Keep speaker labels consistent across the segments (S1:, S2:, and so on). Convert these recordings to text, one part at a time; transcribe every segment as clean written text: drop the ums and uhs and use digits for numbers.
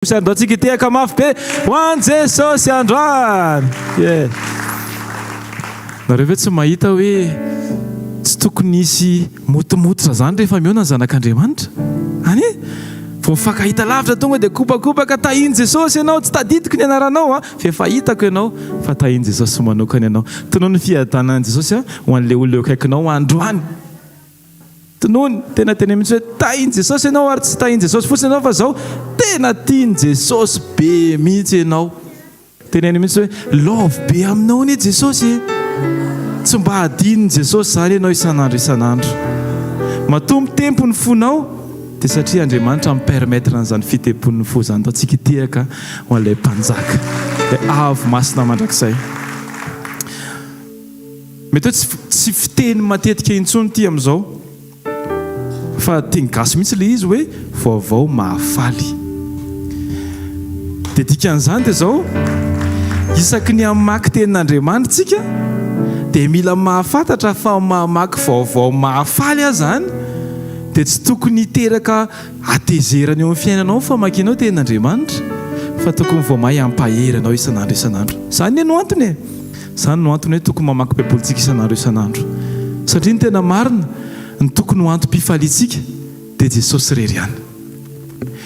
S1: Andro atsika tehaka mafy be ho an Jesosy androany. Nareo ve tsy mahita hoe tsy tokony hisy motomototra zany rehefa miona ny zanak'Andriamanitra? Any vao mifankahita lavitra tonga dia kopakopaka tahiny Jesosy ianao, tsy tadidiko ny anaranao fa efa hitako ianao fa tahiny Jesosy manokana ianao. Tonoa ny fiadanany Jesosy ho an'ilay olona eo akaikinao androany. Tonoany tena mihitsy hoe tahiny Jesosy ianao ary tsy tahiny Jesosy fotsiny ianao fa zao tena tiany Jesosy be mihitsy ianao. Teneny mihitsy hoe love be aminao ny Jesosy. Tsy mba hadiny Jesosy zany ianao isan'andro. Matombo tempo ny fonao dia satria Andriamanitra mipermettre an'izany fitepony fo zany. Atao tsika tehaka ho an'ilay mpanjaka. Dia avo masina mandrakizay. Mety hoe tsy fiteny matetika intsony ity amin'izao. Fa teny gasy mihitsy ilay izy hoe vaovao mahafaly. Dia dikan'izany dia zao isaky ny hamaky tenin'Andriamanitra tsika dia mila mahafantatra fa mamaky vaovao mahafaly azy zany dia tsy tokony hiteraka atezerana eo amin'ny fiainanao fa makinao tenin'Andriamanitra fa tokony vao mahay hampahery isan'andro. Zany no antony. Zany no antony hoe tokony mamaky baibolitsika isan'andro. Satria ny tena marina ny tokony ho antom-pifaliantsika dia Jesosy irery ihany.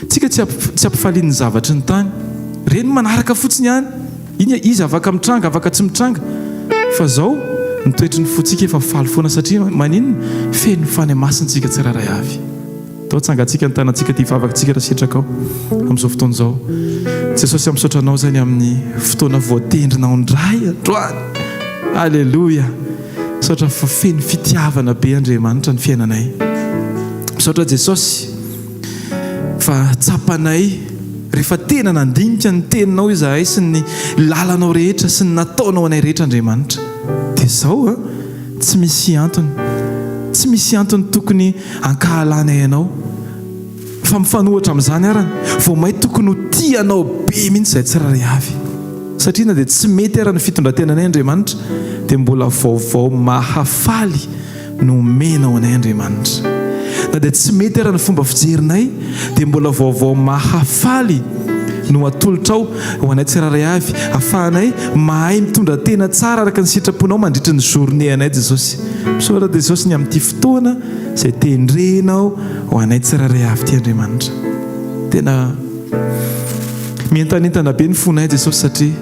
S1: Tsika tsy ampifaliany ny zavatra ny tany. Reny manaraka fotsiny ihany. Izy afaka mitranga, afaka tsy mitranga. Fa zao ny toetry ny fotsika efa faly foana satria maninona feno fany masintsika tsiraray avy. Tao tsangatsika ny tanantsika ty vavakantsika raha sitraka ao amin'izao fotoana izao. Jesosy misaotra anao zany amin'ny fotoana voatendrinao ndray androany. Alleluia. Misaotra fa feno fitiavana be Andriamanitra ny fiainanay. Misaotra Jesosy fa tsapanay rehefa tena nandinika ny teninao izahay sy ny lalanao rehetra sy ny nataonao anay rehetra Andriamanitra. Dia zao tsy misy antony tokony hankahalanay ianao fa mifanohatra amin'izany arany vao may tokony ho tianao be mihitsy izay tsiraray avy. Satria na dia tsy mety arany fitondrantenanay Andriamanitra dia mbola vaovao mahafaly no menao anay Andriamanitra. Na dia tsy mety arany fomba fijerinay dia mbola vaovao mahafaly no atolotrao ho anay tsiraray avy ahafahanay mahay mitondra tena tsara araka ny sitraponao mandritra ny journée anay Jesosy. Misaotra Jesosy ny amin'ity fotoana izay tendrenao ho anay tsiraray avy ty Andriamanitra. Tena mientanentana be ny fonay Jesosy satria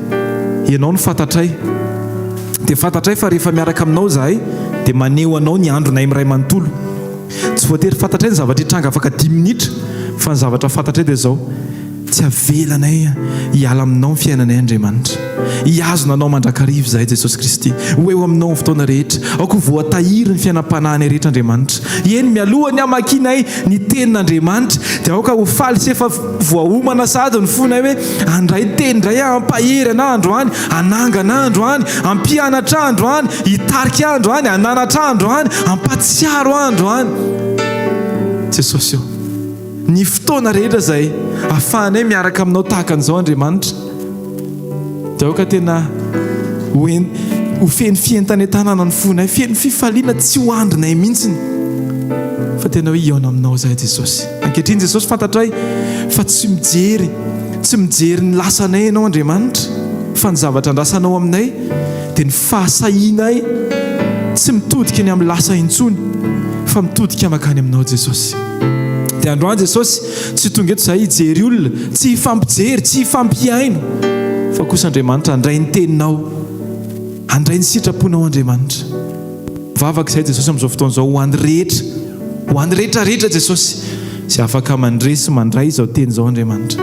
S1: ianao no fantatray. Dia fantatray fa rehefa miaraka aminao zahay dia maneho anao ny andronay miray manontolo. Tsy voatery fantatray ny zavatra hitranga afaka 10 minitra fa ny zavatra fantatray dia zao tsy avelanay hiala aminao ny fiainanay Andriamanitra. Hiazona anao mandrakarivo zahay Jesosy Kristy. Hoeo aminao ny fotoana rehetra. Aoko voatahiry ny fiainam-panahinay rehetra Andriamanitra. Eny mialohany hamakianay ny tenin'Andriamanitra dia aoka ho faly sy efa voahomana sady ny fonay hoe andray teny indray hampahery ana androany, hanangana androany, hampianatra androany, hitarika androany, hananatra androany, hampatsiaro androany. Jesosy io ny fotoana rehetra zay ahafahanay miaraka aminao tahaka an'izao Andriamanitra dia aoka tena ho feno fientanentanana ny fonay, feno fifaliana tsy ho andrinay mihitsiny fa tena hoe iona aminao zay Jesosy. Ankehitriny Jesosy fantatray fa tsy mijery ny lasanay ianao Andriamanitra fa ny zavatra andrasanao aminay dia ny fahasahianay tsy mitodika ny amin'ny lasa intsony fa mitodika makany aminao Jesosy. Dia androany Jesosy tsy tonga eto zahay hijery olona, tsy hifampijery, tsy hifampiaino fa kosa Andriamanitra handray ny teninao, handray ny sitraponao Andriamanitra. Vavaka izay Jesosy amin'izao fotoana izao ho an'ny rehetrarehetra Jesosy izay afaka mandresy mandray izao teny izao Andriamanitra.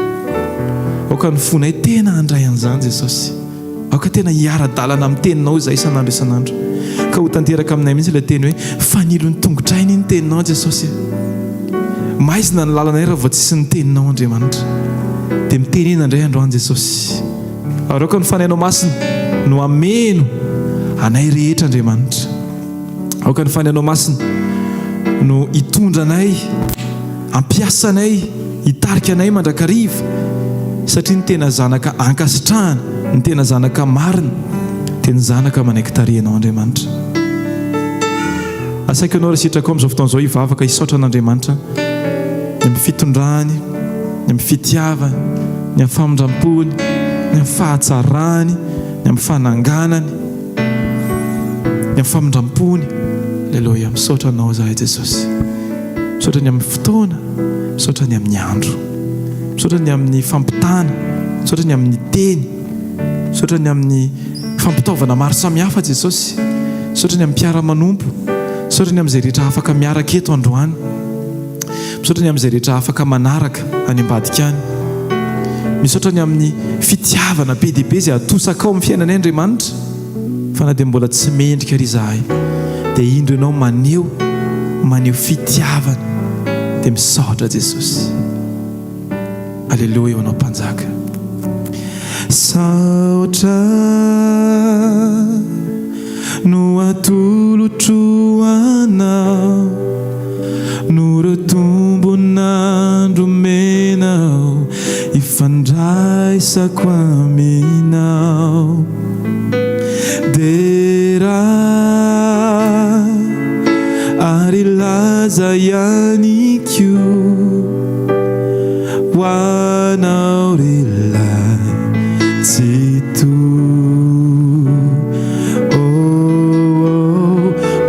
S1: Aoka ny fonay tena handray an'izany Jesosy. Aoka tena hiara-dalana amin'ny teninao izay isan'andro ka ho tanteraka aminay mihitsy ilay teny hoe fanilo ny tongotrainy ny teninao Jesosy. Maizina ny lalanay raha vao tsisy ny teninao Andriamanitra. Dia mitenena indray androany Jesosy. Ary aoka ny fanainao masina no ameno anay rehetra Andriamanitra. Aoka ny fanainao masina no hitondra anay, ampiasa anay, hitarika anay mandrakariva satria ny tena zanaka ankasitrahana, ny tena zanaka marina dia ny zanaka manaiky tarehinao Andriamanitra. Asaiko ianao raha sitraka ao amin'izao fotoana izao hivavaka hisaotra an'Andriamanitra ny amin'ny fitondrany, ny amin'ny fitiavany, ny amin'ny famondrampony, ny amin'ny fahatsarany, ny amin'ny fananganany, ny amin'ny famondrampony. Aleluia, misaotra anao zahay Jesosy. Misaotra ny amin'ny fotoana, misaotra ny amin'ny andro, misaotra ny amin'ny fampitana, misaotra ny amin'ny teny, misaotra ny amin'ny fampitaovana maro samihafa Jesosy, misaotra ny amin'ny mpiara-manompo, misaotra ny amin'izay rehetra afaka miaraka eto androany, misaotra ny amin'izay rehetra afaka manaraka any ambadika any, misaotra ny amin'ny fitiavana be dia be izay atosaka ao amin'ny fiainanay Andriamanitra. Fa na dia mbola tsy mendrika ry zahay, dia indro ianao maneho fitiavana, dia misaotra Jesosy. Aleluia ho anao mpanjaka. Saotra no atolotro anao, no retombon'andro menao, ifandraisako aminao. Dera ary laza ihany koa ho anao relay tsy toy.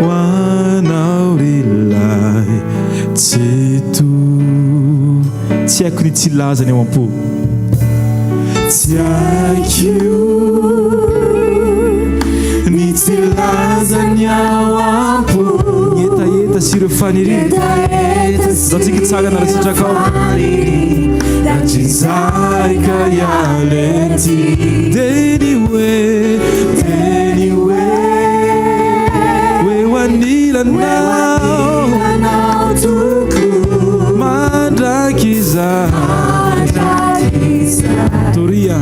S1: Ho anao relay tsy toy. Tsy haiko ny tsy lazany ao am-po. Tsy haiko ny tsy lazany ao am-po. Etaeta sy ireo faniriana zatsika tsagana raha sitraka ao. Natrizaika ialety teny hoe ho anilanao toko mandraky izahay. Toria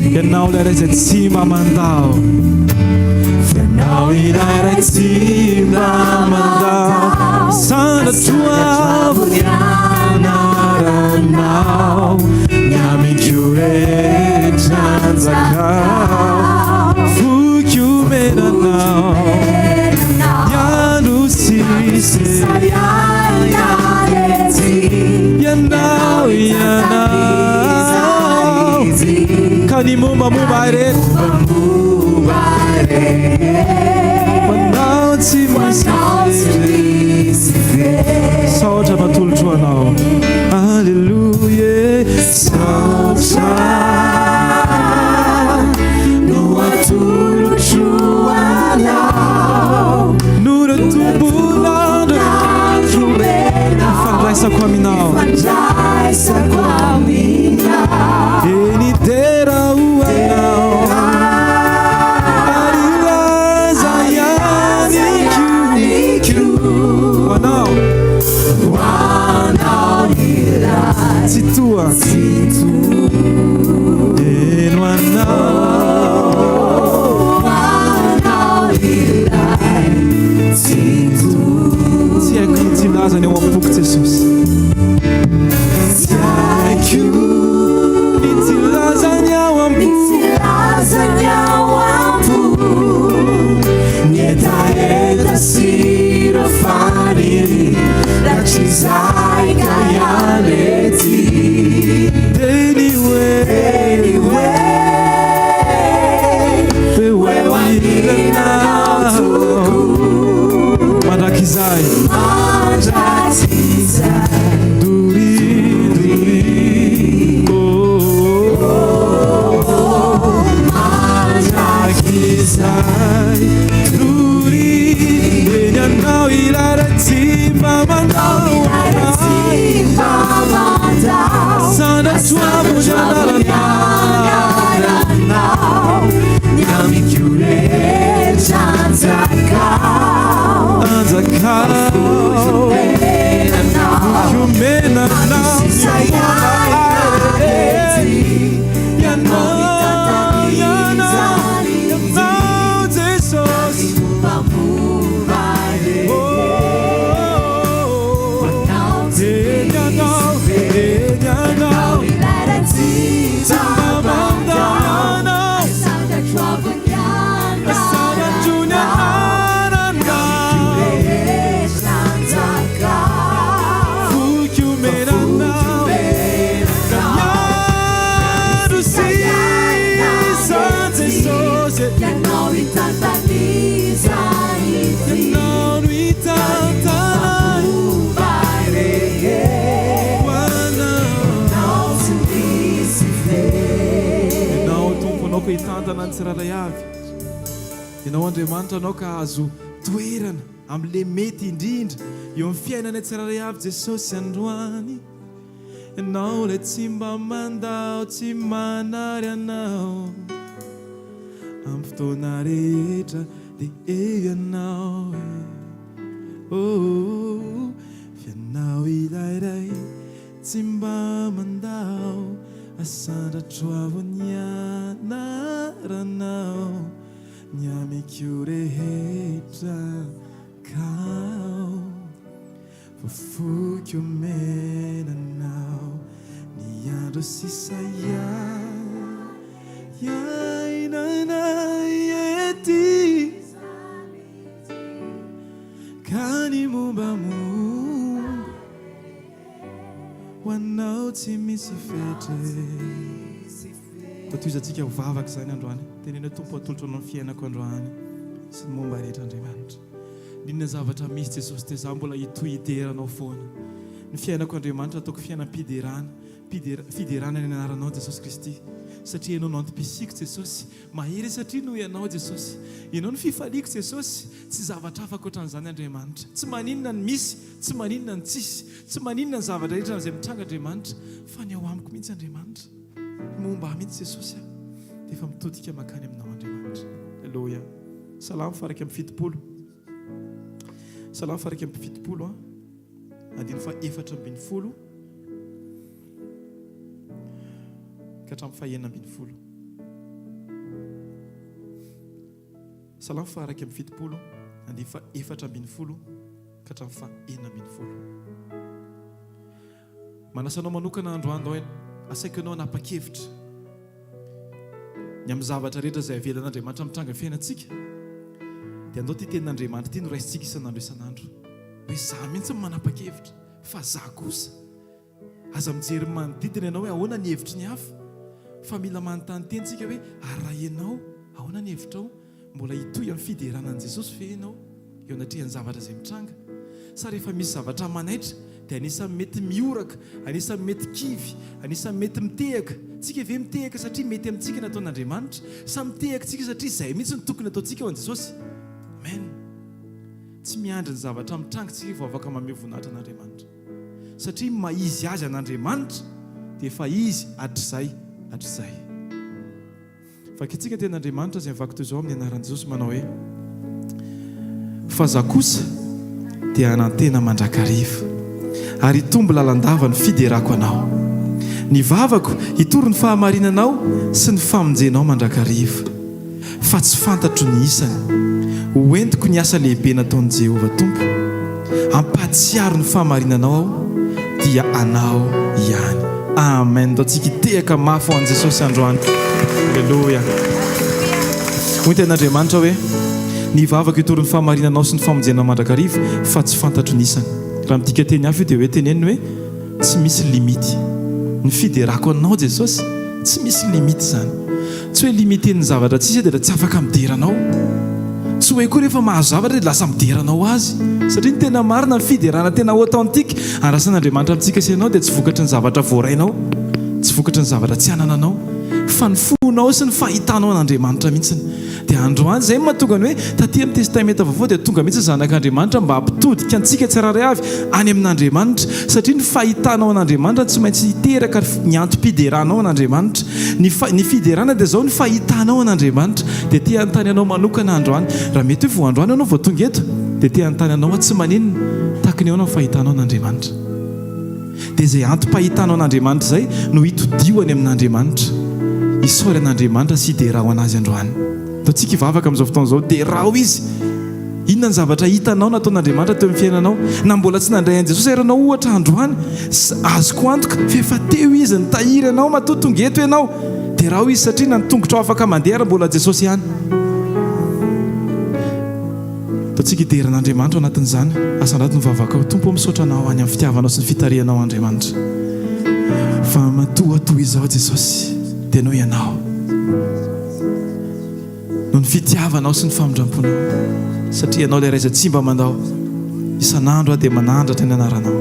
S1: ianao ilay izay tsy mba mandao, ianao ilay tsy mba mandao, sanatro avonaranao, nyamiko rehetra anjakao, voky omenanao, nyandro sisy ianao ka ny mombamomba rehetra manao tsy misy saotra matolotro anao. Aleluia. Saotra no atolotro anao, no retombon'andro ifandraisako aminao. Eny dera ho anao, ary laza ihany koa ho anao tsy toa. Eno anao tsy haiko ny tsy lazany ao am-poko Jesosy. Tsy haiko ny tsy lazany ao am-poko, ny etaeta sy ireo faniriana natrizaika ialety teny hoe ho anilanao mandraky izahay. Ianao ilay tsy mba mandao, sanatro avonaranao, nyamiko rehetra anjakao, omenanao, Jesosy. tanàny tsirairay avy. Ianao Andriamanitra, anao ka azo toerana amin'le mety indrindra eo amin'ny fiainana tsirairay avy Jesosy androany. Ianao ilay tsy mba mandao, tsy manary anao amin'ny fotoana rehetra dia eo ianao. Fianao ilairay tsy mba mandao, asandratro avy anaranao, ny amiko rehetra kao, vofoky omenanao, ny andro sisa iainanay ety, ka ny mombamomba ho anao tsy misy fetre. Toizatsika ho vavaka izany androany, tenena tompo atolotra anao amin'ny fiainako androany sy ny momba rehetra Andriamanitra. Ninona zavatra misy Jesosy dia izaho mbola hitohy hideranao foana. Ny fiainako Andriamanitra ataoko fiainam-piderana ny anaranao Jesosy Kristy, satria ianao no antom-pisiko Jesosy, mahery satria noho ianao Jesosy, ianao no fifaliako Jesosy, tsy zavatra hafa ankoatran'izany Andriamanitra, tsy maninona ny misy, tsy maninona ny tsisy, tsy maninona ny zavatra rehetra izay mitranga Andriamanitra, fa ny ao amiko mihitsy Andriamanitra, momba mihitsy Jesosy dia efa mitodika makany aminao Andriamanitra. Alleluia. Salamo faraka amin'ny fitopolo. Salamo faraka amin'ny fitopolo andiny fa 4:40 ka hatramin'ny fa 9:40. Salamo faraka amin'ny fitopolo andiny fa 4:40 ka hatramin'ny fa 9:40. Manasanao manokana androany hoe asaiko ianao hanapa-kevitra ny amin'ny zavatra rehetra izay avelan'Andriamanitra mitranga fiainantsika, dia andao ty tenin'Andriamanitra ty no raisintsika isan'andro isan'andro hoe zaho mihitsy manapa-kevitra, fa zaho kosa aza mijery manodidina ianao hoe ahoana ny hevitry ny hafa, fa mila manontany tentsika hoe ary raha ianao ahoana ny hevitrao, mbola hitohy amin'ny fideranan'i Jesosy ve ianao eo anatrehan'ny zavatra izay mitranga, sa rehefa misy zavatra manaitra dia anisany mety mioraka, anisany mety kivy, anisany mety mitehaka. Tsika ve mitehaka satria mety amintsika nataon'Andriamanitra, sa mitehaka tsika satria izay mihitsy ny tokony ataontsika ao an Jesosy. Amen. Tsy miandry ny zavatra mitranga tsika vao afaka mameo voninahitra an'Andriamanitra, satria maizy azy an'Andriamanitra dia efa izy hatr'izay. Vakintsika ten'Andriamanitra izay mivaky toy izao amin'ny anaran'i Jesosy manao hoe fa zaho kosa dia hanantena mandrakariva ary hitombo lalandava ny fiderako anao, ny vavako hitory ny fahamarinanao sy ny famonjenao mandrakariva, fa tsy fantatro ny isany, hoentiko ny asa lehibe nataon'i Jehovah Tompo, ampatsiaro ny fahamarinanao aho dia anao ihany. Amen. Taontsika hitehaka mafy ho an'i Jesosy androany. Alleluia. Hoy ten'Andriamanitra hoe ny vavako hitory ny fahamarinanao sy ny famonjenao mandrakariva, fa tsy fantatro ny isany. Raha midika teny hafa io dia hoe teneny hoe tsy misy limity ny fiderako anao Jesosy, tsy misy limity zany, tsy hoe limiten'ny zavatra tsisy dia tsy afaka mideranao, tsy hoe koa rehefa mahazo zavatra dia lasa mideranao azy, satria ny tena marina ny fiderana tena authentique andrasan'Andriamanitra amintsika sy ianao dia tsy vokatry ny zavatra voarainao, tsy vokatry ny zavatra tsy anananao, fa ny fonao sy ny fahitanao an'Andriamanitra mihitsiny. Dia androany izay mahatonga ny hoe taty amin'ny testamenta vaovao dia tonga mihitsy zanak'Andriamanitra mba hampitodika antsika tsiraray avy any amin'Andriamanitra, satria ny fahitanao an'Andriamanitra tsy maintsy hiteraka ny antom-pideranao an'Andriamanitra. Ny fiderana dia izao ny fahitanao an'Andriamanitra. Dia te hanontany anao manokana androany, raha mety hoe vao androany ianao vao tonga eto dia te hanontany anao tsy maninona tahaka ny ahoana ny fahitanao an'Andriamanitra. Dia izay antom-pahitanao an'Andriamanitra izay no hitodio any amin'Andriamanitra, hisaory an'Andriamanitra sy hiderao anazy androany. Taontsika hivavaka amin'izao fotoana izao dia rao izy, inona ny zavatra hitanao nataon'Andriamanitra teo amin'ny fiainanao, na mbola tsy nandray an'i Jesosy aranao ohatra androany, azoko antoka fa efa teo izy nitahiry anao matotonga eto ianao, dia rao izy satria na ny tongotra afaka mandeha mbola Jesosy ihany. Taontsika hideran'Andriamanitra ao anatin'izany, asandrato ny vavaka Tompo misaotra anao any amin'ny fitiavanao sy ny fitarianao Andriamanitra, fa matohatoy izao Jesosy dia noho ianao, noho ny fitiavanao sy ny famondram-ponao, satria ianao ilay raiza tsy mba mandao, isan'andro dia manandratra ny anaranao.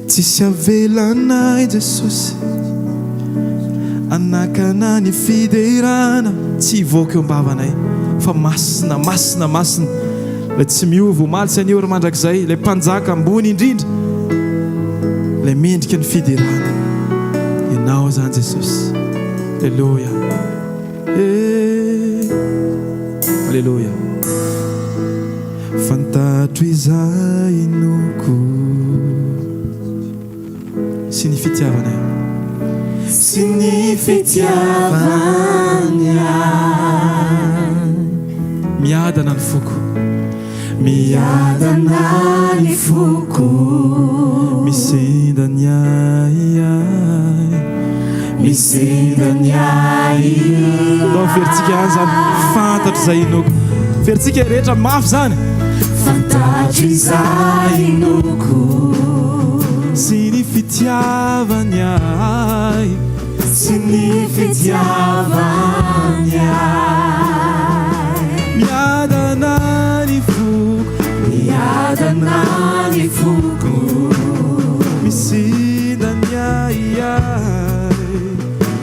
S1: Tsisy avelanay Jesosy anakana ny fiderana tsy hivoaka eo am-bavanay fa masina masina masina lay tsy miova omaly sy anio ry mandrakizay lay mpanjaka ambony indrindra lay mendrika ny fiderana ianao zany Jesosy. Alleluia, alleluia. Fantatro izay noko sy ny fitiavanay sy ny fitiavana miadana ny foko miadana ny foko misendany ayay misendany ayay ndao ferintsika zany fantatro izay inoko ferintsika rehetra mafy zany fantatro izay inoko sy ny fitiavany ay sy ny fitiavany ay miadana ny foko miadana ny foko misendany ayay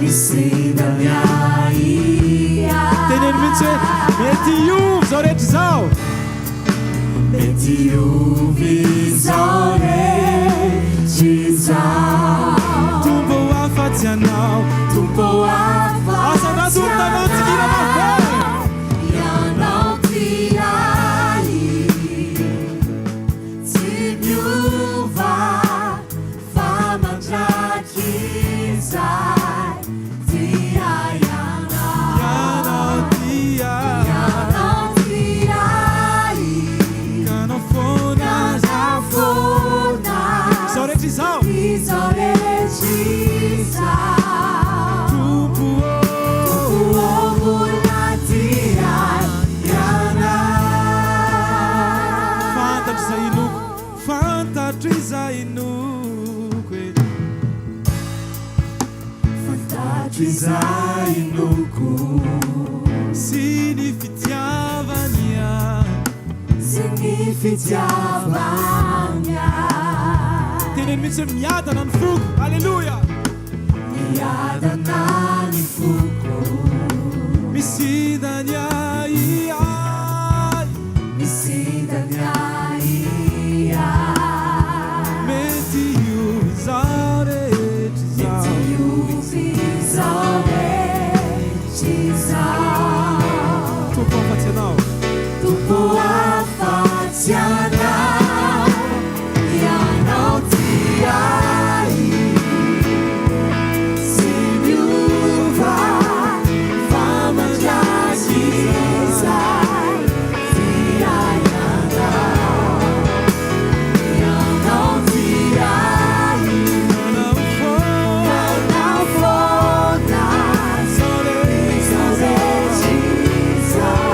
S1: misendany ayay teneno mihitsy hoe mety iovy zao rehetra zao mety iovy zao rehetra zao tombo afatsy anao tombo afatsy asana tomtanao tsikira mafay ianao tiay tsy miova fa mandraky zay tiay ianao tiay ianao tiay kanao fona zafona zao rehetra izao izao rehetra izao tompo mbola tiay ianao fantatro izay inoko fantatro izay inoko fantatro izay inoko sy ny fitiavany sy ny fitiavany teneno mihitsy miadana ny foko alleluia miadana ny foko misindany ayay misindany ayay mety iovy zao rehetra zao mety iovy zao rehetra zao tompo afatsy anao tompo afatsy anao ianao tiay sy miova fa mandraky zay tiay ianao ianao tiay ianao fona zao rehetra zao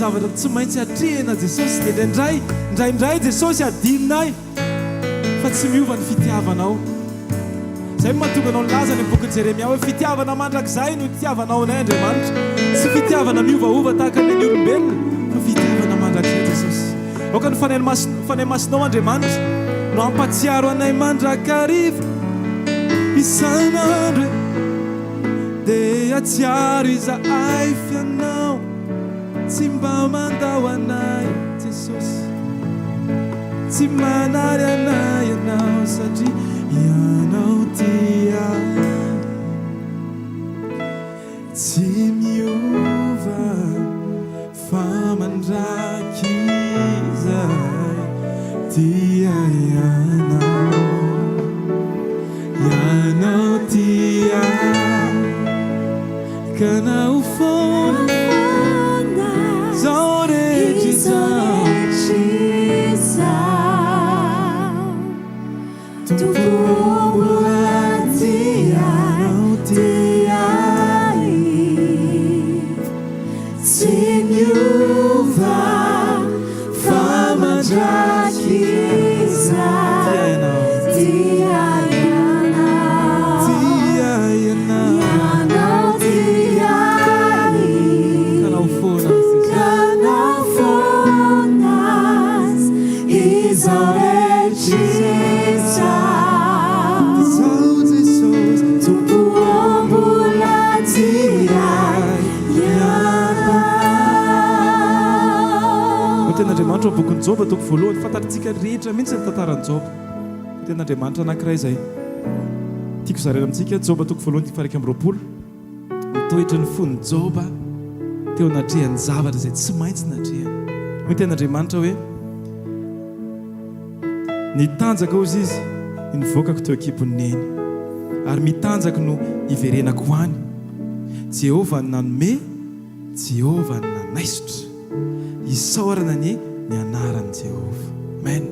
S1: zavatra tsy maintsy atrehana Jesosy dia indraindray Jesosy adinonay fa tsy miova ny fitiavanao. Zay mahatonga anao nilaza ny boky Jeremia hoe fitiavana mandrakizay no fitiavanao anay Andriamanitra, tsy fitiavana miovaova tahaka ny olombelona fa fitiavana mandrakizay Jesosy. Aoka ny fanay masinao Andriamanitra no ampatsiaro anay mandrakariva isan'andro dia atsiaro izahay fianao tsy mba mandao anay Jesosy, tsy manary anay ianao satria ianao tia tsy miova fa mandraky izay tia ianao tia kanao fona zao rehetra Ten'Andriamanitra ao bokin'ny Joba toko voalohany fantatritsika rehetra mihitsy ny tantaran'ny Joba. Ten'Andriamanitra anankiray izay tiako zarena amintsika Joba toko voalohany 1:20 mitoetra ny fon'ny Joba teo anatrehany zavatra izay tsy maintsy natrehany. Hoy ten'Andriamanitra hoe nitanjaka ozy izy nivoakako teo akibon'ny neny ary mitanjaka no iverenako hoany. Jehovah nanome, Jehovah nanaisotra, isaorana ny anaran'i Jehovah. Amen.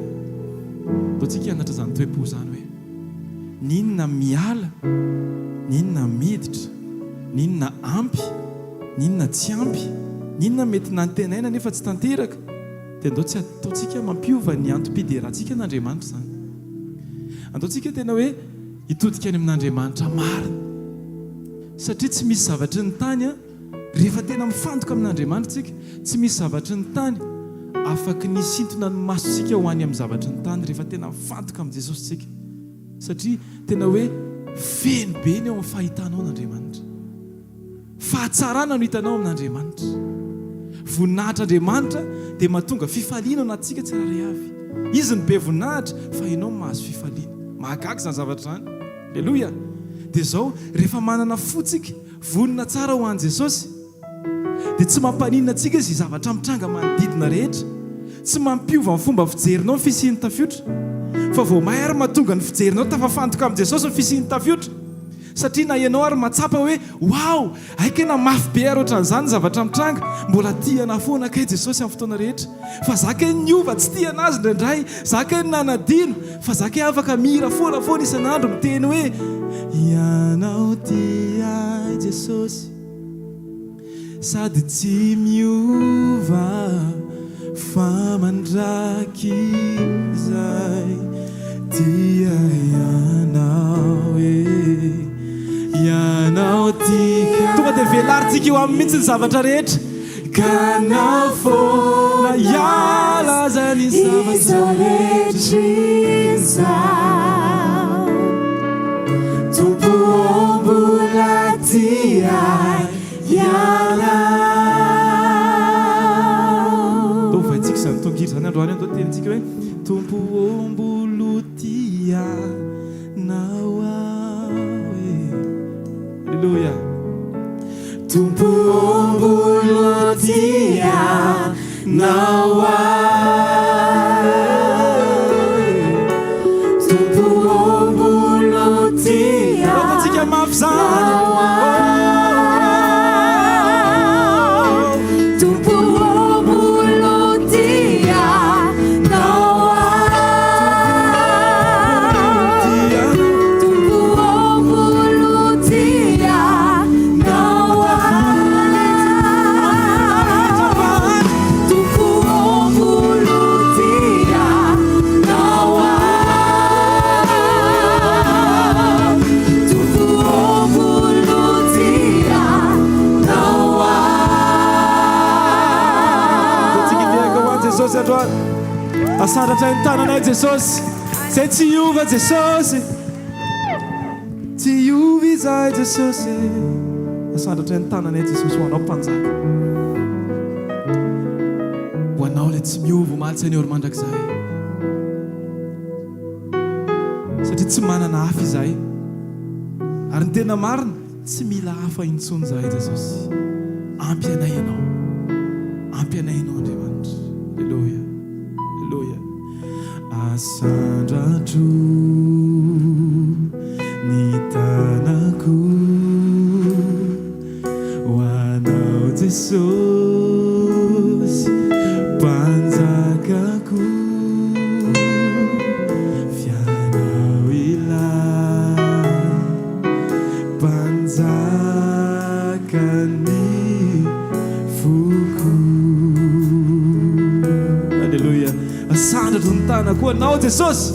S1: Taontsika hianatra izany toe-po izany hoe ninona miala, ninona miditra, ninona ampy, ninona tsy ampy, ninona mety nantenaina nefa tsy tanteraka dia andao tsy ataontsika mampiova ny antom-piderahantsika n'Andriamanitra izany. Andaontsika tena hoe hitodika any amin'Andriamanitra marina satria tsy misy zavatry ny tany rehefa tena mifantoka amin'Andriamanitra tsika, tsy misy zavatry ny tany afaka ny sintona ny masontsika ho any amin'ny zavatry ny tany rehefa tena mifantoka amin'ny Jesosy tsika, satria tena hoe feno be ny ao amin'ny fahitanao n'Andriamanitra, fahatsarana no hitanao amin'Andriamanitra, voninahitr'Andriamanitra dia mahatonga fifaliana ao anatintsika tsiraray avy. Izy ny be voninahitra fa ianao mahazo fifaliana. Mahagaga izany zavatra izany. Aleloia. Dia izao rehefa manana fotsika vonina tsara ho an'i Jesosy dia tsy mampaninona antsika izy zavatra mitranga manodidina rehetra, tsy mampiova ny fomba fijerinao ny fisian'ny tafiotra, fa vao mahay ary mahatonga ny fijerinao tafafantoka amin'ny Jesosy ny fisian'ny tafiotra, satria na ianao ary matsapa hoe wow, aikena mafy be ary ohatran'izany zavatra mitranga, mbola tiana foana kay Jesosy amin'ny fotoana rehetra, fa zakay niova tsy tiana azy indraindray, zakay nanadino fa zakay afaka mihira foana isan'andro miteny hoe ianao tia Jesosy sady tsy miova fa mandraky izay tia ianao ianao tia. Tonga dia velarintsika eo amin'ny mihitsy ny zavatra rehetra, kanao foana iala zany zavatra rehetra izao tompo mbola tia iala. Tao vaintsika izany tongiry izany androany andao tenintsika hoe tompo ombolo tia nao awe. Aleluia. Tompo ombolo tia nao awe. Tompo ombolo tia ataontsika mafy zany. asaratra ny tananao Jesosy zay tsy iova Jesosy tsy iova izahay Jesosy asaratra ny tananay Jesosy ho anao mpanjaka ho anao ilay tsy miova omaly Seigneur mandrakizay satria tsy manana hafa izahay ary ny tena marina tsy mila hafa intsony izahay Jesosy ampy anay ianao Andriamanitra Alleluia Alleluia asandratro ny tanako ho anao Jesosy mpanjakako fianao ilay mpanjakany foko Alleluia asandratro ny tanako ho anao Jesosy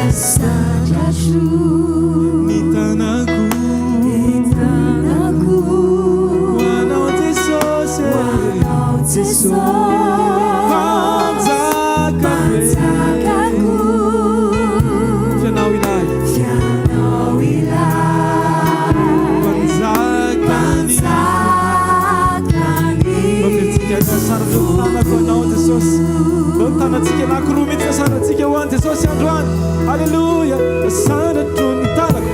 S1: asandratro ny tanako ho anao Jesosy mpanjakako fianao ilay Anao Jesosy tanantsika anankiroa mihitsy asandratsika ho any Jesosy androany Alleluia asandratro ny tanako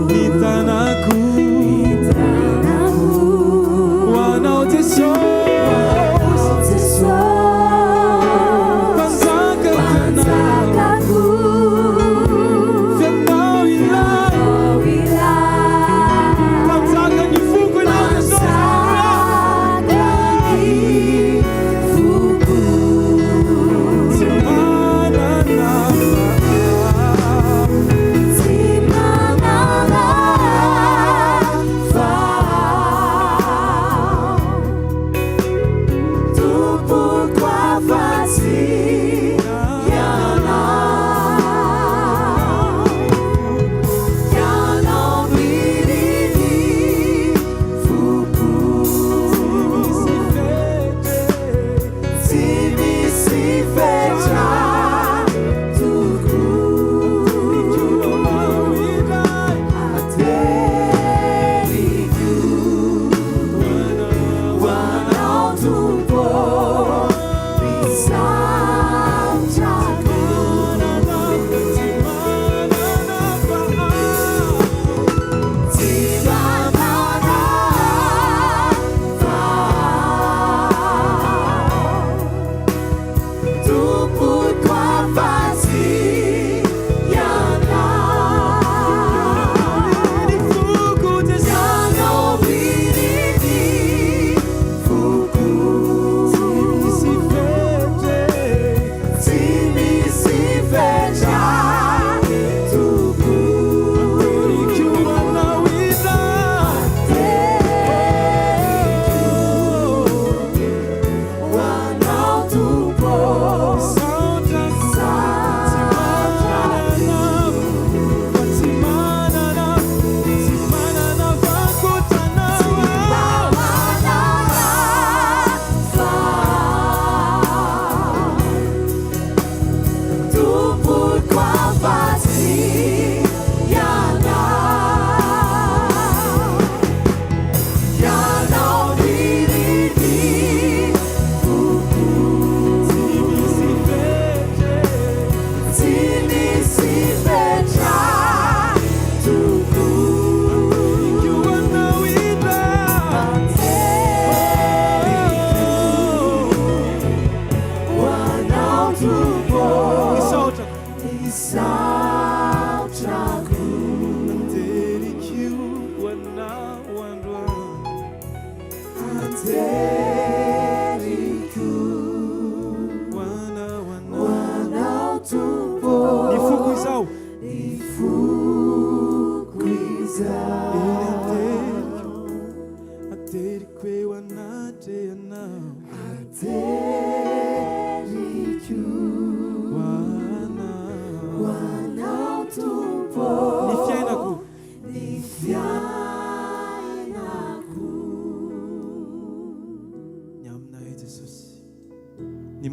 S1: ny tanako ho anao Jesosy mpanjakako fianao ilay mpanjakany foko ianao Jesosy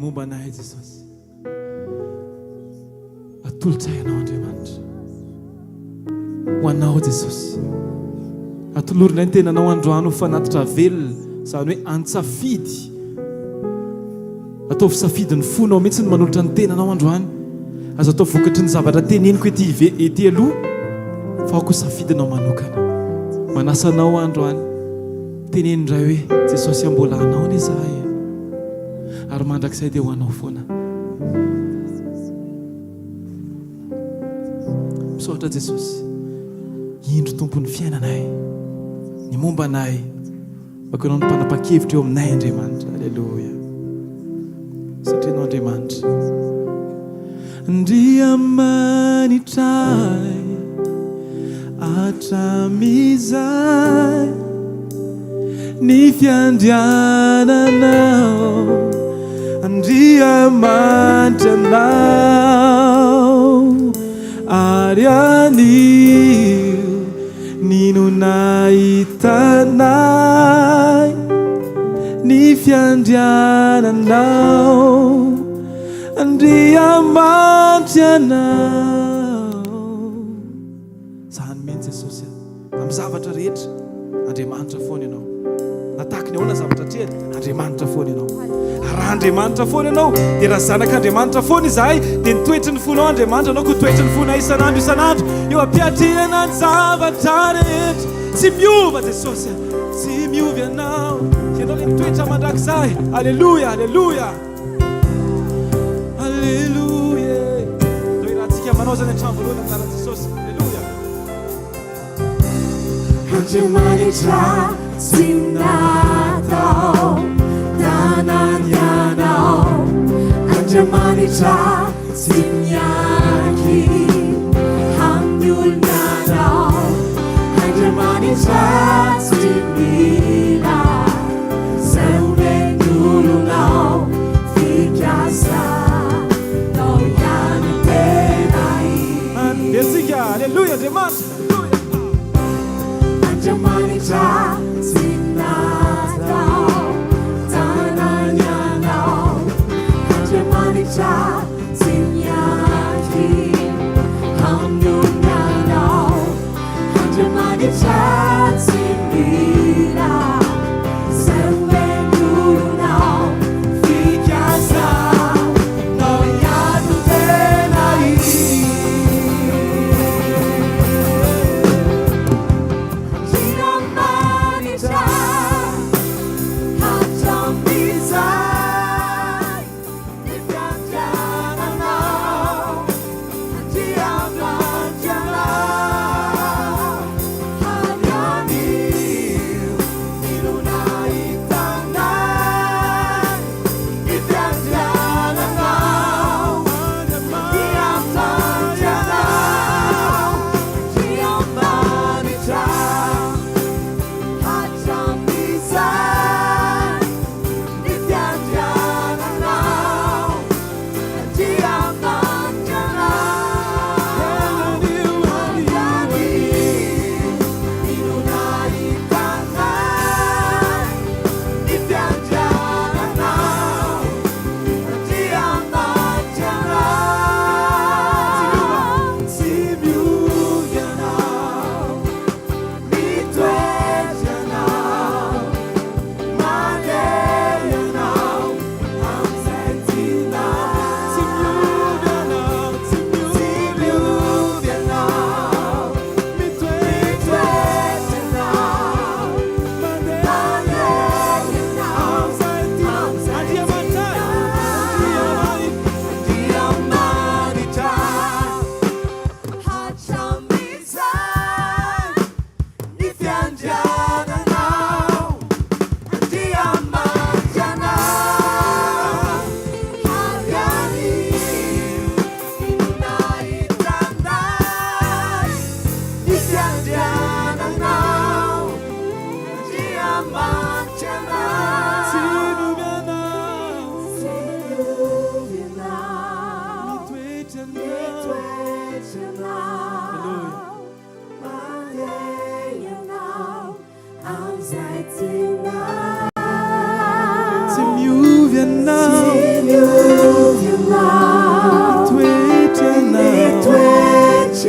S1: momba anay Jesosy. Atolotrainao Andriamanitra. Ho anao Jesosy. Atolorina ny tenanao androany ho fanatitra velona, izany hoe antsafidy. Ataovy safidin'ny fonao mihitsy ny manolotra ny tenanao androany. Azo atao vokatry ny zavatra teneniko ety aloha, fa ao koa safidinao manokana. Manasanao androany. Teneny indray hoe Jesosy mbola anao ny izahay, ary mandrakizay dia ho anao foana. Misaotra Jesosy, indro tompon'ny fiainanay, ny momba anay, bakeo anao ny mpanapa-kevitra eo aminay Andriamanitra. Alleluia. Satria anao Andriamanitra andriamanitray atramizay ny fiandriananao, andriamanitra anao, ary anio nino nahitanay ny fiandriananao, andriamanitra anao. Zany mihitsy Jesosy amin'ny zavatra rehetra Andriamanitra foana ianao. Natahaka ny ahoana zavatra tely, Andriamanitra foana ianao. Raha Andriamanitra foana ianao, dia raha zanak'Andriamanitra foana izahay, dia ny toetry ny fonao Andriamanitra anao, ko toetry ny fonao isanandro eo ampiatrihana ny zavatra rehetra. Tsy miova Jesosy, tsy miova ianao. Ianao le mitoetra mandrakizay. Alleluia, alleluia, alleluia. Doi rahantsika manao zany hatrany voalohany amin'ny anarana Jesosy. Alleluia.
S2: Andriamanitra tsy natao tanany ianao, Andriamanitra tsy mianky amin'ny olonanao, Andriamanitra tsy mila izay omen'olonao, fikasанao ihany tena iny.
S1: Etsika, alleluia, Andriamanitra.
S2: Andriamanitra tsy natao tanany ianao, Andriamanitra tsy mianky amin'ny olonanao, Andriamanitra tsy mila izay omen'olonao, fikasанao ihany tena iny.
S1: Tsy miovy ianao.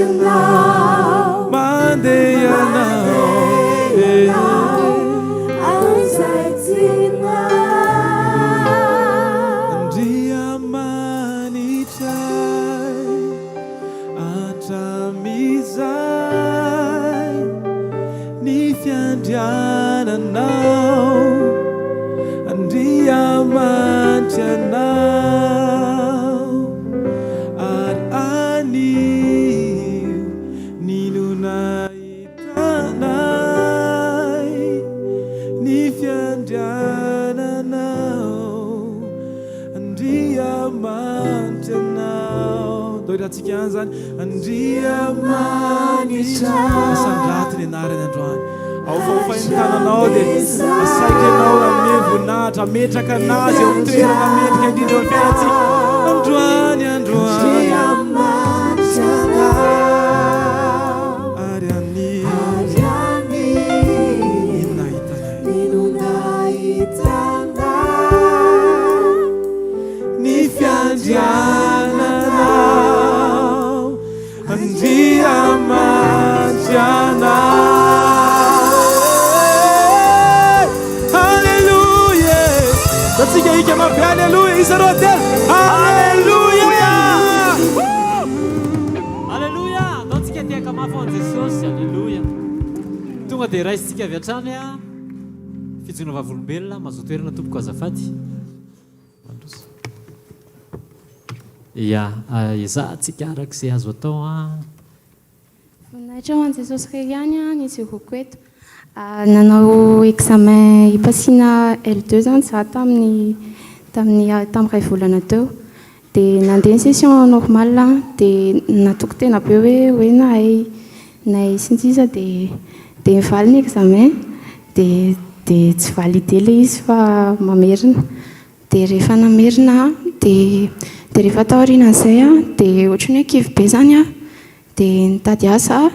S2: ianao
S1: mandeha ianao
S2: am'izay tianao
S1: andriamanitray atramizay ny fiandriananao andriamanitra anao ary anio nilonahitanay ny fiandriananao andriamanitra anao dao irahantsika any zany andriamanitra asandraty ny anarany androany aofaofaintananao dia asaiky ianao amin'ny voninahitra ametraka anazy eo amin'ny toerana mendrika indrindra eo fiainantsika androany ary ny fiandriananao andriamanitra anao tsika ika mapy alleluia isareo telo alleluia
S3: alleluia ataontsika tiaka mafy an jesosy alleluia tonga dia raisitsika avy hatrany a fijona vavolombelona mahazo toerana tompoko azafady ia izahantsika arak'izay azo atao a
S4: voninahitra ho an jesosy iray ihany a nisy roko eto nanao examen ipasiana L2 zany za tamin'ny ray volana teo dia nandeha ny session normal dia natoko tena be hoe nahay sintsisa dia nivaly ny examen dia tsy valide le izy fa mamerina dia rehefa namerina dia rehefa tao aorianan'izay dia ohatrany hoe kivy be zany dia nitady asa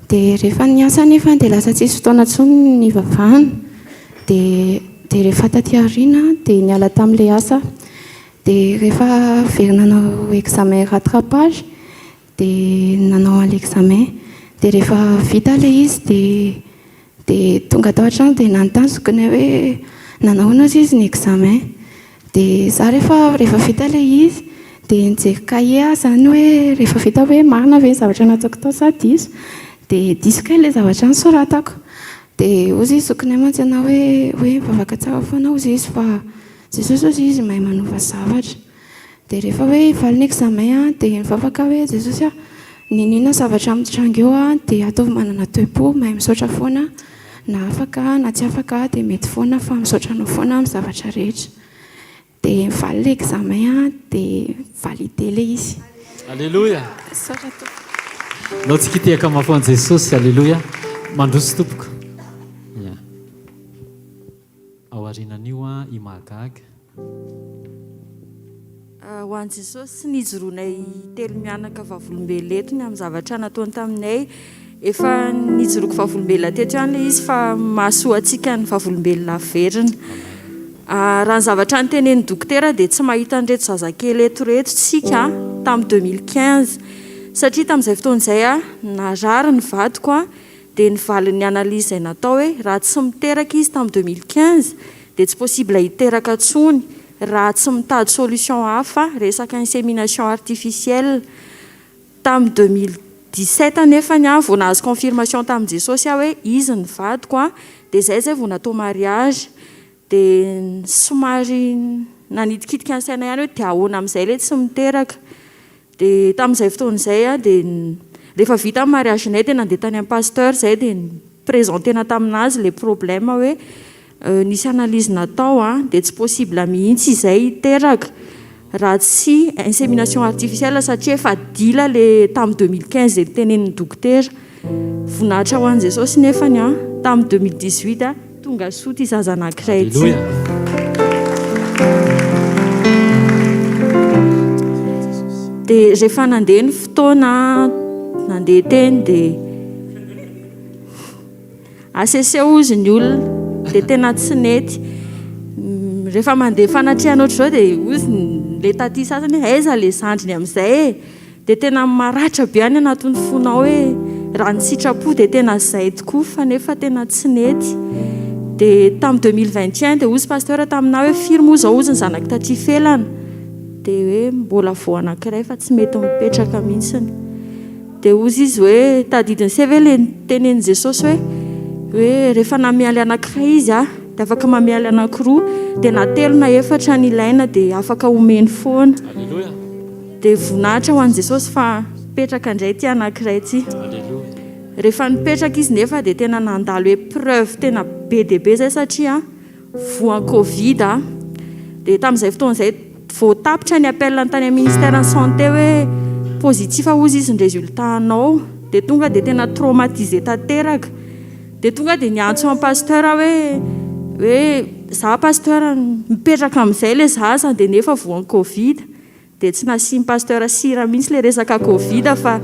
S4: dia rehefa niasa nefa dia lasa tsisy fotoana ntsony ny vavahana dia rehefa taty aoriana dia niala tamin'ilay asa dia rehefa very nanao examen rattrapage dia nanao an'l'examen dia rehefa vita ilay izy dia tonga tao an-trano dia nanontany zokiny hoe nanahoana izy ny examen dia za rehefa vita ilay izy dia nijery kahie zany hoe rehefa vita hoe marina ve ny zavatra nataoko tao sa diso dia diso ilay zavatra nisoratako dia ozy izy zokiny mantsy ana hoe vavaka tsara foana ozy izy fa jesosy ozy izy mahay manova zavatra dia rehefa hoe hivaly ny examen dia nivavaka hoe jesosy ninona zavatra miditrango eo dia ataovy manana toe-po mahay misaotra foana na afaka na tsy afaka dia mety foana fa misaotranao foana amin'ny zavatra rehetra dia nivaly ilay examen dia valide ilay izy
S3: alleluia
S4: saotra to
S3: nao tsika tiaka mafo an jesosy alleluia mandroso tompoko ia ao arinan'io imahagaga
S5: ho an jesosy nijoroanay telo mianaka vavolombelona etony amin'ny zavatra nataony taminay efa nijoroko vavolombelona teto ihany le izy fa mahasoa antsika ny vavolombelona verina raha ny zavatra nytenen'ny dokotera dia tsy mahita an'ireto zazakely etoreto tsika tamin'ny 2015 satria tamin'izay fotoan'izay narary ny vadiko dia nivalin'ny analyse izay natao hoe raha tsy miteraka izy tamin'ny 2015 dia tsy possible hiteraka ntsony raha tsy mitady solution hafa resaka insémination artificielle tamin'ny 2017 nefa ny vao nahazo confirmation tamin'i jesosy hoe izy ny vadiko dia zay vao natao mariage dia somary nanidikitika ny saina ihany hoe dia ahoana amin'izay le tsy miteraka dia tamin'izay fotoan'izay dia rehefa vita amin'ny mariagenay dia nandeha tany amin'ny pasteur zay dia présentena taminazy le problème hoe nisy analyse natao dia tsy possible mihitsy izay hiteraka raha tsy insémination artificielle satria efa dila le tamin'ny 2015 dia tenen'ny dokotera voninahitra ho an jesosy nefany tamin'ny 2018 tonga soa ty zaza anankiray ty dia rehefa nandeha ny fotoana nandeha teny dia asese ozy ny olona dia tena tsy nety rehefa mandeha fanatriana ohatr' zao dia ozy le taty sasany aiza le zandriny amin'izay dia tena maratra be any anatin'ny fonao hoe raha ny sitrapo dia tena zay tokoa fa nefa tena tsy nety. Dia tamin'ny 2021 dia ozy pasteur taminao hoe firy moa zao ozy ny zanaky taty felana, dia hoe mbola vao anankiray fa tsy mety mipetraka mihitsiny. Dia ozy izy hoe tadidiny CV le tenen'i Jesosy hoe rehefa namialy anankiray izy dia afaka mamialy anankiroa, dia na telo na efatra ny ilaina dia afaka omeny foana. Dia voninahitra ho an'i Jesosy fa petraka indray ty anankiray ty. Rehefa nipetraka izy nefa dia tena nandalo hoe preuve tena be dia be zay satria voan'ny Covid dia tamin'izay fotoan'izay vao tapitra ny appel ny tany amin'ny ministère ny santé hoe positif ozy izy ny résultat anao, dia tonga dia tena traumatisé tanteraka. Dia tonga dia niantso amin'ny pasteur hoe za pasteur mipetraka amin'izay le zaza dia nefa voan'ny Covid, dia tsy nasiany pasteur sira mihitsy le resaka Covid fa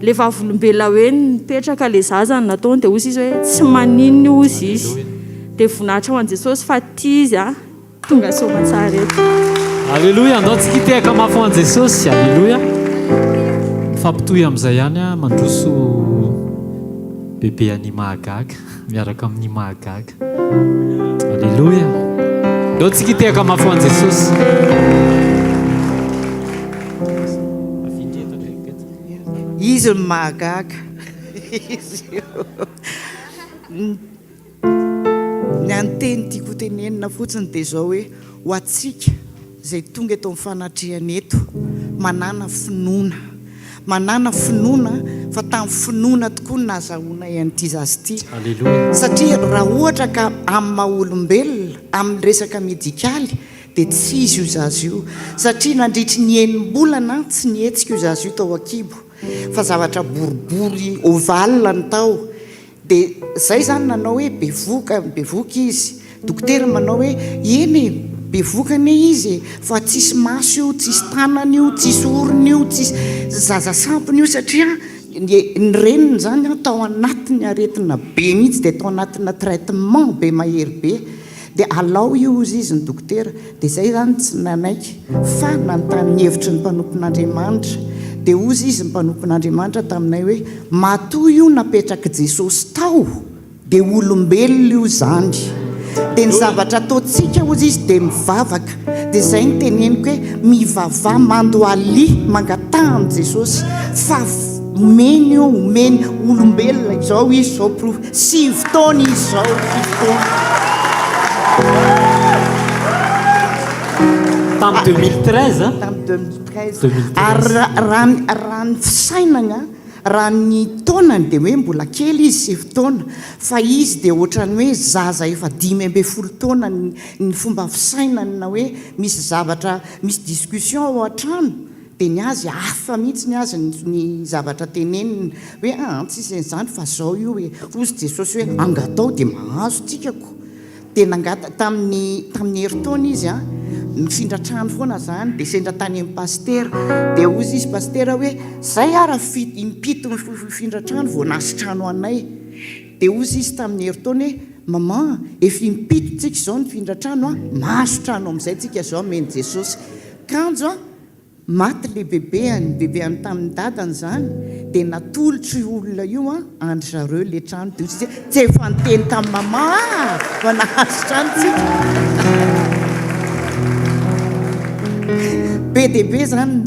S5: le vavolombelona hoe nipetraka le zaza nataony. Dia ozy izy hoe tsy maninona ozy izy, dia voninahitra ho an'i Jesosy fa ty izy tonga somatsara eto.
S3: Alleluia, andao tsikitehaka mafy ho an'i Jesosy. Alleluia. Mifampitohy amin'izay ihany mandroso bebe any mahagaga miaraka amin'ny mahagaga. Alleluia. Andao tsikitehaka mafy ho an'i Jesosy.
S6: Izy ny mahagaga ny anteny tiako tenenina fotsiny dia zao hoe ho atsika zay tonga eto amin'ny fanatrehana eto manana finoana fa tamin'ny finoana tokoa nazahoana ian'ity zazy ity. Satria raha ohatra ka amin'ny maha-olombelona amin'ny resaka medikaly dia tsy izy io zazy io, satria nandritry ny enim-bolana tsy nihetsika io zazy io tao Akibo fa zavatra boribory ovale ny tao. Dia zay zany nanao hoe bevoka izy, dokotera manao hoe eny bevokane izy fa tsisy maso io, tsisy tanana io, tsisy orona io, tsisy zaza sampony io, satria ny reniny zany tao anatin'ny aretina be mihitsy dia tao anatina traitement be mahery be. Dia alao io izy ny dokotera. Dia zay zany tsy nanaiky fa nanontany hevitry ny mpanompon'Andriamanitra. Dia ozy izy ny mpanompon'Andriamanitra taminay hoe matoa io napetraka Jesosy tao dia olombelona io zany. Dia ny zavatra ataontsika ozy izy dia mivavaka. Dia zay ny teneniko hoe mivavah mandoalia mangatahany Jesosy fa omeny io, omeny olombelona izao izy zao pro 5 taona izy zao 5 taona.
S3: Tamin'ny 2013
S6: raha ny fisainana raha ny taonany dia hoe mbola kely izy 7 taona fa izy dia ohatrany hoe zaza efa 15 taona ny fomba fisainany na hoe misy zavatra misy discussion ao an-trano dia ny azy hafa mihitsy ny azy ny zavatra teneniny hoe tsisy an'izany fa zao io hoe ozy Jesosy hoe angatao dia mahazo tsikako. Dia nangata tamin'ny heritaona izy mifindra trano foana zany dia sendra tany amin'ny pasteur. Dia ozy izy pasteur hoe zay raha impito mifindra trano vao nasy trano anay. Dia ozy izy tamin'ny heritaona hoe mama efa impito tsika izao nifindra trano mahazo trano amin'izay tsika zao meny Jesosy. Kanjo maty le bebe any tamin'ny dadany zany dia natolotry olona io andry zareo le trano. Dia ozy tsy efa niteny tamin'ny mama fa nahazo trano tsika. Be dia be zany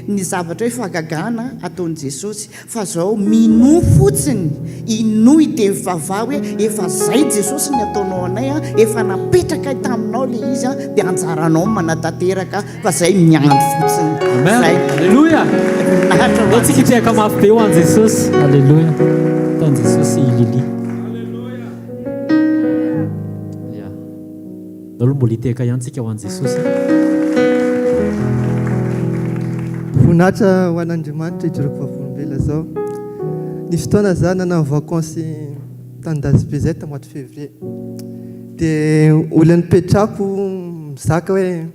S6: ny zavatra hoe fahagagana ataon'i Jesosy fa zao mino fotsiny inoy dia mivavah hoe efa zay Jesosy ny ataonao anay efa napetraka taminao le izy dia anjaranao manatanteraka fa zay miandry fotsiny.
S3: Alleluia. Andao tsikitehaka mafy be ho an'i Jesosy. Alleluia. Taon'i Jesosy ilili. Ndao aloha mbola hitehaka ihany tsika ho an'i Jesosy.
S7: Voninahitra ho an'Andriamanitra hijoroako vavolombelona zao. Nisy fotoana za nanao vakansy tany Dazibe zay tamin'ny mois de février. Dia olona nipetrako mizaka hoe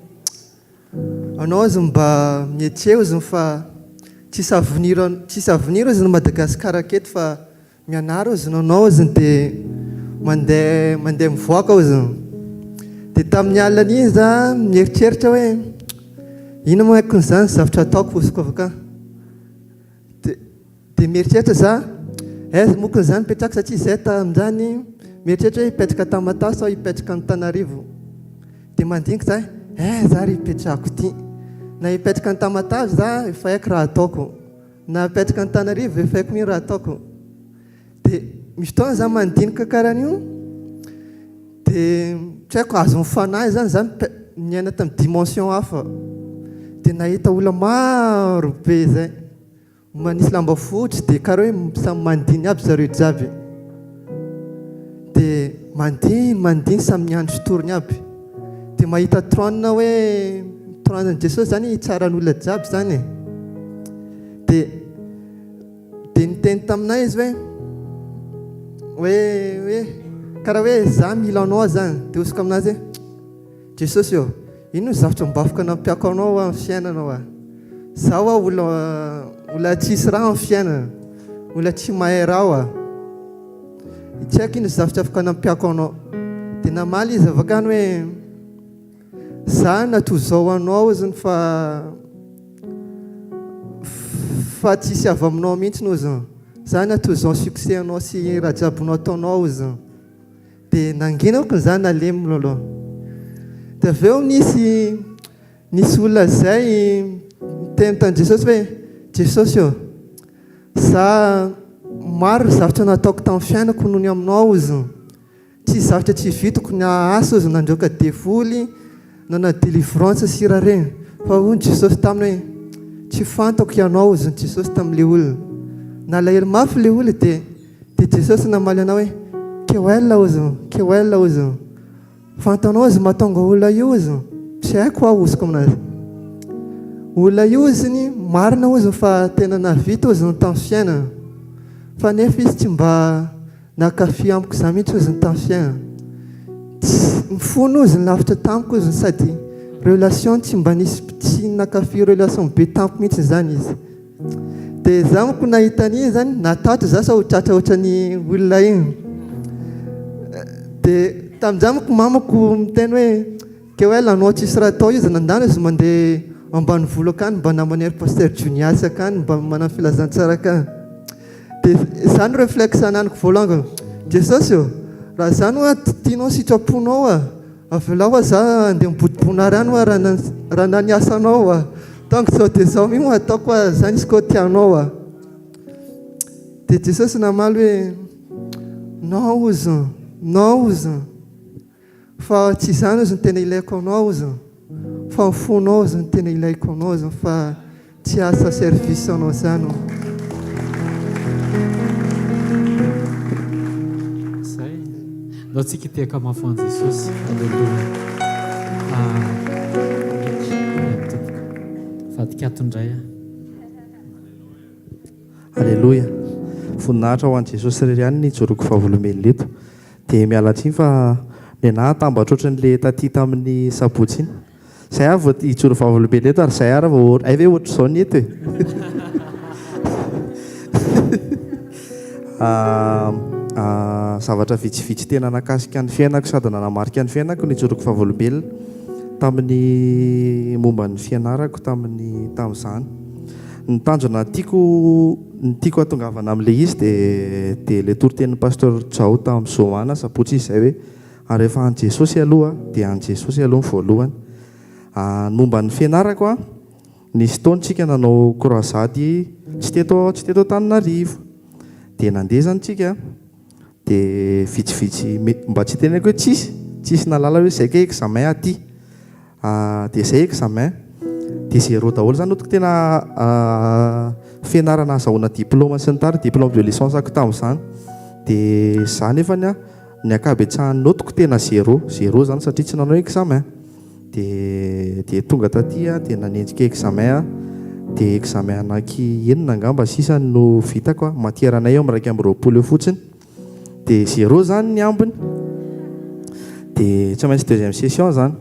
S7: anao izy mba mietseo izy fa tsisy avenir izy ny Madagasikara aketo fa mianara izy nanao izy dia mandeha mivoaka izy. Dia tamin'ny alina iny za mieritreritra hoe ino moa haiko n'izany zavatra ataoko osiko avaka. dia mieritreritra za aiza mokony zany mipetraka satria izay tamin'izany mieritreritra hoe hipetraka Tamatave sao hipetraka ny Tanarivo dia mandinika za za ry hipetrako ity na hipetraka ny Tamatave za efa haiko raha ataoko na hipetraka ny Tanarivo efa haiko mihitsy raha ataoko dia misy fotoana za mandinika karan'io dia tsy haiko azo mifanahy zany za miaina tamin'ny dimension hafa dia nahita olona maro be zay manisy lamba fotsy dia karaha hoe samy mandiny aby zareo jiaby dia mandiny samy miandro sotorony aby dia mahita trône hoe trône Jesosy zany tsaran'olona jiaby zany dia niteny taminay izy hoe karaha hoe za mila anao zany dia osiko aminazy hoe Jesosy eo ino ny zavatra mbafoka nampiako anao amin'ny fiainanao zaho olona tsisy raha amin'ny fiainana olona tsy mahay raha tsy haiko ino zavatra afaka nampiako anao dia namaly izy avakany hoe za natoy zao anao izany fa tsisy avy aminao mihitsy no zany za natoy zao succès anao sy raha jiabynao ataonao zany dia nangenako za nalemina aloha dia avy eo nisy olona zay miteny tany Jesosy hoe Jesosy eo za maro zavatra nataoko tamin'ny fiainako noho ny aminao zany tsy zavatra tsy vitako ny asa zany nandroaka devoly nana délivrance sy raha reny fa hoy Jesosy taminy hoe tsy fantako ianao zany Jesosy tamin'ilay olona nalahelo mafy ilay olona dia Jesosy namaly anao hoe kewell o zany fantanao izy mahatonga olona io zany tsy haiko aho osiko aminazy olona io zany marina o zany fa tena navita o zany tamin'ny fiainana fa nefa izy tsy mba nakafy amiko za mihitsy o zany tamin'ny fiainana mifono o zany lavitra tamiko o zany sady relation tsy mba tsy nakafy relation be tamiko mihitsy zany izy dia za moko nahita an'iny zany natahotra za sa ho tratra ohatran'ny olona iny dia tamin'izany moko mamako miteny hoe kewell anao tsisy raha atao izy nandana izy mandeha ambany volo akany mba namany ery paster Juniasy akany mba manana filazantsara akany dia izany réflexe ananiko voalongany Jesosy eo raha zany hoe tianao sitraponao avy lao za andeha mibodibonary any raha naniasanao donc zao dia zao mi moa ataoko zany izy koa tianao dia Jesosy namaly hoe non zany fa tsy zany o zany tena ilaiko anao zany fa mifonao zany tena ilaiko anao zany fa tsy asa service anao zany
S3: zay nao tsika tiaka mafoan Jesosy vadikatondray
S8: Alleluia. Voninahitra ho an'i Jesosy irery ihany ny joroko fahavolomely eto dia mialatsiny fa ny anahy tambatra ohatran'ilay taty tamin'ny sabotsy iny zay avy vao hijoro fahavolomely eto ary zay ary vao ay ve ohatr'izao ny eto zavatra vitsivitsy tena nakasika ny fiainako sady nanamarika ny fiainako ny joroko fahavolomely tamin'ny momba ny fianarako tamin'izany ny tanjona tiako atongavana amin'ilay izy dia ilay toritenin'ny pasteur Jao tamin'ny Zomà sabotsy izy zay hoe ary rehefa an Jesosy aloha dia an Jesosy aloha ny voalohany momba ny fianarako nisy taontsika nanao croisade tsy teto Antananarivo dia nandeha zany tsika dia vitsivitsy mba tsy teneko hoe tsisy nalala hoe zay ke examen aty dia zay examen dia zéro daholo zany otiko tena fianarana azahoana diplôma sy ny tary diplôme de licence ako tamin'izany dia za nefany ny akabetsahany notiko tena zéro zany satria tsy nanao examen dia tonga taty dia nanenjika examen dia examen anaky enina angamba sisany no vitako matièranay eo amin'ny 2 eo fotsiny dia zéro zany ny ambiny dia tsy maintsy deuxième session zany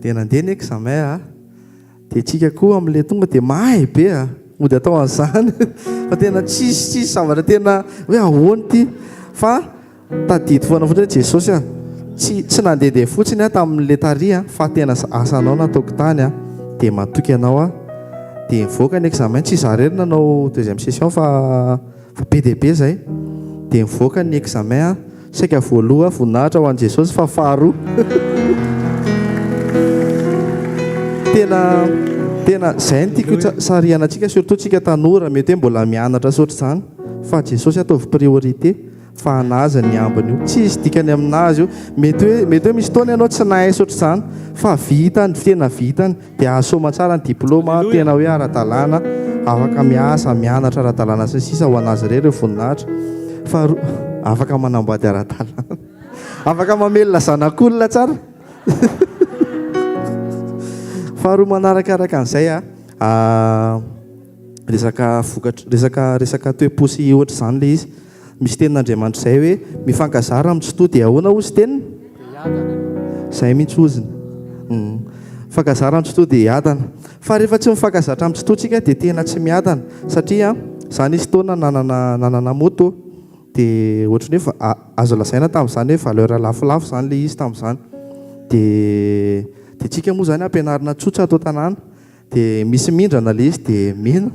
S8: dia nandeha ny examen dia tsika koa amin'ilay tonga dia mahay be mody atao an'izany fa tena tsisy zavatra tena hoe ahoany ty fa tadidy foana fotsiny hoe Jesosy tsy nandehandeha fotsiny tamin'ilay tary fa tena asanao nataoko tany dia matoky anao dia nivoaka ny examen tsy izaho rery nanao deuxième session fa be dia be zay dia nivoaka ny examen saika voaloha voninahitra ho an'i Jesosy fa faharoa tena izay no tiako sarianantsika surtout tsika tanora mety hoe mbola mianatra sotra izany fa Jesosy ataovy priorité fa anazy ny ambiny io tsy izy dikany aminazy io mety hoe misy taona ianao tsy nahay sotra izany fa vitany tena vitany dia ahasoma tsara ny diplôma tena hoe ara-dalàna afaka miasa mianatra ara-dalàna sisa ho anazy irery eo voninahitra fa afaka manambady ara-dalàna afaka mamelona zanak'olona tsara faharoa manarakaraka an'izay resaka toe-posy ohatra izany le izy misy tenin'Andriamanitra izay hoe mifankazara amin'ny tsy toa dia ahoana ozy teniny izay mihitsy oziny mifankazara amin'ny tsy toa dia hiadana fa rehefa tsy mifankazatra amin'ny tsy toa tsika dia tena tsy miadana satria izany izy taona nanana moto dia ohatrany hoe azo lazaina tamin'izany hoe valeur lafolafo izany le izy tamin'izany dia tsika moa izany ampianarina tsotra atao tanàna dia misy mindrana le izy dia mena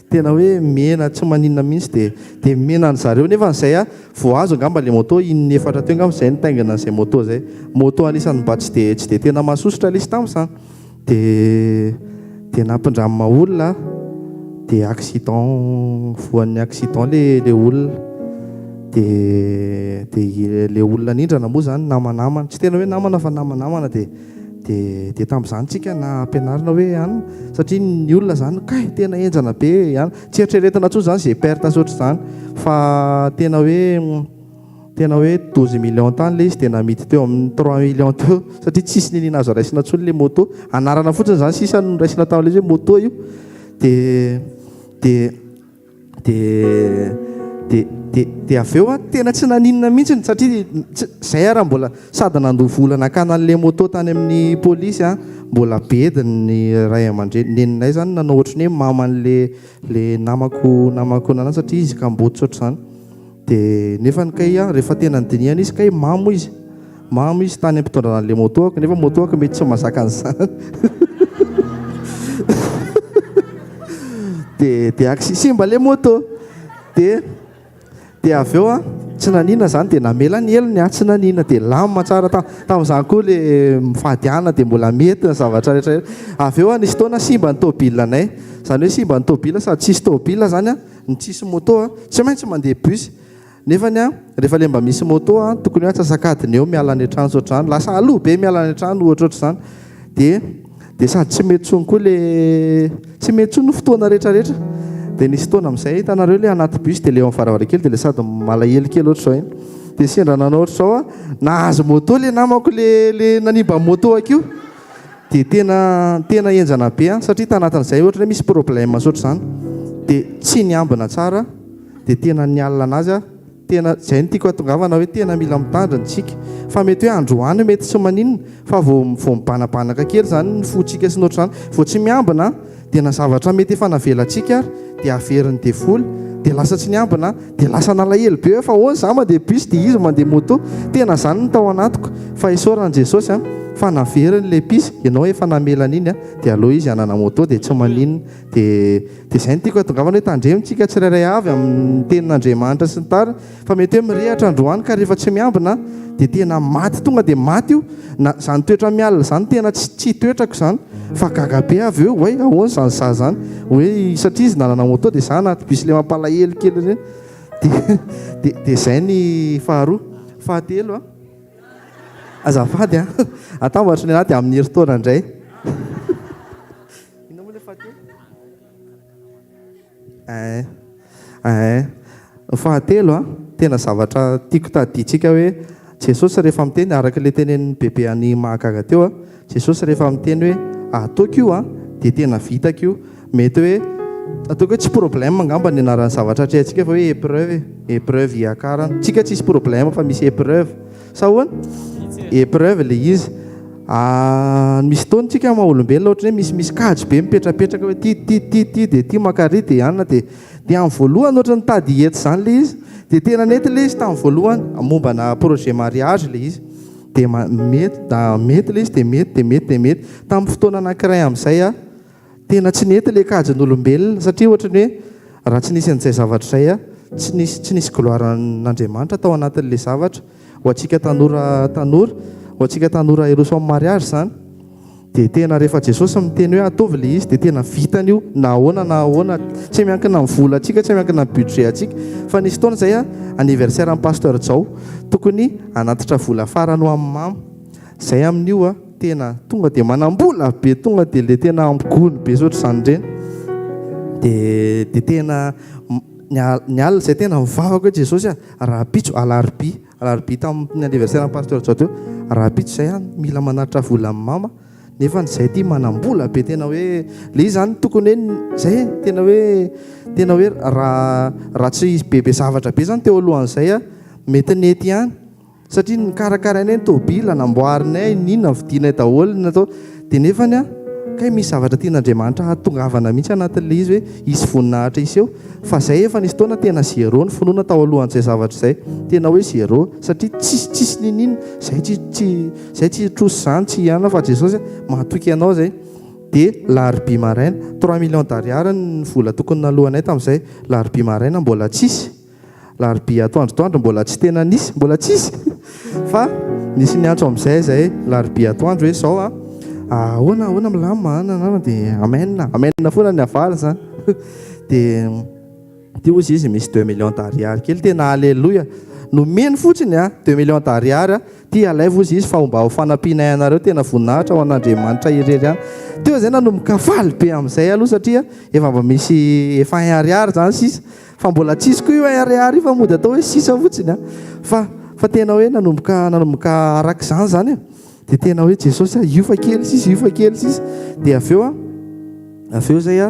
S8: tena hoe mena tsy maninona mihitsy dia mena ny zareo nefa n'izay vao azo angamba le moto inefatra teo angamba izay nitaingana n'izay moto zay moto anisany mba tsy dia tena mahasosotra le izy tamin'izany dia nampindramina olona dia accident voan'ny accident le olona dia le olona nindrana moa zany namanamana tsy tena hoe namana fa namanamana dia tamin'izany tsika na ampianarina hoe ihany satria ny olona zany kay tena enjana be ihany tsy eritreretina tsoa zany izay perte sotra izany fa tena hoe 12 millions tany le izy dia namity teo amin'ny 3 millions teo satria tsisy ninina azo raisina tsony le moto anarana fotsiny zany sisa no raisina tamin'le izy hoe moto io dia avy eo tena tsy naninona mihitsy satria izay raha mbola sady nandovolana akana an'le moto tany amin'ny polisy mbola bediny ray aman-dreny neninay zany nanao ohatrany hoe maman'le namako nanany satria izy ka mboty sotra izany dia nefa ny kay rehefa tena nydiniana izy kay mamo izy tany ampitondrana an'le moto ako nefa moto ako mety tsy mazaka an'izany dia simba le moto dia avy eo tsy nanina zany dia namela ny elony tsy nanina dia lamina tsara tamin'izany koa le mifadiana dia mbola mety ny zavatra rehetra avy eo nisy taona simba ny tôbila anay zany hoe simba ny tôbila sady tsisy tôbila zany ny tsisy moto tsy maintsy mandeha bus nefany rehefa le mba misy moto tokony hoe atsasakadiny eo miala ny trano sotrany lasa aloha be miala ny trano ohatroatra zany dia sady tsy mety tsony koa tsy mety tsony fotoana rehetrarehetra dia nisy taona amin'izay hitanareo le anaty bus dia le eo amin'ny varavarankely dia le sady malahelo kely ohatr'izao iny dia sendra nanao ohatr'izao nahazo moto le namako le nanimba moto akio dia tena enjana be satria tanatin'izay ohatra hoe misy problème sotra izany dia tsy niambina tsara dia tena nialina anazy tena izay no tiako atongavana hoe tena mila mitandrina tsika fa mety hoe androany mety tsy maninona fa vao mibanabanaka kely zany ny fotsika sy noatra zany vao tsy miambina dia na zavatra mety efa navelantsika ary dia averiny dia voly dia lasa tsy niambina dia lasa nalahelo be hoe fa hoany za mandeha bus dia izy mandeha moto tena zany ny tao anatiko fa isaoran'i Jesosy fa naveriny le bus ianao efa namelana iny dia aloha izy hanana moto dia tsy maninona dia izay no tiako atongavana hoe tandremintsika tsirairay avy amin'ny tenin'Andriamanitra sy ny tara fa mety hoe mirehatra androany ka rehefa tsy miambina dia tena maty tonga dia maty io na zany toetra mialina zany tena tsy toetrako izany fa gagabe avy eo hoe ahoana zany za zany hoe satria izy nanana moto dia za anaty bus le mampalahelo kely reny dia izay ny fahatelo azafady atambatra ny anaty amin'ny herintaona indray fahatelo tena zavatra tiako taditsika hoe Jesosy rehefa miteny araka le tenen'ny bebe any mahagaga teo Jesosy rehefa miteny hoe ataoko io dia tena vitako io mety hoe ataoko hoe tsy problème angamba ny anaran'ny zavatra tsy haintsika fa hoe épreuve iakarana tsika tsisy problème fa misy épreuve sa hoana épreuve le izy misy taona tsika maha-olombelona ohatra hoe misy kajy be mipetrapetraka hoe ty dia ty makary dia anina dia amin'ny voalohany ohatra ny tady hety zany le izy dia tena nety le izy tamin'ny voalohany mombana projet mariage le izy dia mety le izy dia mety tamin'ny fotoana anankiray amin'izay tena tsy nety le kajin'olombelona satria ohatrany hoe raha tsy nisy an'izay zavatra zay a tsy nisy gloiren'Andriamanitra tao anatin'le zavatra ho antsika tanora ho antsika tanora eroso amin'ny mariage zany dia tena rehefa Jesosy miteny hoe ataovy le izy dia tena vitany io na ahoana tsy miankina amin'ny vola antsika tsy miankina amin'ny budget antsika fa nisy fotoana zay a anniversaire amin'ny pasteur Jao tokony anatitra vola farany ho amin'ny mama zay amin'io a tena tonga dia manambola be tonga dia le tena ambigony be sotra izany ireny dia tena ny alina izay tena mivavaka hoe Jesosy raha pitso alarbi tamin'ny anniversaire amin'ny pasteur Jao teo raha pitso zay a mila manatitra vola amin'ny mama nefa zay ty manambola be tena hoe le izy zany tokony hoe zay tena hoe raha tsy bebe zavatra be zany teo alohan'izay a mety nety ihany satria nikarakarainay ny tobila namboarinay ninona vidinay daholo natao dia nefany a kay misy zavatra tian'Andriamanitra hatongavana mihitsy anatin'le izy hoe isy voninahitra isy eo fa zay efa nisy fotoana tena zéro ny finoana tao alohan'izay zavatra zay tena hoe zéro satria tsisy ninina zay tsy troso zany tsy ihana fa Jesosy mahatoky anao zay dia larbi maraina 3 millions d'ariary ny vola tokony nalohanay tamin'izay larbi maraina mbola tsisy larbi atoandrotoandro mbola tsy tena nisy mbola tsisy fa nisy ny antso amin'izay zay larbi atoandro hoe zao a ahoana milamana dia amenna foana ny avary zany dia ozy izy misy 2 millions d'ariary kely tena alleloia nomeny fotsiny 2 millions d'ariary ty alaivo izy fa mba ho fanampianay anareo tena voninahitra ho an'Andriamanitra irery any teo zay nanomboka faly be amin'izay aloha satria efa mba misy efa 1 ariary zany sisa fa mbola tsisy koa io 1 ariary fa mody atao hoe sisa fotsiny fa tena hoe nanomboka arak'izany zany dia tena hoe Jesosy iofa kely sisa dia aveo zay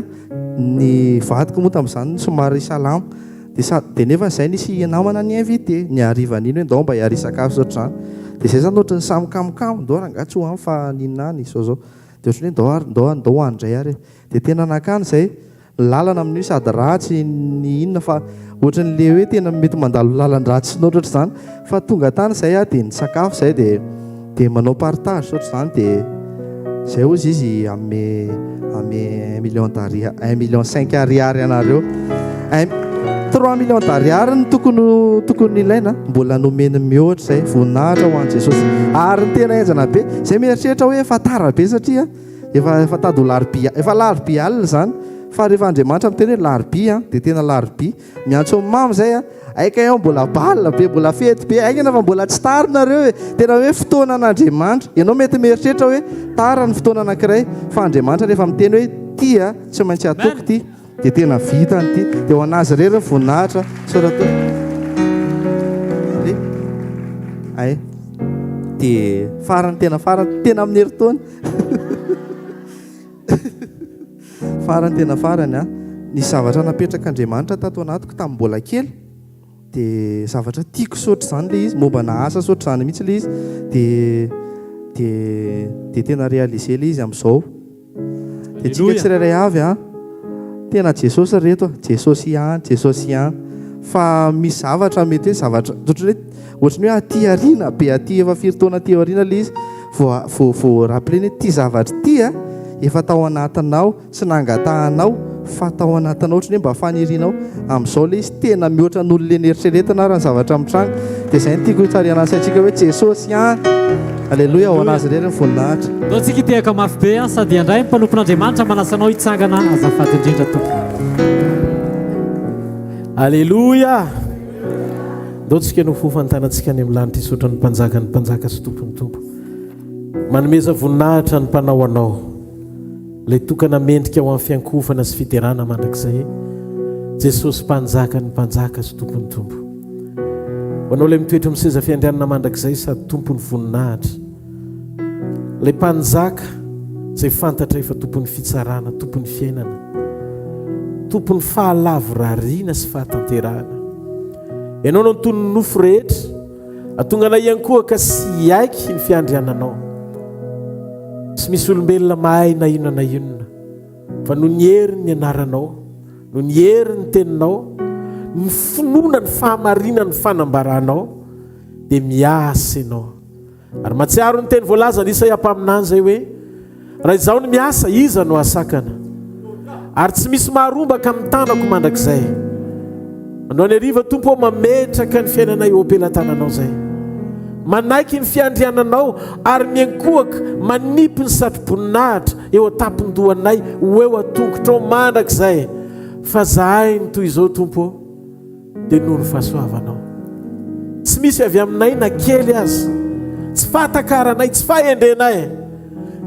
S8: ny vadiko moa tamin'izany somary salama dia nefa zay nisy namana ny invité ny harivan'iny hoe ndao mba hiary sakafo zao zany dia zay zany ohatrany samy kamokamo ndao rangatsy ho any fa ninany zao dia ohatrany hoe ndao andray ary dia tena nakany zay lalana amin'io sady ratsy ny inona fa ohatran'le hoe tena mety mandalo lalan-dratsy sy notratra zany fa tonga tany zay dia ny sakafo zay dia manao partage sotra zany dia zay ozy izy ame 1 million d'ariary 1 million 5 ariary anareo 3 millions d'ariary ny tokony ilaina mbola nomeny mihoatra zay voninahitra ho an'i Jesosy ary ny tena enzana be zay mieritreritra hoe efa tara be satria efa tady ho efa larbi alina zany fa rehefa Andriamanitra miteny hoe larbi dia tena larbi miantso amin'ny mamy zay aika eo mbola balina be mbola fety be aingana fa mbola tsy tara nareo tena hoe fotoana an'Andriamanitra ianao mety mieritreritra hoe tara ny fotoana anankiray fa Andriamanitra rehefa miteny hoe tia tsy maintsy atoko ty dia tena vitany ty dia ho anazy rery ny voninahitra sorato dia farany tena amin'ny herintaona farany tena farany ny zavatra napetrak'Andriamanitra tato anatiko tamin'ny mbola kely dia zavatra tiako sotra zany le izy mombana asa sotra zany mihitsy le izy dia tena réalisé le izy amin'izao dia tsika tsirairay avy tena Jesosy reto Jesosy ihany fa misy zavatra mety hoe zavatra ohatrany hoe aty ariana be aty efa firitaona aty ariana le izy vo rappeleny hoe ty zavatra ty efa tao anatinao sy nangatahanao fa tao anatinao ohatrany hoe mba fanirianao amin'izao le izy tena mihoatra n'olona neritreretina raha ny zavatra mitranga dia izay ny tiako hitsariana antsika hoe Jesosy ihany alleloia ho anazy rery ny voninahitra
S3: ndao tsika hitehaka mafy be sady andray mpanompon'Andriamanitra manasanao hitsangana azafady indrindra tompo alleloia ndao tsika no fofantanantsika any amin'ny lanitra isotra ny mpanjaka sy tompony tompo manomeza voninahitra ny mpanao anao lay tokana mendrika ho amin'ny fiankofana sy fiterana mandrakizay Jesosy mpanjaka ny mpanjaka sy tompony tompo hoanao lay mitoetra amin'ny seza fiandrianana mandrakizay sady tompony voninahitra lay mpanjaka izay fantatra efa tompony fitsarana tompony fiainana tompony fahalavo rariana sy fahatanterahana ianao no notony nofo rehetra atonga na iankohaka sy aiky ny fiandriananao sy misy olombelona mahay na inona fa no nyheriny ny anaranao no nyheriny ny teninao ny finoana ny fahamarina ny fanambaranao dia miasa ianao ary matsiaro ny teny voalaza ny Isaia mpaminany zay hoe raha izaho ny miasa iza no asakana
S9: ary tsy misy maharombaka amin'ny tanako mandrakizay. Anao ny ariva tompo mametraka ny fiainanay eo ampelantananao zay, manaiky ny fiandriananao ary miankohaka manipy ny satroboninahitra eo atapon-dohanay ho eo atongotra ao mandrakizay. Fa zahay ny toy izao tompo dia noho ny fahasoavanao. Tsy misy avy aminay na kely azy, tsy fatakaranay, tsy fahendrenay,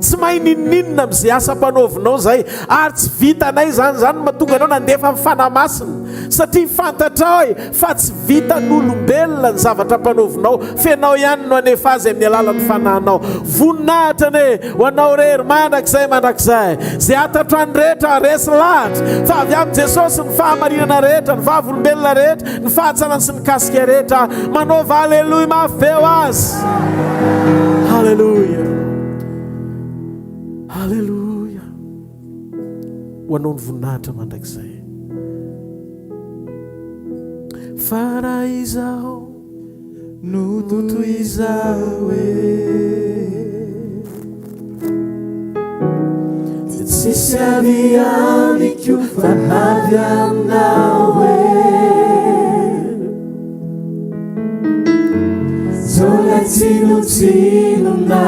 S9: tsy mahay ninninina amin'izay asa mpanaovinao zay, ary tsy vitanay zany mahatonga anao nandefa amin'ny fanamasina, satria fantatrao fa tsy vitan'olombelona ny zavatra mpanaovinao, fenao ihany no anefa azy amin'ny alalan'ny fanahinao. Voninahitra ne ho anao rery mandrakizay zay atatrany rehetra resy lahatra, fa avy amin'ny Jesosy ny fahamarinana rehetra, ny vavolombelona rehetra, ny fahatsanany sy ny kasika rehetra. Manaova aleluia mafy feo azy. Haleluia, haleluia. Ho anao ny voninahitra mandrakizay. Fa raha izaho no totoy izao dia tsisy aviamiko fa avy aminao zao la tsinotsinona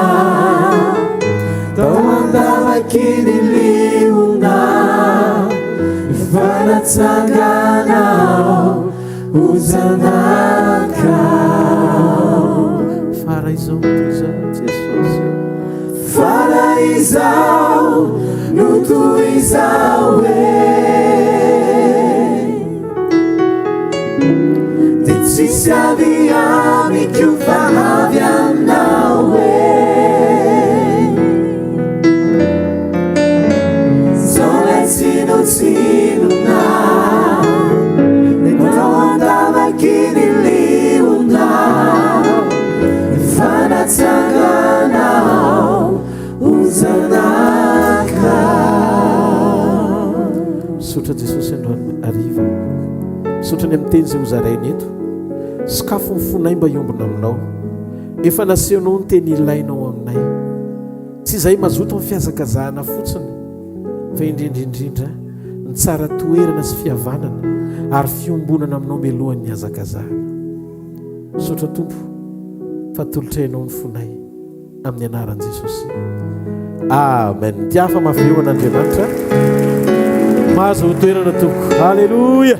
S9: tao andavaky ny liona fanatsanganao uzanakao. Fara izao Jesosy, fara izao no toy izao dia tsisy aviamiko fa avy aminao zao lay tsinotsinona kini liuna fanatsanganao uzanakao. Misaotra Jesosy androany ariva, misaotra ny amin'ny teny izay hozarainy eto. Sakafo mifonay mba hiombona aminao, efa nasehonao ny teny ilainao aminay, tsy izay mazoto amin'ny fiazakazahana fotsiny, fa indrindrindrindra ny tsara toerana sy fihavanana ary fiombonana aminao melohan'ny hazakazahana. Misaotra tompo fa tolotrainao ny fonay amin'ny anaran'i Jesosy. Amen. Tiafa mafeo an'Andriamanitra, mahazo ho toerana tompo. Haleluia.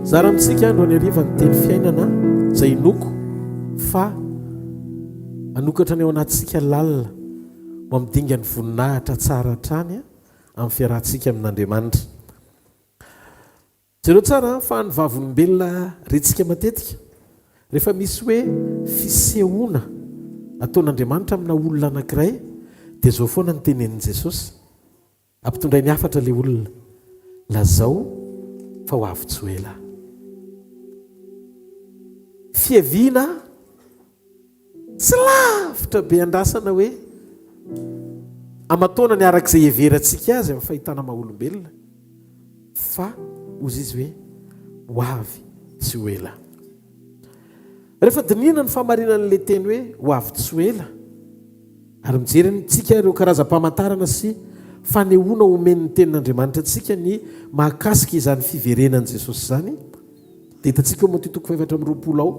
S9: Zara amintsika andro any ariva ny teny fiainana izay inoko fa anokatra ny ao anatintsika lalina mo amin'ny dingan'ny voninahitra tsara hatrany amin'ny fiarahantsika amin'Andriamanitra. Jereo tsara fa ny vavolombelona rentsika matetika rehefa misy hoe fisehoana ataon'Andriamanitra amina olona anankiray dia zao foana ny tenenin' Jesosy ampitondray ny hafatra ilay olona, lazao fa ho avy tsy ho ela. Fiaviana tsy lavitra be andrasana hoe amataona ny arak'izay heverantsika azy amin'ny fahitana maha-olombelona, fa ozy izy hoe ho avy tsy ho ela. Rehefa dinina ny fahamarinan'ilay teny hoe ho avy tsy ho ela, ary mijery ntsika ireo karazam-pamantarana sy fanehoana omen'ny tenin'Andriamanitra antsika ny mahakasika izany fiverenan'i Jesosy zany, dia hitantsika moa titoko 4:20 ao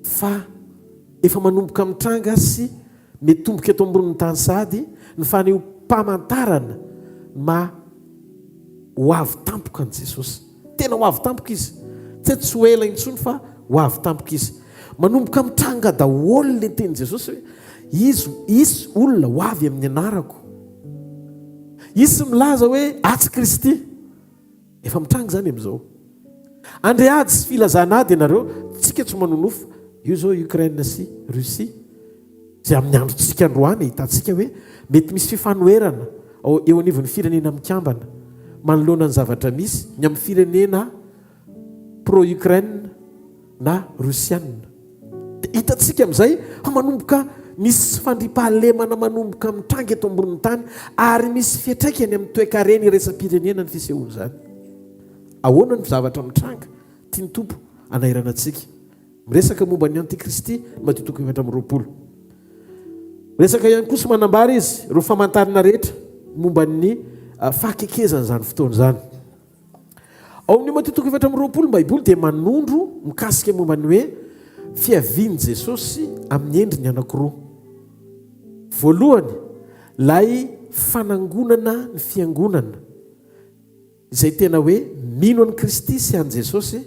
S9: fa efa manomboka mitranga sy metomboka eto ambonin'ny tany sady ny faneho-pamantarana ma ho avy tampoka an' Jesosy. Tena ho avy tampoka izy, tsy ho ela intsony fa ho avy tampoka izy. Manomboka mitranga daholo le tenin' Jesosy hoe izy olona ho avy amin'ny anarako. Izy milaza hoe atsy Kristy, efa mitranga zany amin'izao. Andready sy filazana ady ianareo, tsika tsy manonofo. Io zao Ukraine sy Russie, zay amin'ny androntsika androany hitantsika hoe mety misy fifanoherana eo anivon'ny firenena mikambana manoloana ny zavatra misy ny amin'ny firenena pro-Ukraine na Russianina. Dia hitantsika amin'izay manomboka misy fandripahalemana manomboka mitranga eto ambonin'ny tany, ary misy fiatraikany amin'ny toe-kareny iretsam-pirenena ny fisehoana zany. Ahoana ny zavatra mitranga tia ny tompo anairana antsika miresaka momba ny antikristy matitoko 4:20. resaka ihany koa sy manambara izy ro famantarana rehetra momba ny fahakekezana zany fotoana zany. Ao amin'ny Mateo 7:20 Baiboly dia manondro mikasika momba ny hoe fiaviany Jesosy amin'ny endriny anankiroa. Voalohany lay fanangonana ny fiangonana izay tena hoe mino an'i Kristy sy an'i Jesosy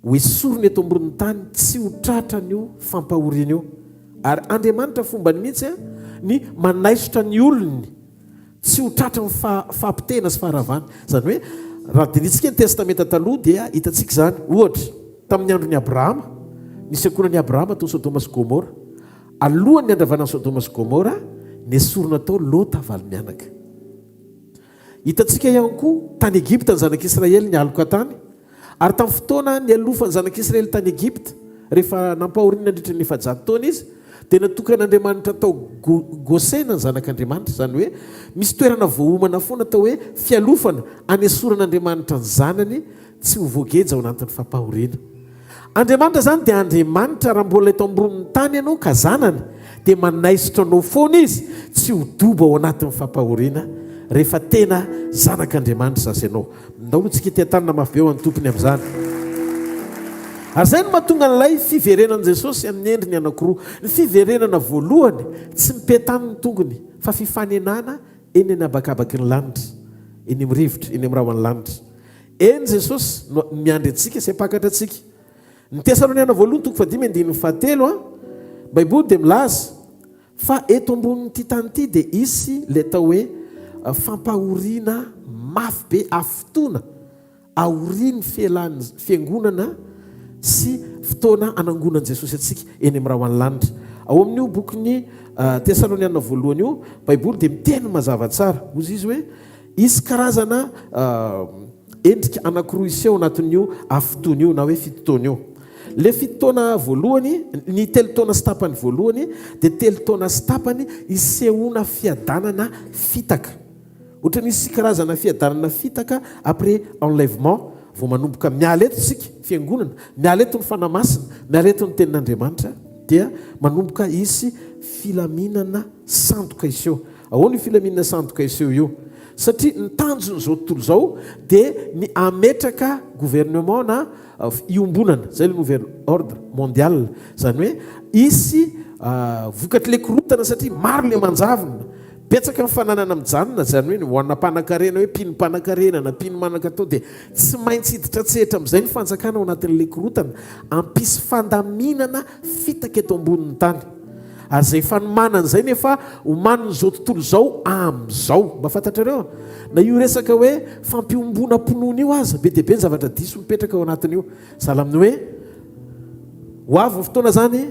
S9: ho esoriny eto ambonin'ny tany tsy ho tratrany io fampahoriana io. Ary Andriamanitra fombany mihitsy ny manaisotra ny olony tsy ho tratrany fahampitena sy faharavana. Zany hoe raha dinitsika ny testamenta taloha dia hitantsika zany. Ohatra tamin'ny andron'ny Abrahama, nisy akonan'ny Abrahama tao Sodoma sy Gomora. Alohan'ny andravana Sodoma sy Gomora nesorina tao Lota avalo-mianaka. Hitantsika ihany koa tany Egypta ny zanak'Israely ny aloka tany. Ary tamin'ny fotoana ny alofan'ny zanak'Israely tany Egypta, rehefa nampahoriana nandritra ny 100 taona izy, dia natokan'Andriamanitra tao Gosena ny zanak'Andriamanitra. Zany hoe misy toerana voahomana foana tao hoe fialofana anesoran'Andriamanitra ny zanany tsy ho voageja ao anatin'ny fampahoriana. Andriamanitra zany dia Andriamanitra raha mbola eto ambonin'ny tany ianao ka zanany dia manaisotra anao foana izy tsy ho doba ao anatin'ny fampahoriana rehefa tena zanak'Andriamanitra zasy ianao. Ndaolotsika tia-tanana mafy eo any tompony amin'izany. Ary zay no mahatonga n'ilay fiverenan'i Jesosy amin'ny endriny anankiroa. Ny fiverenana voalohany tsy mipetany ny tongony fa fifanenana eny any abakabaky ny lanitra, eny amin'ny rivotra, eny amin'ny rahoan'ny lanitra. Eny Jesosy no miandry antsika sy apakatra antsika. Ny Tesaloniana voalohany 5:7 Baiboly dia milaza fa eto ambonin'ity tany ity dia isy le tao hoe fampahoriana mafy be afotoana ahoriany fiangonana sy fotoana anangonan'i Jesosy atsika eny amin'ny rahoan'ny lanitra. Ao amin'io bokyny Tesaloniana voalohany io Baiboly dia miteny mazava tsara ozy izy hoe isy karazana endrika anankiroa iseho anatin'io afotoana io na hoe fitotoana io. Le fitotoana voalohany, ny telo taona sy tapany voalohany dia telo taona sy tapany isehoana fiadanana fitaka. Ohatra nisy karazana fiadanana fitaka après enlèvement, vao manomboka miala eto isika fiangonana, miala eto ny fanamasina, miala eto ny tenin'Andriamanitra, dia manomboka isy filaminana sandoka iseho. Ahoana io filaminana sandoka iseho io? Satria ny tanjon'izao tontolo izao dia ny ametraka gouvernement na iombonana, zay le nouvel ordre mondial. Zany hoe isy vokatry le korotana satria maro le manjavona, betsaka ny fananana mijanona. Zany hoe hoanina mpanan-karena hoe mpino mpanan-karena na mpino manan-katao dia tsy maintsy hiditra tsehatra amin'izay ny fanjakana ao anatin'le korotana ampisy fandaminana fitaka eto ambonin'ny tany. Ary zay fanomanana zay nefa homaniny zao tontolo zao amin'izao. Mba fantatrareo na io resaka hoe fampiombona mponoana io aza be dia be ny zavatra diso mipetraka ao anatin'io. Sahala amin'ny hoe ho avy ny fotoana zany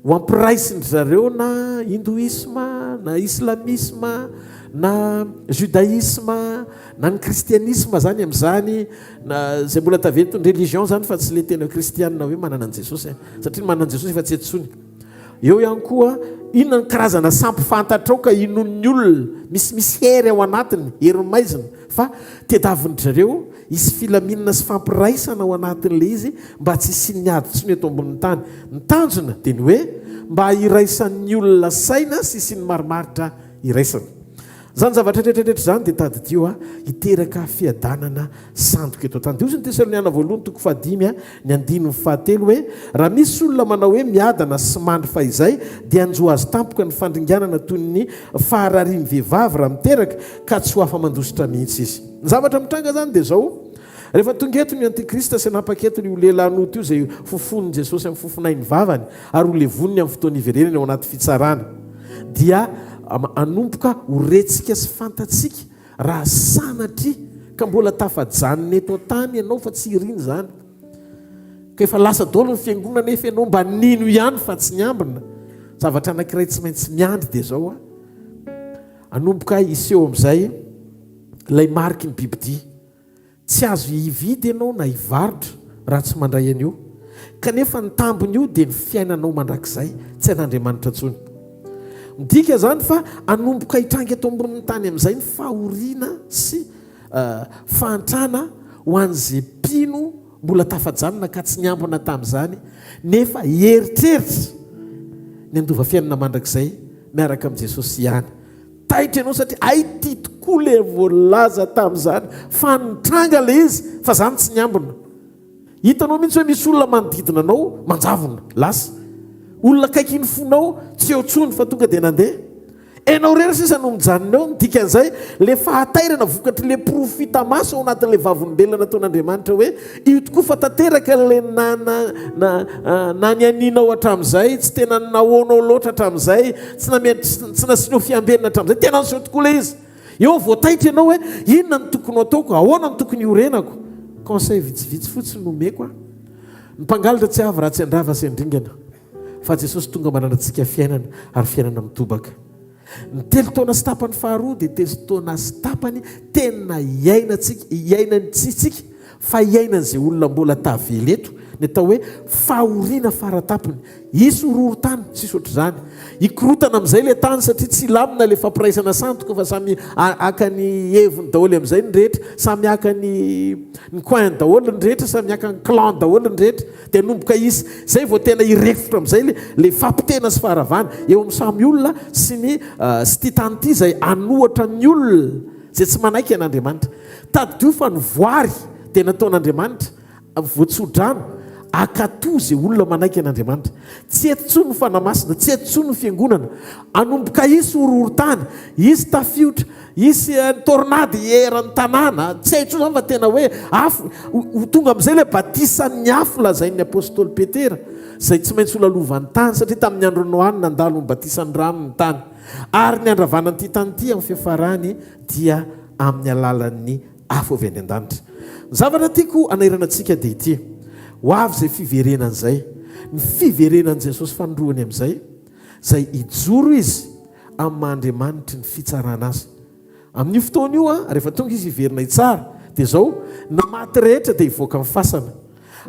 S9: ho ampiraisiny zareo na hindoisma na islamisma na judaisma na ny kristianisma zany amin'izany na zay mbola taventy ny religion zany fa tsy le tena kristianina hoe manana an' Jesosy satria manana an' Jesosy efa tsy etsony. Eo ihany koa inona ny karazana sampy fantatra ao ka inon'ny olona misy hery ao anatiny, hery maizina, fa tedaviny zareo isy filaminana sy fampiraisana ao anatin'le izy mba tsy sy niadotsony eto ambonin'ny tany. Ny tanjona dia ny hoe mba iraisan'ny olona saina sy sy ny marimaritra iraisana. Zany zavatra rehetrarehetra zany dia taditio hiteraka fiadanana sandoka eto an-tany. Dia ozy ny Tesaloniana voalohany 5:7 hoe raha misy olona manao hoe miadana sy mandry fa izay dia anjo azy tampoka ny fandringanana toy ny faharariany vehivavy raha miteraka ka tsy ho afa-mandositra mihitsy izy. Ny zavatra mitranga zany dia zao, rehefa tonga eto ny antikrista sy hanapaka-eto io lehilahin'oto io zay fofon'ny Jesosy amin'ny fofonainy vavany ary ho levoniny amin'ny fotoana iverenany ao anaty fitsarana, dia anomboka horetsika sy fantatsika raha sanatry ka mbola tafajanony eto an-tany ianao fa tsy iriny zany ka efa lasa daholo ny fiangonana nefa ianao mba nino ihany fa tsy niambina. Zavatra anankiray tsy maintsy miandry dia zao anomboka iseho amin'izay ilay mariky ny bibidia. Tsy azo hividy ianao na hivarotra raha tsy mandray an'io, kanefa ny tambony io dia ny fiainanao mandrakizay tsy an'Andriamanitra intsony. Midika zany fa anomboka hitranga eto ambonin'ny tany amin'izay ny fahoriana sy fahantrana ho an'izay mpino mbola tafajanona ka tsy niambina tamin'izany nefa hieritreritra ny andova fiainana mandrakizay miaraka amin'i Jesosy ihany. Taitra ianao satria aity tokoa le voalaza tamin'izany fa nitranga le izy fa zany tsy niambina. Hitanao mihitsy hoe misy olona manodidina anao manjavona lasa. Olona kaiky ny fonao tsy eo tsony fa tonga dia nandeha. Enao rery sisa no mijanona eo dikan'izay le fahatairana vokatry le profita maso ao anatin'le vavolombelona nataon'Andriamanitra hoe io tokoa fa tanteraka le nanianinao hatramin'izay tsy tena nahoanao loatra hatramin'izay tsy nasianao fiambenana hatramin'izay tena niseho tokoa le izy. Eo voataitra ianao hoe inona ny tokony ataoko, ahoana ny tokony iorenako. Conseil vitsivitsy fotsiny no meko a. Ny mpangalatra tsy avy raha tsy andrava sy andringana. Fa Jesosy tonga mananantsika fiainana ary fiainana mitobaka. Ny telo taona sy tapany faharoa dia telo taona sy tapany tena iainany tsitsika fa iainan'izay olona mbola tavela eto ny atao hoe fahoriana faratapony. Isy horohorontany tsisy ohatr'izany. Ikorotana amin'izay le tany satria tsy lamina le fampiraisana santoka fa samy aka ny heviny daholo amin'izay ny rehetra, samy aka ny coin daholo ny rehetra, samy aka ny clan daholo ny rehetra. Dia nomboka izy zay vao tena irefotra amin'izay le fampitena sy faharavana eo amin'ny samy olona sy ny sy ty tany ity izay anohatra ny olona zay tsy manaiky an'Andriamanitra. Taddio fa ny voary dia nataon'Andriamanitra voatsodrano akato zay olona manaiky an'Andriamanitra. Tsy eto tsony ny fanamasina, tsy eto tsony ny fiangonana. Anomboka isy horohorontany, isy tafiotra, isy tornady eran'ny tanàna, tsy haitro zany fa tena hoe afo tonga amin'izay le batisan'ny afo lazain'ny apôstôly Petera zay tsy maintsy holalovan'ny tany satria tamin'ny andro Noa nandalo ny batisan'ny rano ny tany. Ary ny andravanan'ity tany ity amin'ny fiafarany dia amin'ny alalan'ny afo avy any an-danitra. Ny zavatra tiako anairana antsika dia ity. Ho avy izay fiverenan izay, ny fiverenan Jesosy fanoroany amin'izay, izay ijoro izy amin'ny Mahandriamanitra ny fitsarana azy. Amin'io fotoana io rehefa tonga izy hiverina itsara, dia izao na maty rehetra dia hivoaka amin'ny fasana.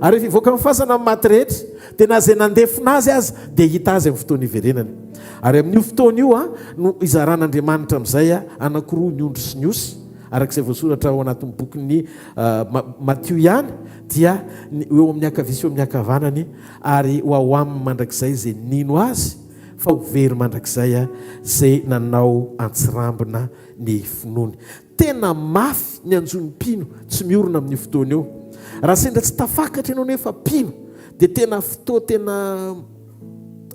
S9: Ary rehefa hivoaka amin'ny fasana amin'ny maty rehetra, dia na izay nandefina azy dia hita azy amin'ny fotoana hiverenany. Ary amin'io fotoana io no izaran'Andriamanitra amin'izay anankiroa ny ondry sy ny osy. Arak'izay voasoratra ao anatin'ny bokin'ny Matthieu ihany dia eo amin'ny ankavia sy eo amin'ny ankavanany ary ho ao aminy mandrakizay izay nino azy fa ho very mandrakizay izay nanao antsirambina ny finoany. Tena mafy ny anjony pino tsy miorona amin'ny fotoana eo. Raha sendra tsy tafakatra ianao nefa pino dia tena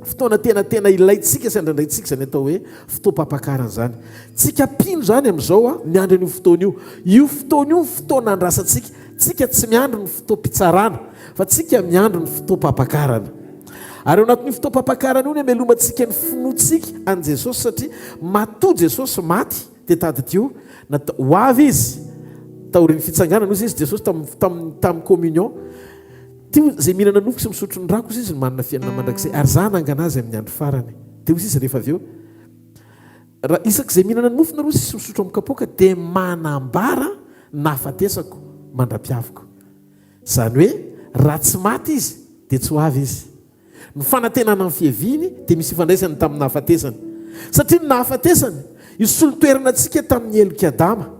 S9: fotoana tena ilaitsika sy andrandraitsika zany atao hoe fotoam-pampakarana zany. Tsika pino zany amin'izao miandry an'io fotoana io. Io fotoana io fotoana andrasantsika. Tsika tsy miandro ny fotoam-pitsarana fa tsika miandro ny fotoam-pampakarana. Ary ao anatin'io fotoam-pampakarana io ny amelomantsika ny finoantsika an' Jesosy satria matoa Jesosy maty dia taddio ho avy izy taorian'ny fitsanganana izy Jesosy tamin'ny communion. Tio zay mihinana nofo sy misotro ny rako izy ny manana fiainana mandrakizay ary za nangana azy amin'ny andro farany. Dia hoy izy rehefa avy eo raha isak'izay mihinana nofo nareo sy misotro amin'ny kapoaka dia manambara nahafatesako mandra-piaviko. Zany hoe raha tsy maty izy dia tsy ho avy izy. Ny fanantenana amin'ny fiaviany dia misy ifandraisany tamin'ny nahafatesany. Satria ny nahafatesany isolon-toerana antsika tamin'ny heloka Adama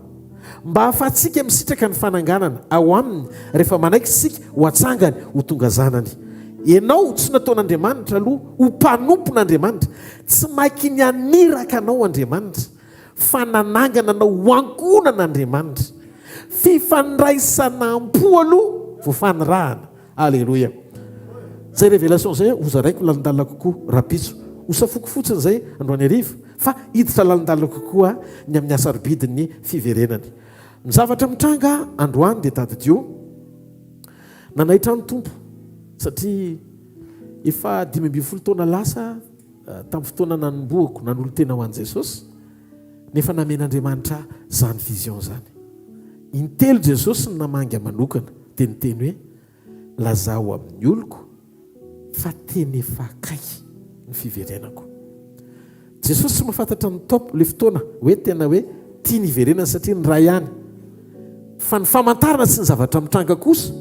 S9: mba hahafahantsika misitraka ny fananganana ao aminy rehefa manaiky sika ho atsangany ho tonga zanany. Ianao tsy nataon'Andriamanitra aloha ho mpanompon'Andriamanitra, tsy maiky ny aniraka anao Andriamanitra fa nanangana anao ho ankonan'Andriamanitra. Fifandraisanam-po aloha vo fanirahana. Alleloia. Zay révélation zay hozaraiko lalindalina kokoa rapitso. Hosafoko fotsiny zay androany arivo fa hiditra lalindalina kokoa ny amin'ny asarbidiny fiverenany. Ny zavatra mitranga androany dia tadidio nanaitra ny tompo satria efa 5 taona lasa tamin'ny fotoana nanomboako nanolo tena ho an'i Jesosy nefa namen'Andriamanitra zany vision zany. Intelo Jesosy ny namanga manokana dia niteny hoe lazao amin'ny oloko fa teny efa akaiky ny fiverenako. Jesosy tsy mahafantatra ny topo le fotoana hoe tena hoe tia ny hiverenana satria ny ray ihany. Fa ny famantarana sy ny zavatra mitranga kosa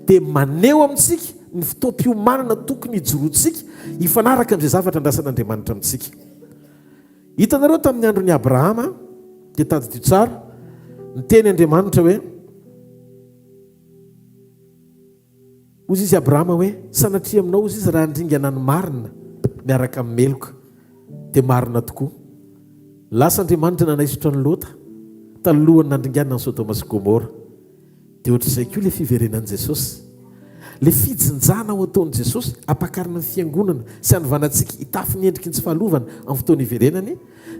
S9: dia maneho amintsika ny fotoam-piomanana tokony hijoroantsika hifanaraka amin'izay zavatra andrasan'Andriamanitra amintsika. Hitanareo tamin'ny andron'ny Abrahama dia tadidio tsara niteny Andriamanitra hoe ozy izy Abrahama hoe sanatria aminao ozy izy raha handringana ny marina miaraka meloka dia marina tokoa. Lasa Andriamanitra nanaisotra ny Lota talohany nandringanina ny Sodoma sy Gomora. Dia ohatr'izay koa ilay fiverenan'i Jesosy. Le fijinjana ao ataon'i Jesosy ampakarina ny fiangonana sy hanovanantsika hitafy ny endriky ny tsy fahalovana amin'ny fotoana hiverenany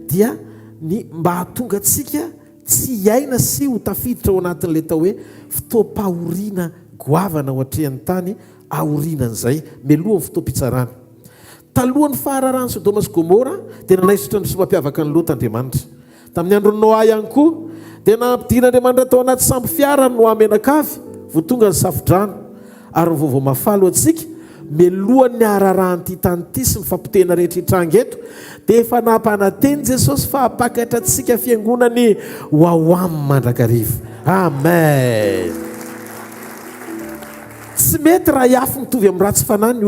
S9: dia ny mba hahatonga antsika tsy hiaina sy ho tafiditra ao anatin'ilay tao hoe fotoam-pahoriana goavana ao atrehan'ny tany ahorianan'izay meloha amin'ny fotoam-pitsarana. Talohan'ny fahararany Sodoma sy Gomora dia nanaisotra ny sy mampiavaka ny Lota Andriamanitra. Tamin'ny andron'ny Noa ihany koa dia nampidirin'Andriamanitra tao anaty sambo fiara no amenakavy vo tonga ny safodrano. Ary ny vaovao mafalo antsika melohan'ny ararahan'ity tany ity sy ny fampitena rehetra hitranga eto dia efa nampananteny Jesosy fa hapakatra antsika fiangonany ho ao aminy mandrakariva. Amen. Tsy mety raha hiafy mitovy amin'ny ratsy fanahy ny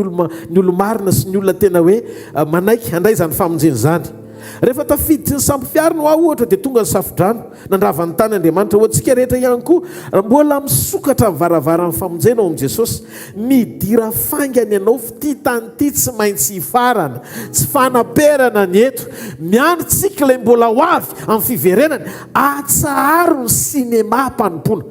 S9: olo-marina sy ny olona tena hoe manaiky handray izany famonjeny izany. Rehefa tafiditry ny sambo fiara no ohatra dia tonga ny safodrano nandravan'ny tany Andriamanitra ho antsika rehetra ihany koa mbola misokatra amin'ny varavaran'ny famonjena ao amin'i Jesosy midira faingany ianao ty tany ity tsy maintsy hifarana tsy fanaperana ny eto miandritsika ilay mbola ho avy amin'ny fiverenany atsaharo ny sinema mpanompoana.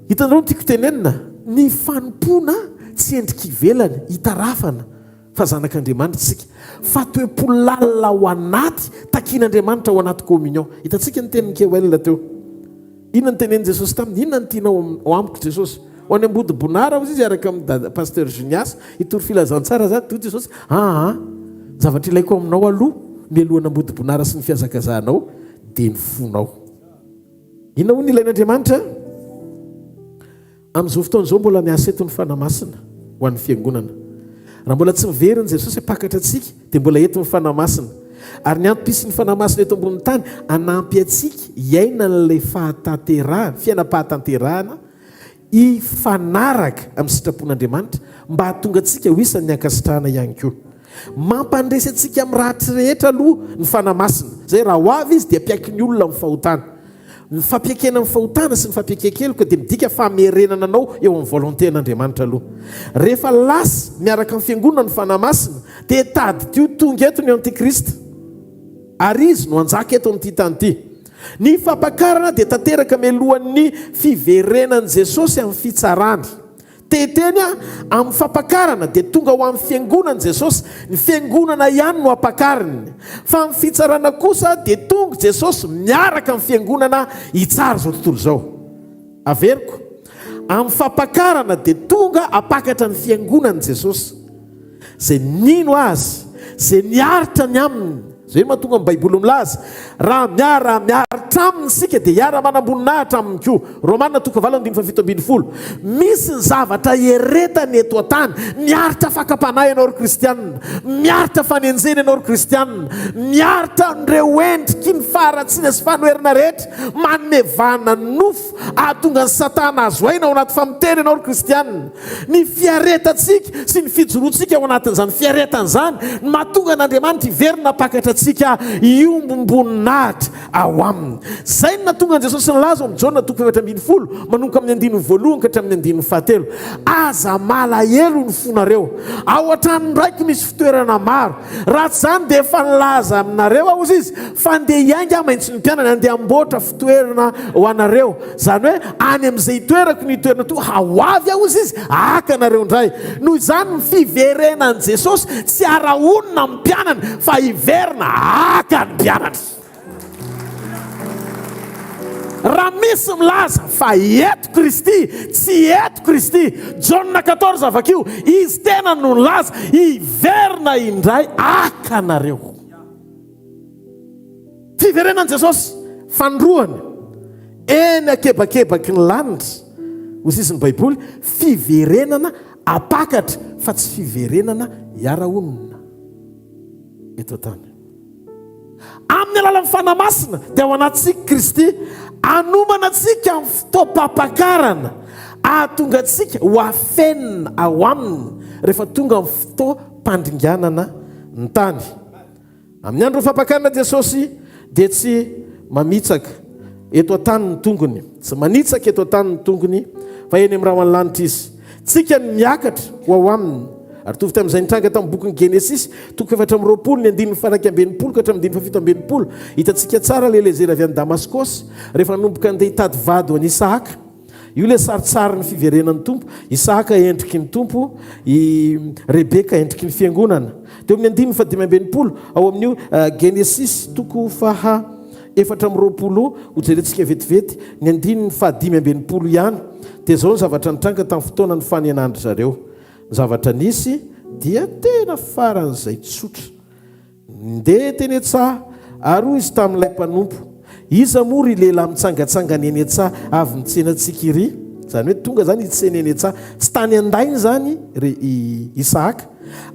S9: Hitanao ny tiako tenenina ny fanompoana tsy endriky ivelany hitarafana fa zanak'Andriamanitra tsika fa toe-polalina ao anaty takian'Andriamanitra ao anaty communion. Hitantsika ny tenin'ny KOL teo. Inona ny tenen'i Jesosy taminy? Inona ny tianao ao amiko Jesosy? Ho any ambody bonara hozy izy araka amin'ny pasteur Junias hitory filazantsara zany toy Jesosy. Zavatra ilaiko aminao aloha mialohan'ny ambody bonara sy ny fiazakazahanao dia ny fonao. Inona ho ny ilain'Andriamanitra? Amin'izao fotoan'izao mbola miasa eto ny fanamasina ho an'ny fiangonana. Raha mbola tsy miveriny Jesosy hapakatra antsika dia mbola eto ny fanamasina. Ary ny antom-pisy ny fanamasina eto ambony tany hanampy antsika hiaina n'ilay fahatanterahana, fiainam-pahatanterahana hifanaraka amin'ny sitrapon'Andriamanitra mba hahatonga antsika ho isan'ny ankasitrahana ihany koa. Mampandresy antsika amin'ny rahatry rehetra aloha ny fanamasina. Zay raha ho avy izy dia ampiaiky ny olona amin'ny fahotana. Ny fampiakena amin'ny fahotana sy ny fampiakekeloko dia midika famerenana anao eo amin'ny volontén'Andriamanitra aloha. Rehefa lasa miaraka amin'ny fiangonana ny fanamasina dia tady tio tonga eto ny antikrista. Ary izy no anjaka eto amin'ity tany ity. Ny fampakarana dia tanteraka melohan'ny fiverenan'i Jesosy amin'ny fitsarany. Teteny amin'ny fampakarana dia tonga ho amin'ny fiangonan'i Jesosy, ny fiangonana ihany no ampakarany. Fa amin'ny fitsarana kosa dia tonga Jesosy miaraka amin'ny fiangonana hitsara izao tontolo izao. Averiko, amin'ny fampakarana dia tonga apakatra ny fiangonan'i Jesosy. Zay nino azy, zay niaritra ny aminy. Zay mahatonga amin'ny Baiboly milaza raha miaritra aminy sika dia hiara-manamboninahitra aminy koa. Romanina 9:7-10. Misy ny zavatra heretany eto an-tany. Miaritra fakapanahy ianao ry kristianina, miaritra fanenjena ianao ry kristianina, miaritra nireo endriky ny faharatsiana sy fanoherana rehetra manevana nofo ahatonga ny satana azo aina ao anaty famoteny ianao ry kristianina. Ny fiaretantsika sy ny fijoroantsika ao anatin'izany fiaretan'izany mahatonga n'Andriamanitra hiverina apakatra tsika iombomboninahitra ao aminy. Zay no natonga an Jesosy nilaza amin'ny Jaona 2:10 manomboka amin'ny 1:1 ka hatramin'ny 1:7. Aza malahelo ny fonareo ao an-trano raiky misy fitoerana maro. Raha tsy zany dia efa nilaza aminareo aho izy izy fa andeha hiainga maintsy ny mpianany andeha amboatra fitoerana ho anareo. Zany hoe any amin'izay toerako ny toerana to ho avy aho izy izy aka anareo indray. Noho izany ny fiverenan'i Jesosy tsy arahonina amin'ny mpianany fa hiverina aka ny mpianany. Raha misy milaza fa eto Kristy, tsy eto Kristy. Jaona 14 avakio izy tena no nilaza hiverina indray aka anareo. Fiverenan'i Jesosy fandroany eny akebakebaky ny lanitra. Hoy izy ny Baiboly fiverenana apakatra fa tsy fiverenana hiara-onina eto an-tany. Amin'ny alalan'ny fanamasina dia ao anatsika Kristy anomana antsika amin'ny fotoam-pampakarana ahatonga antsika ho afenina ao aminy rehefa tonga amin'ny fotoam-pandringanana ny tany. Amin'ny andro fampakarana Jesosy dia tsy mamitsaka eto an-tany ny tongony, tsy manitsaka eto an-tany ny tongony fa eny amin'ny raha ny lanitra izy. Tsika ny miakatra ho ao aminy ary tovy tamin'izay nitranga tamin'ny bokyny genesis toko 7 ny andininy faraky ambenipolo ka hatramin'ny 7 hitantsika tsara le lezera avy any damaskosy rehefa nanomboka andeha hitady vady ho any Isaka. Io le saritsary ny fiverenan'ny tompo. Isaka endriky ny tompo, i Rebeka endriky ny fiangonana. Teo amin'ny andininy 5 ao amin'io genesis toko 4 hojerentsika vetivety ny andininy 5 ihany. Dia zao ny zavatra nitranga tamin'ny fotoana ny fanenandry zareo. Ny zavatra nisy dia tena faran'izay tsotra. Ndeha teny an-tsaha ary izy tamin'ilay mpanompo. Iza moa ry lehilahy mitsangatsangany eny an-tsaha avy nitsenantsika iry. Zany hoe tonga zany hitsena eny an-tsaha. Tsy tany andainy zany Isaka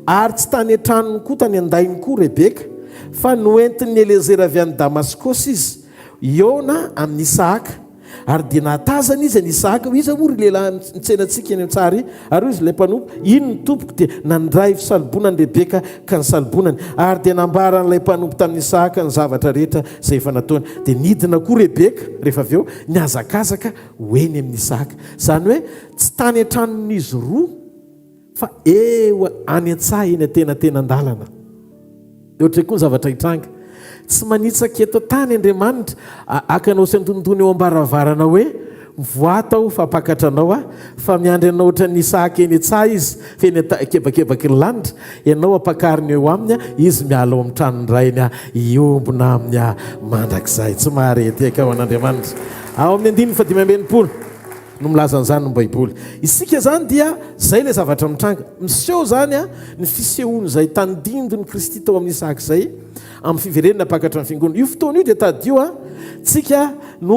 S9: ary tsy tany an-tranony koa tany andainy koa Rebeka fa noentiny Elezera avy any Damaskosy izy Iona amin'ny Isaka. Ary dia natazana izy any Isaka iza moa ry lehilahy nitsenantsika eny an-tsaha ry ary izy ilay mpanompo ino ny tompoko dia nandray fisalobonany Rebeka ka nisalobonany ary dia nambaran'ilay mpanompo tamin'ny Isaka ny zavatra rehetra izay efa nataony. Dia nidina koa Rebeka rehefa avy eo niazakazaka hoeny amin'ny Isaka. Zany hoe tsy tany an-tranon'izy roa fa eo any an-tsaha eny atenatena-dalana. Ohatra koa ny zavatra hitranga. Tsy manitsaka eto tany Andriamanitra akanao sy antondony eo ambaravarana hoe voatao fa pakatranao fa miandry anao ohatran'ny Isaka eny an-tsaha izy fa eny kebakebaky ny lanitra ianao ampakariny eo aminy izy miala ao amin'ny tranony rainy iombona amin'ny mandrakizay. Tsy maharety eka ao an'Andriamanitra. Ao amin'ny andininy 5 no milaza an'izany ny Baiboly. Isika zany dia zay le zavatra mitranga. Miseho zany ny fisehoany zay tandindony Kristy tao amin'ny Isaka zay amin'ny fiverenana pakatra ny fiangonana. Io fotoana io dia tadio tsika no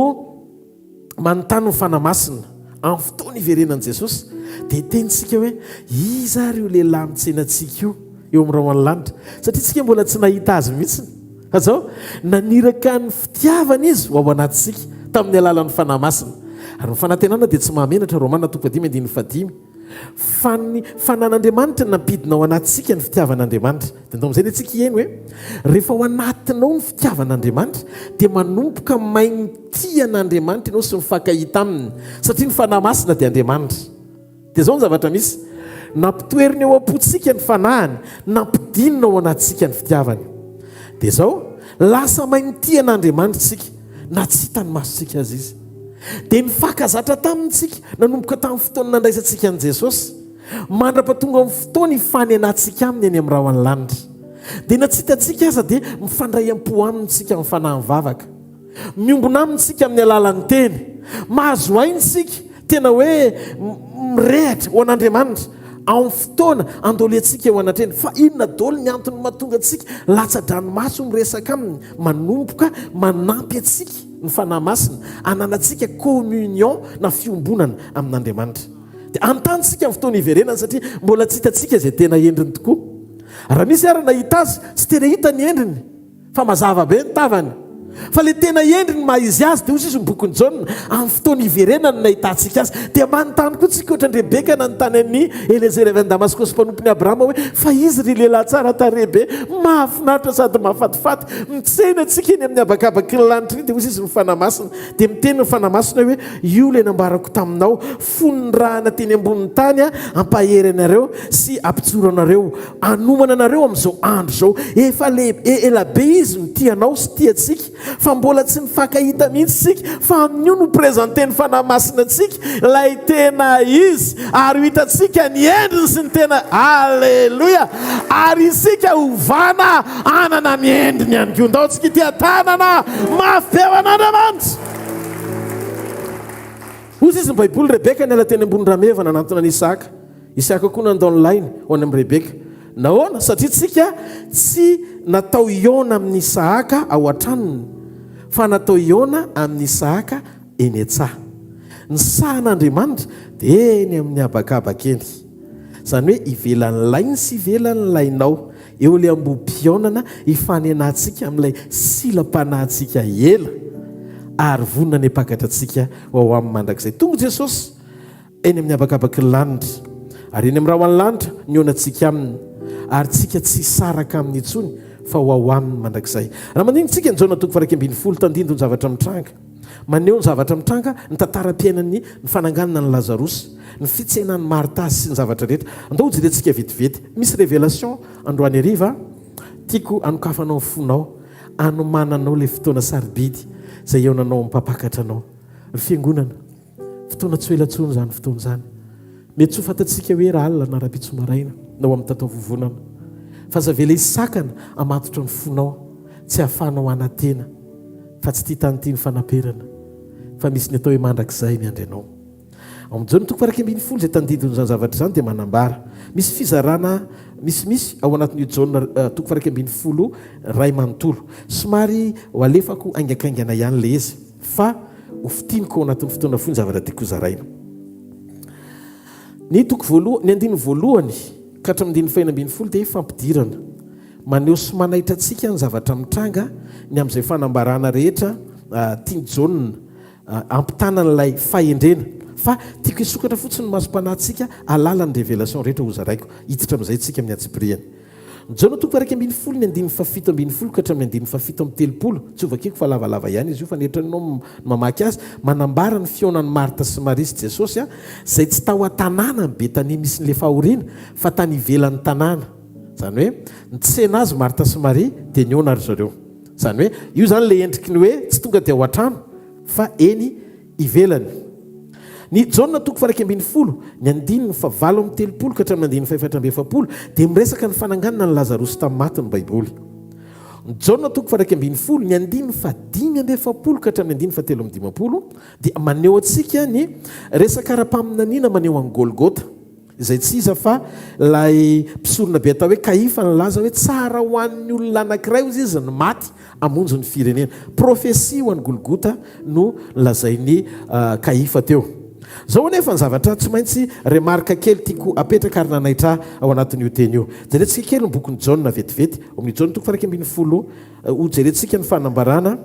S9: manontany ny fanamasina amin'ny fotoana iverenan'i Jesosy dia tenitsika hoe iza ry io lehilahy mitsenantsika io eo amin'ny rahoan'ny lanitra satria tsika mbola tsy nahita azy mihitsiny. Azao naniraka ny fitiavana izy ho ao anatsika tamin'ny alalan'ny fanamasina. Ary ny fanantenana dia tsy mahamenatra Romana 5:5 fa ny fanan'Andriamanitra nampidina ao anatsika ny fitiavan'Andriamanitra. Dia ndao amin'izay tsika iheny hoe rehefa ao anatinao ny fitiavan'Andriamanitra dia manomboka mahay mitia an'Andriamanitra ianao sy mifankahita aminy satria ny fanamasina dia Andriamanitra. Dia zao ny zavatra misy nampitoeriny eo am-potsika ny fanahany nampidinina ao anatsika ny fitiavany. Dia zao lasa mahay mitia an'Andriamanitra tsika na tsy hitany masontsika azy izy. Dia nifakazatra tamintsika nanomboka tamin'ny fotoana nandraisantsika an' Jesosy mandrapatonga amin'ny fotoana ifanenantsika aminy eny amin'ny rahoan'ny lanitra. Dia natsitantsika aza dia mifandray am-po amintsika amin'ny fanahy mivavaka, miombona amintsika amin'ny alalan'ny teny, mahazo aintsika tena hoe mirehatra ho an'Andriamanitra amin'ny fotoana andolentsika eo anatreny. Fa inona daholo ny antony mahatonga antsika latsa-dranomaso miresaka aminy manomboka manampy antsika ny fanahy masina ananatsika communion na fiombonana amin'Andriamanitra. Dia antantsika amin'ny fotoana iverenana satria mbola tsy hitantsika izay tena endriny tokoa. Raha misy ary nahita azy tsy tena hita ny endriny fa mazava be ny tavany. Fa le tena endriny maha izy azy dia izy bokon'ny Jaona amin'ny fotoana iverenana nahitantsika azy. Dia manontany koa tsika ohatran'ny Rebeka nanontany an'ny Elezera avy any Damaskosy mpanompony Abrahama hoe fa izy ry lehilahy tsara tarebe mahafinaritra sady mahafatifaty mitsena antsika eny amin'ny habakabaky ny lanitra iny. Dia hozy izy ny fanamasina dia miteny ny fanamasina hoe io le nambarako taminao fonondrahana teny ambonin'ny tany ampahery anareo sy ampijoro anareo anomana anareo amin'izao andro zao. Efa elabe izy ny tianao sy tiatsika fa mbola tsy nifankahita mihitsy tsika fa amin'io no prezenteny fanamasina antsika lay tena izy ary hitatsika ny endriny sy ny tena. Alleloia. Ary isika ovana anana ny endriny ihany koa. Ndao tsika tia tanana mafy be an'Andriamanitra. Hozy izy ny Baiboly Rebeka niala teny ambony rameva nanantona ny Isaka. Isaka koa nandao ny lainy ho any amin'ny Rebeka. Nahoana? Satria tsika tsy natao Iona amin'ny Isaka ao an-tranony fa natao Iona amin'ny Isaka eny an-tsaha. Ny sahan'Andriamanitra dia eny amin'ny habakabaka eny. Zany hoe ivelan'ny lainy sy ivelan'ny lainao eo le ambom-pionana ifanenantsika amin'ilay silam-panahintsika ela ary vonona ny mpakatratsika ho ao amin'ny mandrakizay. Tonga Jesosy eny amin'ny habakabaky ny lanitra ary eny amin'ny rahoan'ny lanitra nionantsika aminy ary tsika tsy saraka amin'ny intsony fa ho ao aminy mandrakizay. Raha mandinika tsika ny Jaona 2:20 tandindony zavatra mitranga maneho ny zavatra mitranga ny tantaram-piainany ny fananganana ny lazarosy ny fitsenany marta sy ny zavatra rehetra andao jerentsika vetivety misy révélation androany ariva tiako anokafanao ny fonao anomananao le fotoana sarobidy zay eo nanao mpapakatra anao ry fiangonana fotoana tsy hoelantsony zany fotoana zany mety tsy ho fantatsika hoe raha alina na raha-pitsomaraina nao amin'ny tatao vovonana fa zavela isakana amatotra ny fonao tsy hahafanao anatena fa tsy tia tany tia ny fanamperana fa misy ny atao hoe mandrakizay ny andrianao amin'izao ny toko faraky ambin'ny folo zay tandidin'izany zavatra izany dia manambara misy fizarana misimisy ao anatin'io jaona toko faraky ambin'ny folo ray manontolo somary ho alefako aingakaingana ihany le izy fa ho fitiniko ao anatin'ny fotoana foy ny zavatra tiako zaraina ny toko voalohany ny andiny voalohany ka hatramin'ny faina ambin'ny folo dia fampidirana maneho sy manaitra antsika ny zavatra mitranga ny amin'izay fanambarana rehetra tiany jauna ampitanan'ilay fahendrena fa tiako hisokatra fotsiny ny masom-panahintsika alala ny révélation rehetra ho zaraiko hiditra amin'izay tsika amin'ny antsipriany jaona toko faraky ambin'ny folo ny andiny fafito ambin'ny folo ka hatramin'ny andiny fafito amin'ny telopolo tsy ho vakiko fa lavalava ihany izy io fa nehetranao mamaky azy manambara ny fionan'ny marta sy maria sy jesosy zay tsy tao an-tanàna ny betania misy n'le fahoriana fa tany ivelan'ny tanàna zany hoe nitsena azy marta sy maria dia niona ry zareo zany hoe io zany le endriky ny hoe tsy tonga dia ao an-trano fa eny ivelany ny jaona toko faraky ambin'ny folo ny andininy fa valo amin'ny telopolo ka hatramin'ny andininy faefatra amby efapolo dia miresaka ny fananganana ny lazarosy tamin'ny maty ny baiboly ny jaona toko faraky ambin'ny folo ny andininy fa dimy amby efapolo ka hatramin'ny andininy fa telo amin'ny dimapolo dia maneho antsika ny resaka ara-paminaniana maneho any golgota izay tsy iza fa lay mpisorona be atao hoe kaifa ny laza hoe tsara ho an'ny olona anankiray ozy izy ny maty amonjo ny firenena profesia ho an'ny golgota no lazainy kaifa teo zao anefa ny zavatra tsy maintsy remarka kely tiako apetraka ary nanaitra ao anatin'io teny io jerentsika kely ny bokyny jaona vetivety amin'ny jaona toko faraky ambin'ny folo ho jerentsika ny fanambarana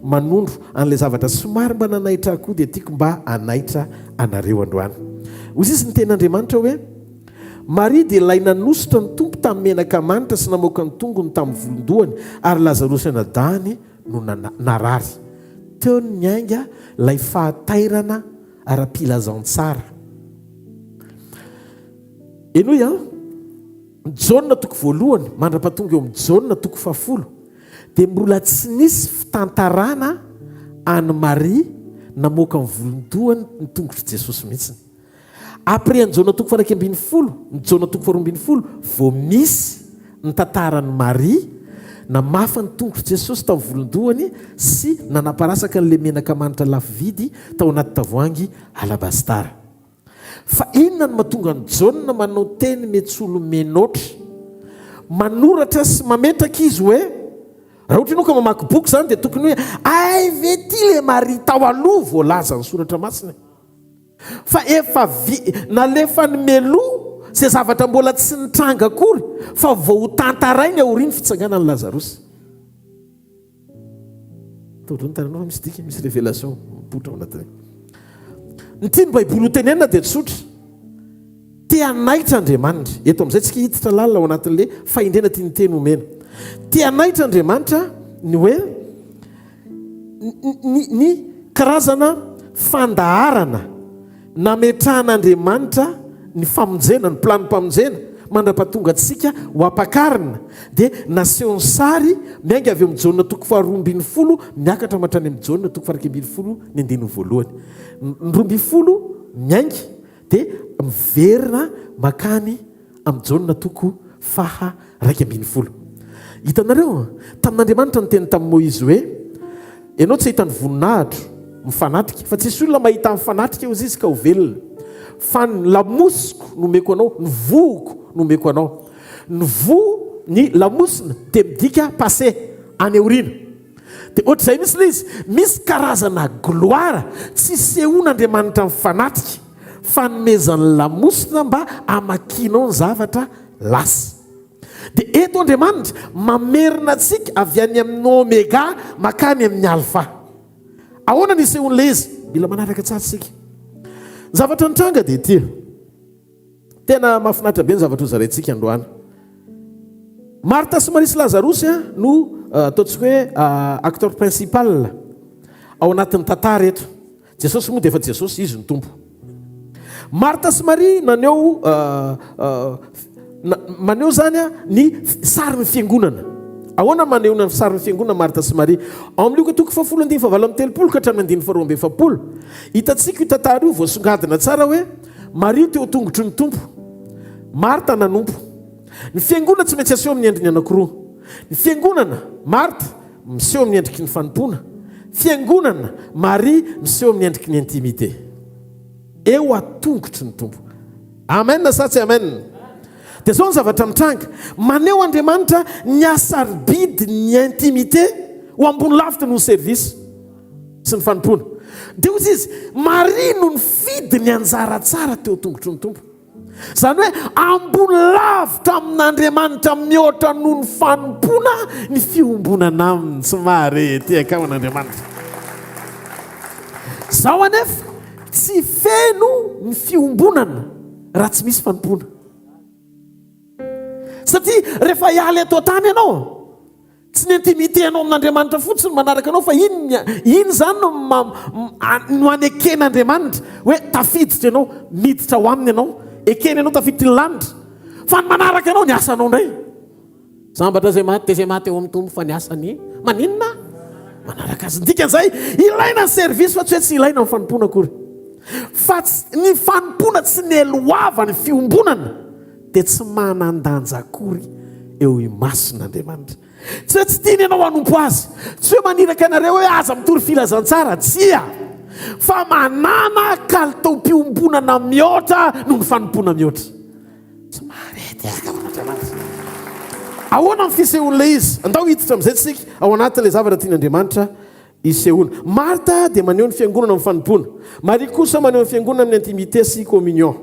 S9: manondro an'ilay zavatra somary mba nanaitra koa dia tiako mba anaitra anareo androany ozy izy ny ten'andriamanitra hoe maria dia ilay nanositra ny tompo tamin'ny menaka manitra sy namoaka ny tongony tamin'ny volondohany ary lazarosy anadany no narary teo ny ainga ilay fahatairana ara-pilazantsara enoy jaona toko voalohany mandra-patonga eo amin'ny jaona toko fafolo dia mbola tsy nisy fitantarana any maria namoaka ny volondohany ny tongotry jesosy mihitsiny après ny jaona toko faraky ambin'ny folo ny jaona toko faharoa ambin'ny folo vao misy ny tantarany maria namafa ny tongotry jesosy tamin'ny volondohany sy nanaparasaka n'le menaka manitra lafo vidy tao anaty tavoangy alabastara fa inona no mahatonga ny jaona manao teny mety olo menoatra manoratra sy mametraka izy hoe raha ohatra ianao ka mamaky boky zany dia tokony hoe ay vety le maria tao aloha voalaza ny soratra masina fa efa nalefa ny meloa zay zavatra mbola tsy nitranga akory fa vao ho tantarainy aoriany fitsangana ny lazarosy taodrontananao fa misy dika misy révélation mipotra ao anatiny ny tia ny baiboly ho tenenina dia tsotra tia naitra andriamanitra eto amin'izay tsika hiditra lalina ao anatin'le fahendrena tia ny teny homena tia naitra andriamanitra ny hoe ny karazana fandaharana nametrahan'andriamanitra ny famonjena ny planompamonjena mandra-patonga antsika ho ampakarina dia naseho ny sary miainga avy amin'ny jaona toko faharoa ambin'ny folo miakatra matrany amin'ny jaona toko faraky ambin'ny folo ny andininy voalohany ny roa ambin'ny folo miaingy dia miverina makany amin'ny jaona toko faha raiky ambin'ny folo hitanareo tamin'andriamanitra ny teny tamin'ny moizy hoe ianao tsy hitany voninahitro mifanatrika fa tsisy olona mahita mifanatrika ozy izy ka ho velona fa ny lamosiko nomeko anao ny vooko nomeko anao ny ny lamosina dia midika passé any aoriana dia ohatr'izay misy le izy misy karazana gloara tsy sehon'andriamanitra mifanatrika fa nomezany lamosina mba amakinao ny zavatra lasa dia eto andriamanitra mamerina antsika avy any amin'ny omega makany amin'ny alfa ahoana ny sehon'le izy mila manaraka tsara sika zavatra nitranga dia ity tena mahafinaritra be ny zavatra ho zaraintsika androany marta sy maria sy lazarosy no ataontsika hoe acteur principal ao anatin'ny tantara eto. Jesosy moa dia efa Jesosy izy ny tompo. Marta sy Maria maneho zany ny sarin'ny fiangonana. Ahoana maneho ny sarin'ny fiangonana Marta sy Maria? Ao amin'ny Luka 7:7 ka hatramin'ny 2:20. Hitantsika io tantara io voasongadina tsara hoe Maria teo tongotry ny tompo, Marta nanompo. Ny fiangonana tsy maintsy aseho amin'ny endriny anankiroa. Ny fiangonana Marta miseho amin'ny endriky ny fanompona, fiangonana Maria miseho amin'ny endriky ny intimité. Eo atongotry ny tompo. Amen sa tsy amen? Dia zao ny zavatra mitranga, maneho Andriamanitra ny asarobidy ny intimité ho ambony lavitra no service sy ny fanompona. Dia ozy izy Maria no nifidy ny anjara tsara teo tongotry ny tompo. Zany hoe ambony lavitra amin'Andriamanitra mihoatra noho ny fanompona ny fiombonana aminy. Tsy mare tiaka amin'Andriamanitra. Zao anefa tsy feno ny fiombonana raha tsy misy fanompona. Satria rehefa hialy ato tany ianao, tsy ny intimité anao amin'Andriamanitra fotsiny manaraka anao, fa iny zany no aneken'Andriamanitra hoe tafiditra ianao, miditra ho aminy ianao, ekeny ianao tafiditra ny lanitra. Fa ny manaraka anao ny asanao ndray. Sambatra zay maty eo amin'ny tompo fa ny asany maninona? Manaraka azy. Dikan'izay ilaina ny service fa tsy hoe tsy ilaina ny fanompona akory. Fa ny fanompona tsy ny eloava ny fiombonana dia tsy manan-danja akory eo imason'Andriamanitra. Tsy hoe tsy tiany ianao hanompo azy, tsy hoe maniraka anareo hoe aza mitory filazantsara, tsia, fa manana kalitao-piombonana mihoatra noho ny fanompona mihoatra. Tsy marety Andriamanitra. Ahoana ny fisehoan'ilay izy? Andao hiditra amin'izay tsika ao anatin'ilay zavatra tian'Andriamanitra isehoana. Marta dia maneho ny fiangonana amin'ny fanompona, Maria kosa maneho ny fiangonana amin'ny intimité sy communion.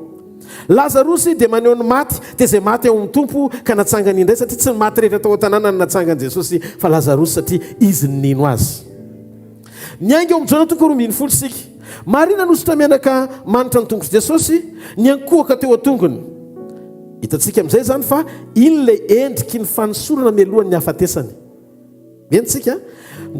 S9: Lazarosy dia maneho ny maty, dia izay maty ao amin'ny tompo ka natsangany indray, satria tsy ny maty rehetra tao an-tanàna no natsangany Jesosy, fa Lazarosy satria izy ny nino azy. Ny ainga eo amin'ny Jona 2:20 sika. Maria nanositra mianaka manitra ny tongotra Jesosy, ny ankohaka teo an-tongony. Hitantsika amin'izay zany fa in'ilay endriky ny fanosorana mialohan'ny ny hafatesany. Mentsika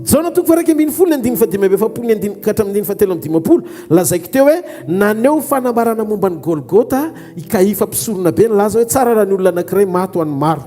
S9: Jona 2:20 ka hatramin'ny 7:15 lazaiko teo hoe naneho fanambarana momba ny Golgota ikahifa mpisorona be, nilaza hoe tsara raha ny olona anankiray maty ho an'ny maro.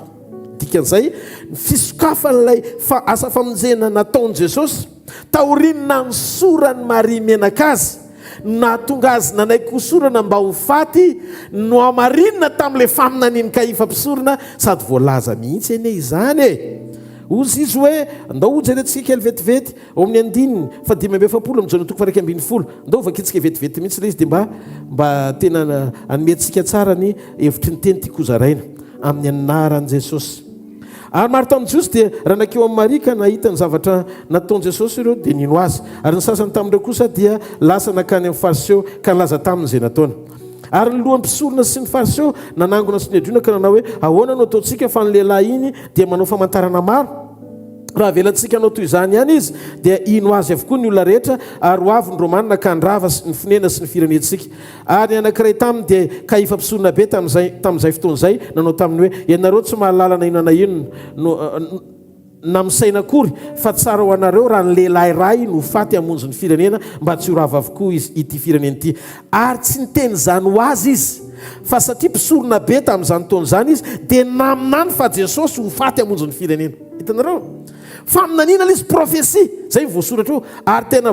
S9: Dikan'izay ny fisokafan'ilay asa famonjena nataon'i Jesosy taorinina ny sorany Maria menaka azy, nahatonga azy nanaikosorana mba ho faty no amarinina tamin'ilay faminaniany kahifa mpisorona, sady voalaza mihitsy ene izany e. Ozy izy hoe andao jerentsika kely vetivety ao amin'ny andininy fa 5:20 amin'ny Jona 2:20. Andao vakitsika vetivety mihitsy ilay izy dia mba tena anomentsika tsara ny hevitry ny teny tiako zaraina amin'ny anaran'i Jesosy. Ary maro tamin'ny Jiosy dia raha nakeo amin'ny Maria ka nahita ny zavatra nataon'i Jesosy ireo dia nino azy. Ary ny sasany tamin'ireo kosa dia lasa nakany amin'ny fariseo ka laza tamin'izay nataony. Ary ny lohan'ny mpisorona sy ny fariseo nanangona sy ny adriana ka nanao hoe ahoana no ataontsika fa ny lehilahy iny dia manao famantarana maro. Raha velantsika anao toy izany ihany izy dia ino azy avokoa ny olona rehetra, ary ho avy ny Romanina ka handrava ny fonena sy ny firenentsika. Ary ny anankiray taminy dia kahifa mpisorona be tamin'izay fotoan'izay nanao taminy hoe ianareo tsy mahalala na ino na ino namisaina akory, fa tsara ho anareo raha ny lehilahy ray no faty hamonjy ny firenena mba tsy ho rava avokoa izy ity firenena ity. Ary tsy niteny izany ho azy izy, fa satria mpisorona be tamin'izany taon'izany izy dia naminany fa Jesosy ho faty hamonjy ny firenena. Hitanareo? Fa aminanina izy profesia zay voasoratra eo, ary tena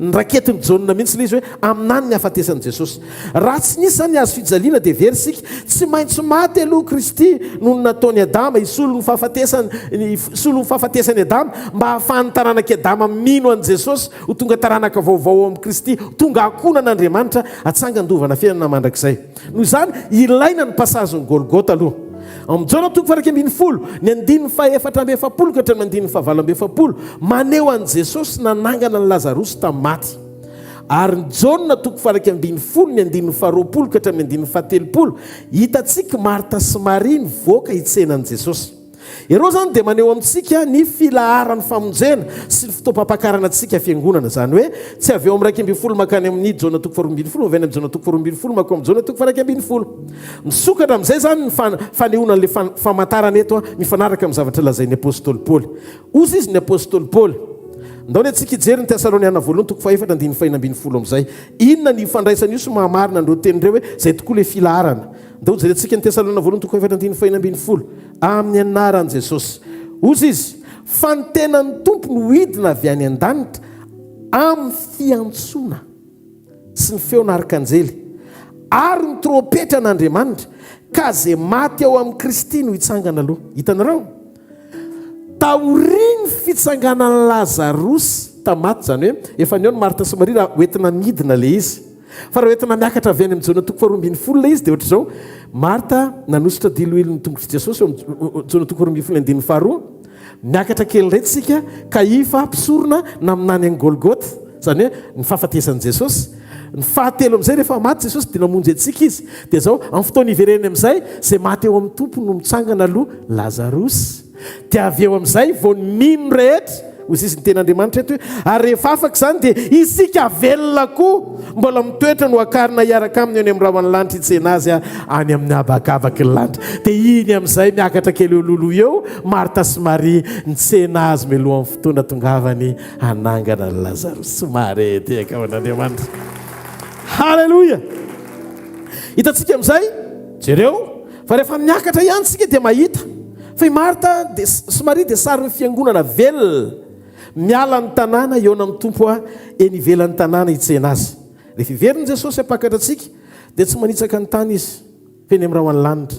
S9: nraketiny Jona mihitsy ilay izy hoe aminany ny hafatesan'i Jesosy. Raha tsy nisy zany azo fijaliana dia verisika tsy maintsy maty aloha Kristy noho ny nataony Adama, isolo ny fahafatesany Adama mba hahafahan'ny taranaka Adama mino an'i Jesosy ho tonga taranaka vaovao amin'ny Kristy, tonga akonan'Andriamanitra atsangandovana fiainana mandrakizay. Noho izany ilaina ny pasazon'ny Golgota aloha. Amin'ny Jona 2:20 ny 4:40 ka hatramin'ny 9:20 maneho an'i Jesosy nanangana ny Lazarosy tamin'ny maty. Ary ny Jona 2:20 ny 9:20 ka hatramin'ny 9:30 hitantsika Marta sy Maria nivoaka hitsenan'i Jesosy. Ireo zany dia maneho amintsika ny filaharan'ny famonjena sy ny fotoam-pampakarana antsika fiangonana, zany hoe tsy avy eo amin'ny 2:20 makany amin'ny Jona 2:20 avy any amin'ny Jona 2:20 makao amin'ny Jona 2:20. Misokatra amin'izay zany ny fanehoana an'ilay famantarana eto mifanaraka amin'ny zavatra lazain'ny apôstôly Paoly. Ozy izy ny apôstôly Paoly ndao ny atsika ijery ny Tesaloniana voalohany toko faefatra andiny fahina ambin'ny folo am'izay. Inona ny ifandraisany io somamarina andreo tenindreo hoe zay tokoa le filaharana. Ndao jery atsika ny Tesaloniana voalohany toko faefatra andiny fahina ambin'ny folo. Amin'ny anaran'i Jesosy. Ozy izy, fa ny tenan'ny tompo no hidina avy any an-danitra amin'ny fiantsoana sy ny feon'arkanjely ary ny trompetra an'Andriamanitra ka zay maty ao amin'ny Kristy no hitsangana aloha. Hitanareo? Taoriny fitsanganan'ny Lazarosy tamaty zany hoe efa niao ny Marta sy Maria raha hoentina midina le izy. Fa raha hoentina miakatra avy any amin'ny jona toko 12 le izy dia ohatra izao Marta nanositra diloilon'ny tongotra Jesosy jona toko 12 miakatra kely indray tsika Kaifa mpisorona naminany any Golgotha zany hoe ny fahafatesan'i Jesosy. Ny fahatelo amin'izay rehefa maty Jesosy dia namonjy antsika izy. Dia zao amin'ny fotoana ivereny amin'izay zay maty eo amin'ny tompo no mitsangana aloha Lazarosy. Dia avy eo amin'izay vao mino rehetra hozy izy ny ten'Andriamanitra eto hoe ary rehefa afaka izany dia isika velona koa mbola mitoetra no akarina hiaraka aminy eny amin'ny rahany lanitra hitsena azy any amin'ny habakavaky ny lanitra. Dia iny amin'izay miakatra kely eo loloha eo Marta sy Maria nitsena azy mialohan'ny fotoana tongavany hanangana ny Lazarosy. Somary tiaka ao an'Andriamanitra. Halleluja. Hitantsika amin'izay jereo fa rehefa miakatra ihany tsika dia mahita fa i Marta sy Maria dia sary ny fiangonana velona miala ny tanàna eo amin'ny tompo eny ivelan'ny tanàna hitsena azy. Rehefa iveriny Jesosy apakatra antsika dia tsy manitsaka ny tany izy feny amin'ny rahany lanitra.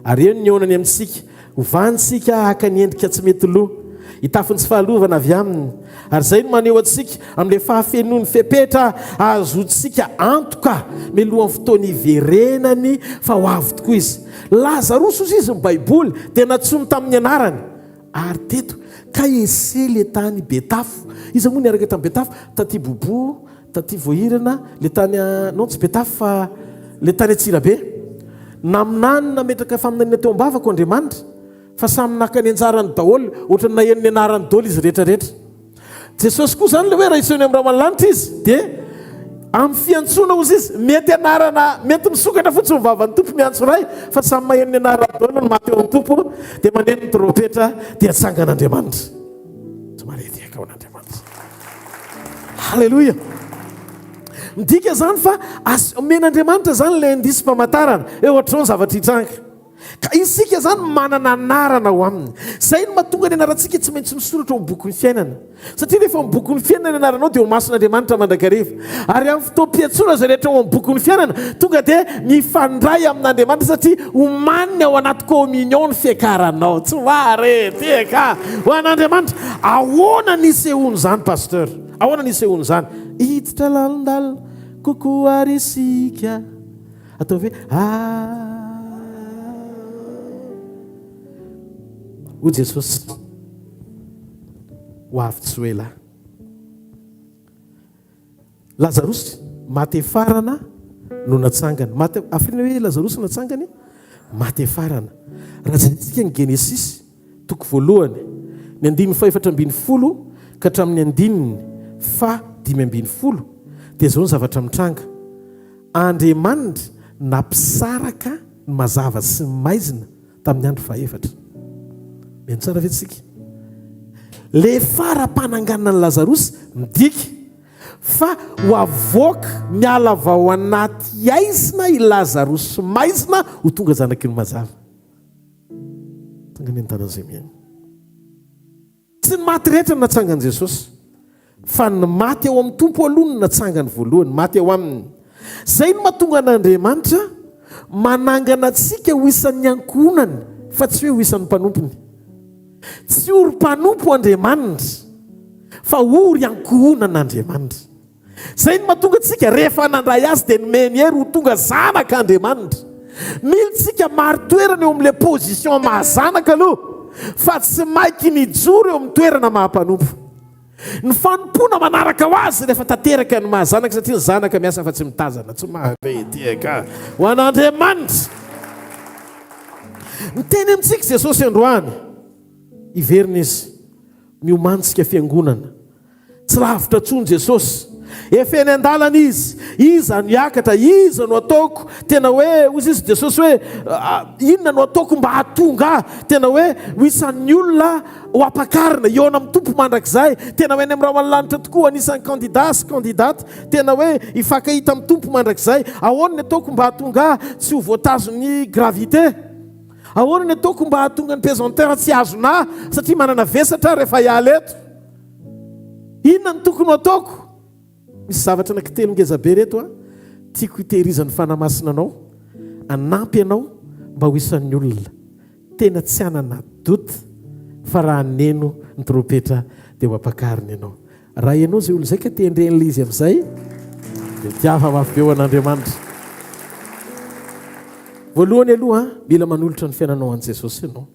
S9: Ary eo ny eonany amintsika hovantsika haka ny endrika tsy mety loha hitafiny tsy fahalovana avy aminy. Ary izay no maneho antsika amin'ilay fahafenoan'ny fepetra azotsika antoka mialohan'ny fotoana iverenany fa ho avy tokoa izy. Lazarosy ozy izy ny Baiboly dia natsomy tamin'ny anarany. Ary teto ka ese le tany Betafo. Izy moa niaraka tamin'ny Betafo taty Bobo, taty Voahirana, le tany non tsy Betafo fa le tany Atsirabe. Naminany nametraka faminanina teo ambavako Andriamanitra fa samy naka ny anjarany daholo ohatra ny nahenony anarany daholo izy rehetrarehetra. Jesosy koa zany le hoe raha isony amin'ny ramalanitra izy dia amin'ny fiantsoana ozy izy mety anarana mety misokatra fotsiny vavan'ny tompo miantso ray fa samy mahenony anarany daholo no maty eo amin'ny tompo dia maneno ny trompetra dia atsangan'Andriamanitra. Somary tiaka ao an'Andriamanitra. Halleluja. Midika zany fa omen'Andriamanitra zany ilay indisy-pamantarana eo ohatr'izao ny zavatra hitranga. Ka isika zany manana anarana ho aminy. Izay no mahatonga ny anarantsika tsy maintsy misoratra ao amin'ny boky ny fiainana. Satria rehefa amin'ny boky ny fiainana ny anaranao dia ho mason'Andriamanitra mandrakariva. Ary amin'ny fotoam-piantsoana izay rehetra ao amin'ny boky ny fiainana tonga dia mifandray amin'Andriamanitra satria homaniny ao anaty communion ny fiakaranao. Tsy mare tiaka ho an'Andriamanitra. Ahoana nisehoany zany pasteur? Ahoana nisehoany zany? Hiditra lalindalina kokoa ary isika atao hoe o Jesosy ho avy tsy hoela. Lazarosy maty farana no natsangana. Maty afrina hoe Lazarosy natsangany maty farana. Raha jerentsika ny Genesis toko voalohany ny 7:10 ka hatramin'ny 5:10 dia zao ny zavatra mitranga. Andriamanitra nampisaraka ny mazava sy ny maizina tamin'ny andro 4. Meno tsara vetsika. Le fara-pananganana ny Lazarosy midika fa ho avoaka miala avy ao anaty aizina i Lazarosy maizina ho tonga zanaky ny mazava. Tonga ny tanan'izay miaina. Tsy ny maty rehetra no natsangan'i Jesosy fa ny maty ao amin'ny tompo aloha no natsangany voalohany, maty ao aminy. Zay no mahatonga an'Andriamanitra manangana antsika ho isan'ny ankonany fa tsy hoe ho isan'ny mpanompony. Tsy ory mpanompo Andriamanitra fa ory ankonan'Andriamanitra. Zay no mahatonga antsika rehefa nandray azy dia nomeny hery ho tonga zanak'Andriamanitra. Mila tsika maro toerana eo amin'ilay position mahazanaka aloha fa tsy maiky nijoro eo amin'ny toerana mahampanompo. Ny fanompona manaraka ho azy rehefa tanteraka ny mahazanaka satria ny zanaka miasa fa tsy mitazana. Tsy mahatiaka ho an'Andriamanitra. Miteny amintsika Jesosy androany iverina izy miomantsika fiangonana. Tsy lavitra tsony Jesosy efa eny an-dalana iza no hiakatra, iza no ataoko, tena hoe ozy izy Jesosy hoe inona no ataoko mba hahatonga tena hoe isan'ny olona ho ampakarina eo amin'ny tompo mandrakizay, tena hoe any amin'ny raha malanitra tokoa anisan'ny candidat sy candidate tena hoe hifankahita amin'ny tompo mandrakizay. Ahoana ny ataoko mba hahatonga tsy ho voatazon'ny gravité, ahoana ny ataoko mba hahatonga ny pesanteur tsy azona satria manana vesatra rehefa hiala eto, inona ny tokony ataoko? Misy zavatra anankitelo ngezabe reto tiako hitehirizan'ny fanamasina anao, anampy anao mba ho isan'ny olona tena tsy anana doute fa raha neno ny trompetra dia ho ampakariny ianao. Raha ianao zay olo zay ka tendren'ilay izy amin'izay dia tiava mafy eo an'Andriamanitra. Voalohany aloha mila manolotra ny fiainanao an' Jesosy ianao,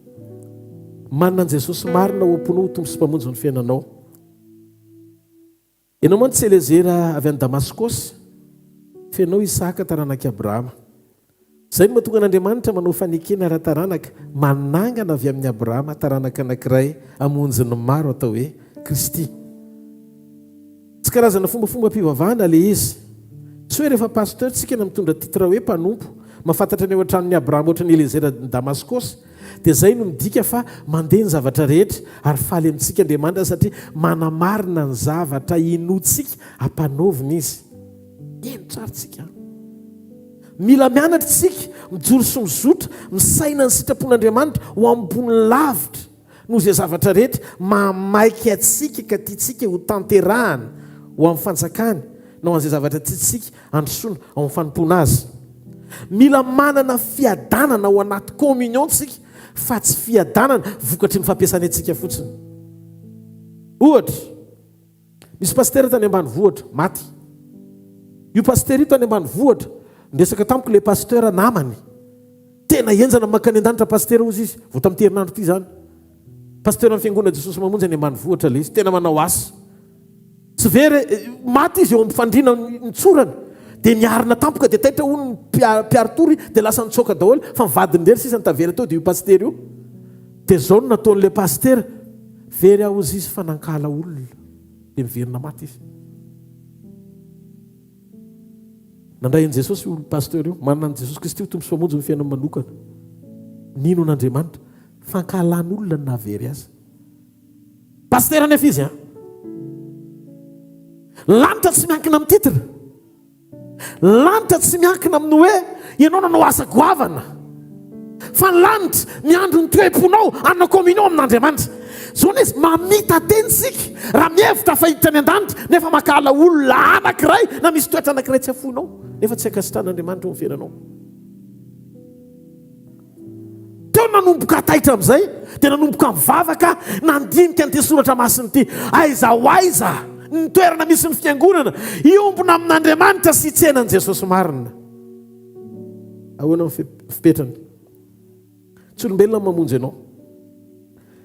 S9: manana an' Jesosy marina ho amponao ho tombo sy mpamonjy ny fiainanao. Ianao moa tsy elezera avy any Damaskosy, fianao Isaka taranaka Abrahama. Zay no mahatonga an'Andriamanitra manao fanekena ara-taranaka, manangana avy amin'ny Abrahama taranaka anankiray hamonjy ny maro atao hoe Kristy. Tsy karazana fombafomba-pivavahana le izy. Tsy hoe rehefa pasteur tsika na mitondra titra hoe mpanompo, mahafantatra ny eo an-tranon'ny Abrahama ohatra ny elezera ny Damaskosy, dia zay no midika fa mandeha ny zavatra rehetra ary faly amintsika Andriamanitra satria manamarina ny zavatra inotsika hampanaovina izy. Eno tsara tsika. Mila mianatra tsika mijoro sy mizotra, misaina ny sitrapon'Andriamanitra ho ambony lavitra noho izay zavatra rehetra mamaiky atsika ka tiatsika ho tanterahana ho amin'ny fanjakany na ho an'izay zavatra tiatsika androsoana ao amin'ny fanompona azy. Mila manana fiadanana ao anaty communion tsika fa tsy fiadanana vokatry ny fampiasana antsika fotsiny. Ohatra, misy pasteur tany ambanivohitra maty. Io pasteur io tany ambanivohitra ndesaka tamiko le pasteur namany, tena enjana makany an-danitra pasteur ozy izy vao tamin'ny herinandro ity zany. Pasteur amin'ny fiangonana Jesosy mamonjy any ambanivohitra le izy, tena manao asa. Tsy very maty izy eo amin'ny fandriana nitsorana dia niarina tampoka dia taitra hono mpiarotory dia lasa nitsoaka daholo fa mivadiny rery sisa nitavery tao dia io pasteur io. Dia zao no nataon'le pasteur, very aho izy fa nankala olona dia miverina maty izy. Nandray an'i Jesosy io pasteur io, manana an'i Jesosy Kristy ho tombo sy mpamonjy ny fiainana manokana. Nino an'Andriamanitra? Fankalan'olona ny nahavery azy. Pasteur anefa izy lanitra tsy miankina amin'ny titra, lanitra tsy miankina amin'ny hoe ianao nanao asa goavana, fa ny lanitra miandro ny toe-ponao anao communion amin'Andriamanitra. Zao izy mamita tentsika raha mihevitra fahitany an-danitra nefa makala olona anankiray na misy toetra anankiray tsy afonao nefa tsy ankasitran'Andriamanitra eo amin'ny fiainanao. Teo nanomboka taitra amin'izay dia nanomboka mivavaka nandinika n'ity soratra masiny ity, aiza ho aiza ny toerana misy ny fiangonana iombona amin'Andriamanitra sy tsenan' Jesosy marina. Ahoana ny fipetrany? Tsy olombelona mamonjy ianao,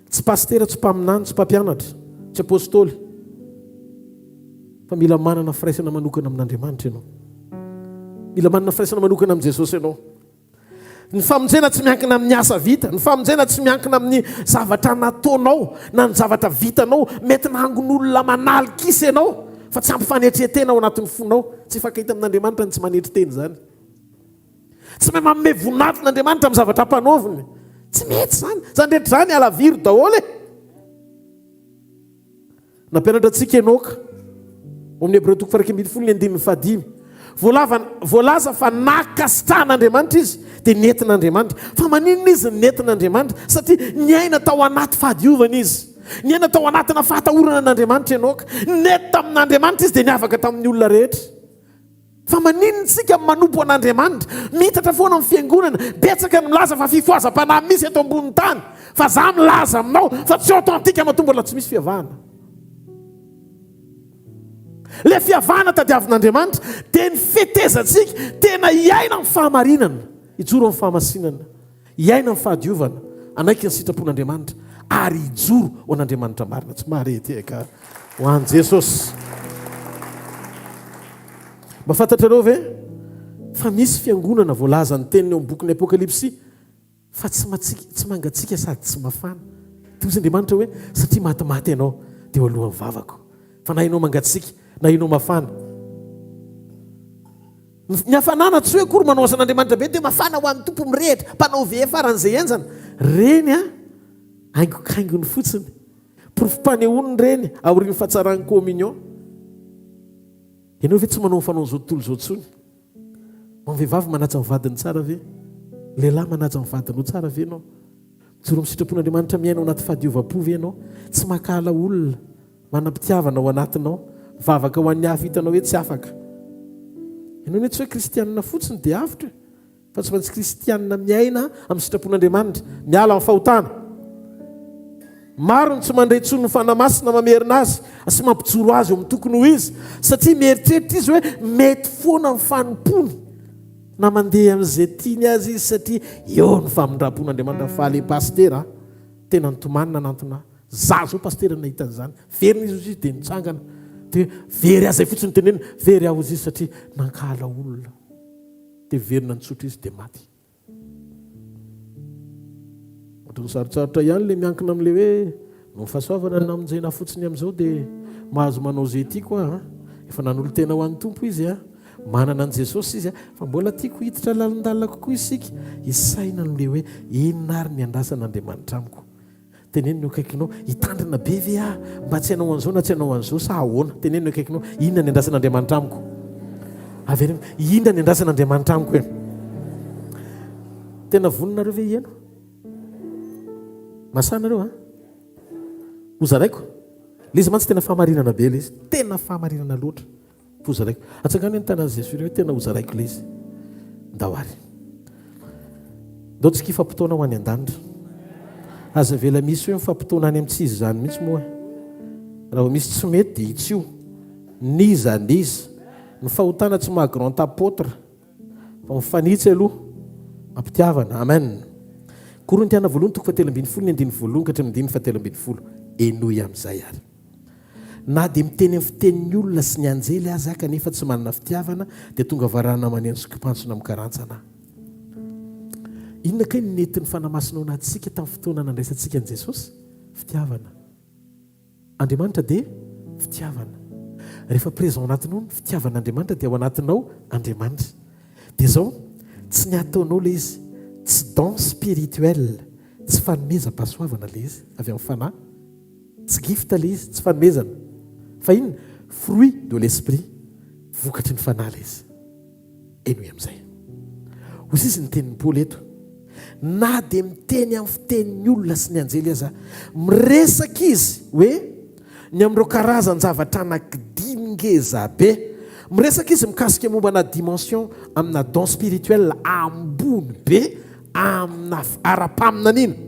S9: tsy pasteur, tsy mpaminany, tsy mpampianatra, tsy apôstôly, fa mila manana firaisana manokana amin'Andriamanitra ianao, mila manana firaisana manokana amin'i Jesosy ianao. Ny famonjena tsy miankina amin'ny asa vita, ny famonjena tsy miankina amin'ny zavatra nataonao na ny zavatra vitanao, mety nangon'olona manalika ianao fa tsy ampifanetretena ao anatin'ny fonao. Tsy fakahita amin'Andriamanitra ny tsy manetry teny zany, tsy mahay manome voninahityn'Andriamanitra amin'ny zavatra mpanaoviny, tsy mety zany. Zany rehetra zany alaviry daholo. Nampianatra antsika Enoka amin'ny Hébreux 1:25 voalaza fa nakasitrahan'Andriamanitra izy dia nentin'Andriamanitra. Fa maninona izy ny nentin'Andriamanitra? Satria niaina tao anaty fahadiovana izy, niaina tao anatina fahatahorana n'Andriamanitra Enoka, nety tamin'Andriamanitra izy dia niavaka tamin'ny olona rehetra. Fa maninona tsika manompo an'Andriamanitra? Mitatra foana amin'ny fiangonana, betsaka ny milaza fa fifoazam-panahy misy eto ambony tany, fa za milaza aminao fa tsy authentique mahatonga la tsy misy fiavahana. Le fiavahana tadiavin'Andriamanitra dia ny fetezantsika tena hiaina amin'ny fahamarinana, hijoro amin'ny fahamasinana, hiaina amin'ny fahadiovana, anaiky ny sitrapon'Andriamanitra ary hijoro ho an'Andriamanitra marina. Tsy marety eka ho an'i Jesosy. Mba fantatrareo ve fa misy fiangonana voalaza ny teniny eo amin'ny bokin'ny Apokalipsy fa tsy mangatsika sady tsy mafana. Dia ozy Andriamanitra hoe satria matimaty ianao dia ho alohan'ny vavako, fa na ianao mangatsika na ianao mafana ny hafanana tsy hoe kory manao asan'Andriamanitra be dia mafana ho an'ny tompo mirehitra mpanao ve faran'izay enjana reny a haingokaingony fotsiny porofom-panehoany reny aoriany fahatsarany communion ianao ve tsy manao fanao zao tontolo zao tsony vehivavy manaja mivadiny tsara ve lehilahy manaja mivadinao tsara ve anao mijoro misitrapon'Andriamanitra miainao anaty fahadiovam-po ve anao tsy makala olona manam-pitiavana ao anatinao vavaka ho an'ny hafa hitanao hoe tsy afaka ianao ne tsy hoe kristianina fotsiny dia avitra fa tsy maintsy kristianina miaina amin'ny sitrapon'Andriamanitra miala amin'ny fahotana maro ny tsy mandray tsony ny fanamasina mamerina azy sy mampijoro azy eo amin'ny tokony ho izy satria mieritreritra izy hoe mety foana ny fanompony na mandeha amin'izay tiany azy izy satria eo ny famindram-pon'Andriamanitra fahaly pastera tena nytomanina anantona za zao pastera nahita an'izany verina izy izy dia nitsangana dia very azy fotsiny teneny very aho izy izy satria nankala olona dia verina nitsotra izy dia maty ohatrany sarotsarotra ihany le miankina amin'le hoe no fahasoavana namonjena fotsiny amin'izao dia mahazo manao zay tiako a efa nanolo tena ho an'ny tompo izy a manana an' Jesosy izy a fa mbola tiako hiditra lalindalina kokoa isika isaina n'le hoe inona ary ny andrasan'Andriamanitra amiko teneny no akaikinao hitandrina be ve a mba tsy hanao an'izao na tsy hanao an'izao sa ahoana teneny no akaikinao inona ny andrasan'Andriamanitra amiko averina inona ny andrasan'Andriamanitra amiko e tena voninareo ve ieno masanareo a ozaraiko le izy mantsy tena fahamarinana be le izy tena fahamarinana loatra ozaraiko atsangano ny tanàny Jesosy hoe tena ozaraiko le izy ndawary ndao tsy kifampitoana ho any an-danitra aza vela misy hoe mifampitoana any amin'ny izy zany mihitsy moa raha misy tsy mety dia itsio niza niza ny fahotana tsy maha grand apôtre fa mifanitsy aloha mampitiavana amen Korintiana voalohany toko 7:1 ka 7:7 enoy amin'izay ary na dia miteny amin'ny fitenin'ny olona sy ny anjely azy kanefa tsy manana fitiavana dia tonga varana maneno sokipantsona amin'ny karantsana inona kay ny netin'ny fanamasinao anatsika tamin'ny fotoana nandraisantsika an'i Jesosy fitiavana Andriamanitra dia fitiavana rehefa présent ao anatinao ny fitiavan'Andriamanitra dia ao anatinao Andriamanitra dia zao tsy ny ataonao le izy tsy don spirituel tsy fanomezam-pahasoavana le izy avy amin'ny fanahy tsy gifta le izy tsy fanomezana fa inona fruit de l'esprit vokatry ny fanahy le izy enoy amin'izay hozy izy ny tenin'ny Paoly eto na dia miteny amin'ny fitenin'ny olona sy ny anjely aza miresaka izy hoe ny amin'ireo karazany zavatra anankidimy be miresaka izy mikasika mombana dimension amina don spirituel ambony be amina ara-paminaniana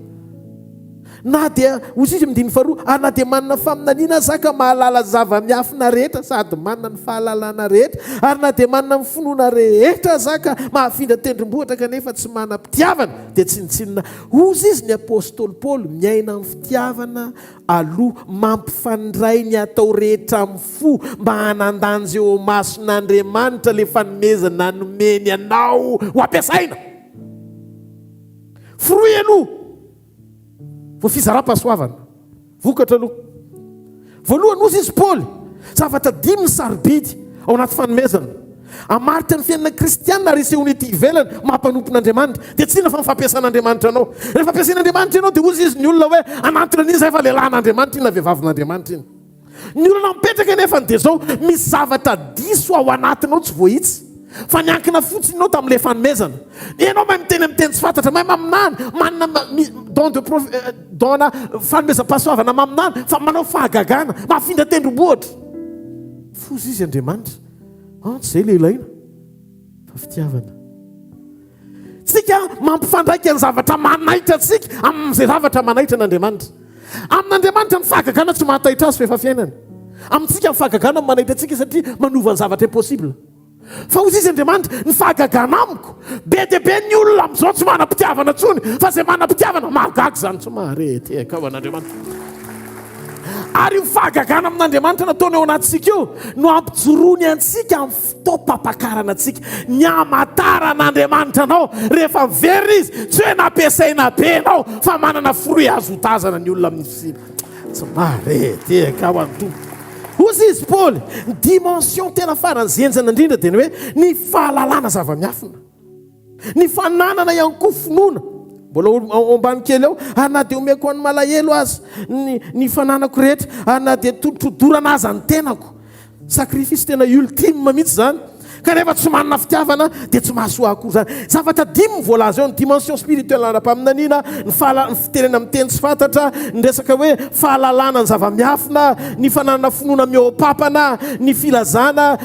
S9: na dia hozy izy midiny faharoa na dia manana faminaniana zaka mahalala zava-miafina rehetra sady manana ny fahalalana rehetra ary na dia manana ny finoana rehetra zaka mahafindra tendrombohitra kanefa tsy manam-pitiavana dia tsinitsinina hozy izy ny apôstôly Paoly miaina amin'ny fitiavana aloha mampifandray ny atao rehetra amin'ny fo mba hanandanja eo mason'Andriamanitra le fanomezana nomeny anao ho ampiasaina fruit aloha vao fizara-pahasoavana vokatra aloha voalohany ozy izy Paoly zavatra dimy ny sarobidy ao anaty fanomezana amaritra ny fiainana kristianina ary isehony ity ivelany mampanompon'Andriamanitra dia tsy ina fa mifampiasan'Andriamanitra anao rehefa ampiasan'Andriamanitra ianao dia ozy izy ny olona hoe anatona an'izy zay fa lehilahin'Andriamanitra iny na vehivavin'Andriamanitra iny ny olona mipetraka nefa dia zao misy zavatra diso ao anatinao tsy voahitsy fa niankina fotsiny anao tamin'ilay fanomezana ianao mahay miteny tsy fantatra mahay maminany manana dona fanomezam-pahasoavana maminany fa manao fahagagana mahafindra tendrombohitra fozy izy Andriamanitra tsy zay lehilaina fa fitiavana tsika mampifandraika ny zavatra manaitra atsika amin'izay zavatra manaitra n'Andriamanitra amin'Andriamanitra ny fahagagana tsy mahataitra azy fefa fiainana amintsika ny fahagagana manaitra atsika satria manova ny zavatra impossible fa hozy izy Andriamanitra ny fahagagana amiko be dia be ny olona amin'izao tsy manam-pitiavana tsony fa izay manam-pitiavana mahagaga zany tsy maharety ao an'Andriamanitra ary ny fahagagana amin'Andriamanitra nataony ao anatsika io no ampijorony antsika amin'ny fitaopam-pakarana antsika ny amataranaandriamanitra anao rehefa miverina izy tsy hoe nampiasaina be anao fa manana fruit azo tazana ny olona amin'ny tsy maharety ao an'ny tompo ozy izy Paoly dimension tena farany zenjana indrindra dia ny hoe ny fahalalana zava-miafina, ny fananana ihany koa finoana. Mbola ombany kely eo ana dia omeko any malahelo azy ny fananako rehetra, ana dia todorana azy any tenako. Sakrifisy tena ultime mihitsy zany. Kanefa tsy manana fitiavana dia tsy mahasoa akory zany. Zavatra dimy voalaza eo ny dimension spirituelle ara-paminaniana, ny fitenena amin'ny teny tsy fantatra, ny resaka hoe fahalalana ny zava-miafina, ny fananana finoana mihoapapana, ny filazana,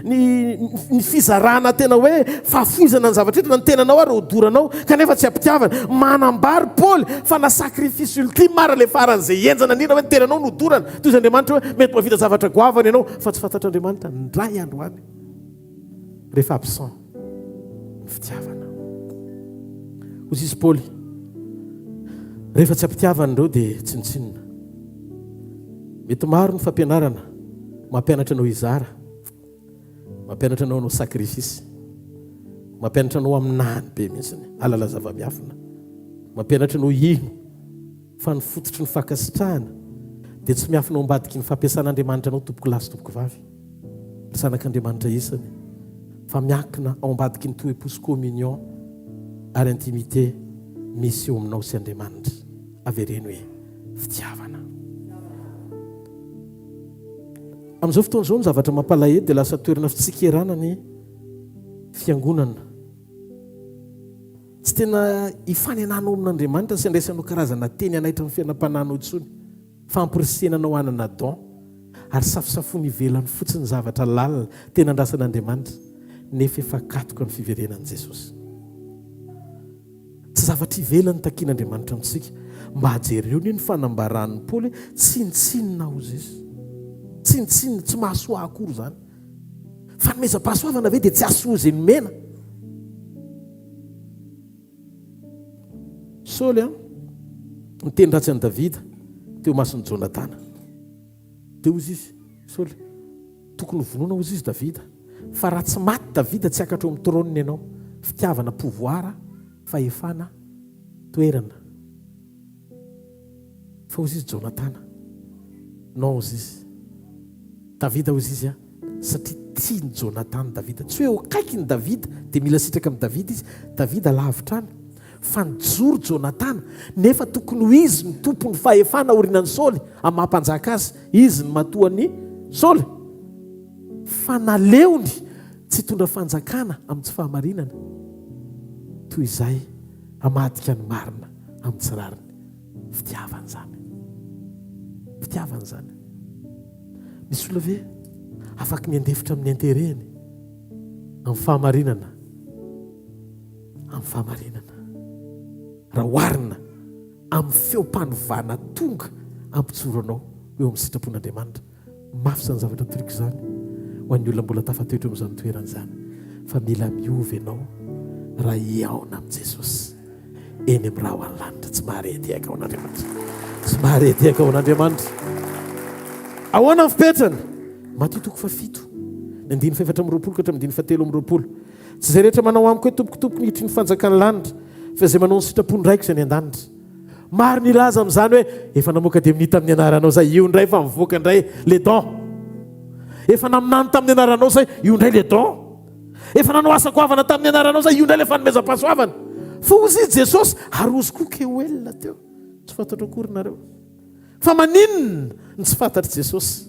S9: ny fizarana tena hoe fahafoizana ny zavatra etra, ny tenanao ary odoranao kanefa tsy ampitiavana. Manambary Paoly fa na sakrifisy ultime mara le faran'izay enjana indrindra hoe ny tenanao no odorana. Toy izy Andriamanitra hoe mety mavita zavatra goavana ianao fa tsy fantatr'Andriamanitra ndray andro any rehefa absent ny fitiavana. Ozy izy Paoly rehefa tsy ampitiavana ireo dia tsinontsinona. Mety maro ny fampianarana, mampianatra anao izara, mampianatra anao anao sakrifisy, mampianatra anao aminany be mihitsiny alala zava-miafina, mampianatra anao ino fa ny fototry ny fankasitrahana dia tsy miafina ao ambadiky ny fampiasan'Andriamanitra anao tompoko lasy tompoko vavy, sanak'Andriamanitra isany, fa miankina ao ambadiky ny toe-posy communion ary intimité misy eo aminao sy Andriamanitra. Avereny hoe fitiavana. Amin'izao fotoana izao ny zavatra mampalahelo dia lasa toerana fitsikirana ny fiangonana. Tsy tena hifanenanao amin'Andriamanitra sy andraisanao karazana teny anaitra amin'ny fiainam-pananao intsony, fampirisenanao anana don ary safosafony ivelany fotsiny zavatra lalina tena andrasan'Andriamanitra. Nefa efa katoka ny fiverenan'i Jesosy. Tsy zavatra ivelany takian'Andriamanitra amintsika. Mba hajereo ny fanambaran'ny Paoly tsinitsinina ozy izy. Tsinitsinina tsy mahasoa akory zany. Fanomezam-pahasoavana ve dia tsy asoa izay nomena. Saoly ny teny ratsy an'i Davida teo mason'i Jonatana. Teo ozy izy Saoly tokony vonoina ozy izy Davida. Fa raha tsy maty Davida tsy akatra amin'ny trôniny ianao. Fitiavana pouvoir, fahefana, toerana. Fa ozy izy Jonatana. Non ozy izy Davida ozy izy satria tiany Jonatana Davida. Tsy hoe kaiky ny Davida dia mila sitraka amin'ny Davida izy. Davida lavitra any. Fa nijoro Jonatana nefa tokony ho izy ny tompony fahefana orinan'ny Saoly amin'ny mampanjaka azy. Izy ny matoan'ny Saoly. Fa naleony tsy tondra fanjakana amin'ny tsy fahamarinana toy izay hamadika ny marina amin'ny tsirariny. Fitiavana zany. Fitiavana zany. Misy olona ve afaka miandefitra amin'ny intereny amin'ny fahamarinana? Amin'ny fahamarinana. Raha oharina amin'ny feom-panovana tonga ampitsoro anao eo amin'ny sitrapon'Andriamanitra. Mafy zany zavatra toriko zany ho an'ny olona mbola tafatoetra amin'izany toerana izany. Fa mila miovy ianao raha hiaona amin'i Jesosy eny amin'ny raha ho any lanitra. Tsy maharety eka ao an'Andriamanitra. Tsy maharety eka ao an'Andriamanitra. Ahoana ny fipetrany? Mateo 7:4-7 ka 7:7. Tsy izay rehetra manao amiko hoe tompokitompoko nihitry ny fanjakan'ny lanitra, fa izay manao ny sitrapony raiko izay ny an-danitra. Maro ny laza amin'izany hoe efa namoaka dia minita amin'ny anaranao zay, io indray fa mivoaka indray le don. Efa naminany tamin'ny anaranao zay, io indray le don. Efa nanao asa goavana tamin'ny anaranao zay, io indray le fanomezam-pahasoavana. Fa ozy izy Jesosy arozy koa keoelina teo. Tsy fantatra akory nareo. Fa maninona ny tsy fantatry Jesosy?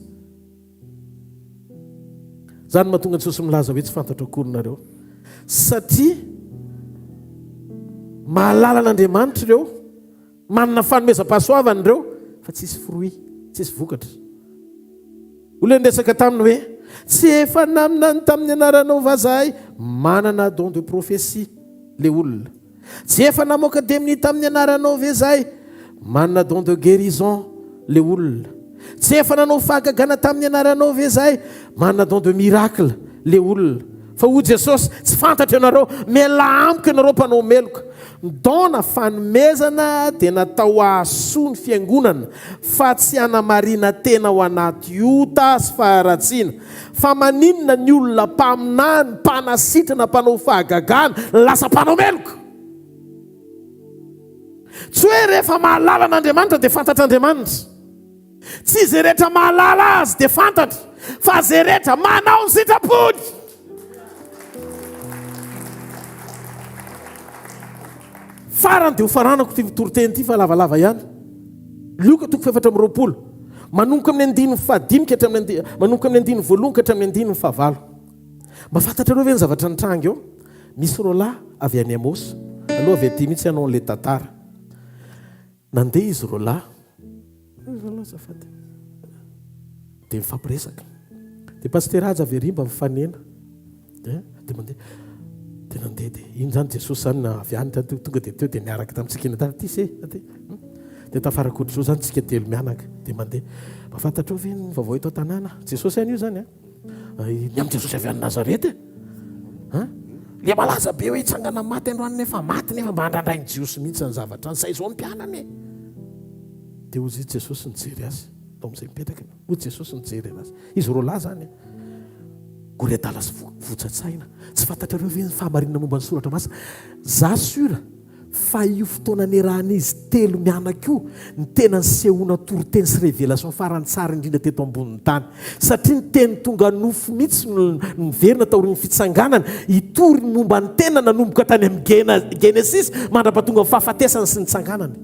S9: Zany mahatonga Jesosy milaza hoe tsy fantatra akory nareo. Satria mahalala n'Andriamanitra ireo, manana fanomezam-pahasoavana ireo, fa tsisy fruit, tsisy vokatra. Olona ndresaka taminy hoe tsy efa naminany tamin'ny anaranao vazahay manana don de prophétie le olona. Tsy efa namoaka demini tamin'ny anaranao ve zahay manana don de guérison le olona. Tsy efa nanao fahagagana tamin'ny anaranao ve zahay manana don de miracle le olona. Fa ho Jesosy tsy fantatra ianareo, miala amiko ianareo mpanao meloka. Dona fanomezana dia natao ahasoa ny fiangonana, fa tsy hanamarina tena ao anaty ota sy faharatsiana. Fa maninona ny olona mpaminany, mpanasitrana, mpanao fahagagana, lasa mpanao meloka. Tsy hoe rehefa mahalala n'Andriamanitra dia fantatr'Andriamanitra. tsy zay rehetra mahalala azy dia fantatra fa zay rehetra manao ny sitrapony. Farany dia ho faranako ty vitoroteny ty fa lavalava ihany. Luka 4:20 manomboka amin'ny 5 ka hatramin'ny manomboka amin'ny 1 ka hatramin'ny 9. Mba fantatrareo ve ny zavatra nitranga eo? Misy roalahy avy any Amosy, aloha avy aty mihitsy ianao le tantara. Nandeha izy roalahy dia mifampiresaka. Dia paster aza avy ery mba mifanena. Dia mandeha. Dia nandeha dia iny zany Jesosy zany avy any tonga dia teo dia niaraka tamintsika iny aty se aty. Dia tafarak'otr'izao zany tsika telo mianaka dia mandeha. Mba fantatrao ve ny vaovao eto an-tanàna? Jesosy any io zany ny amin'ny Jesosy avy any Nazareta. Le malaza be hoe hitsangana maty androany nefa maty nefa mba handrandray ny jiosy mihitsy ny zavatra zay zao mpianany. Dia ozy Jesosy nijery azy tao amin'izay mipetraka. Ozy Jesosy nijery azy. Izy roalahy zany goredala sy votsatsaina. Tsy fantatrareo ve ny fahamarinana momba ny soratra masina? Za sura fa io fotoana niarahan'izy telo mianaka io ny tena ny sehoana toroteny sy révélation farany tsara indrindra teto ambonin'ny tany. Satria ny teny tonga nofo mihitsy niverina tao ny fitsanganana hitory ny momba ny tena nanomboka tany amin'ny Genesis mandrapatonga ny fahafatesany sy ny tsanganany.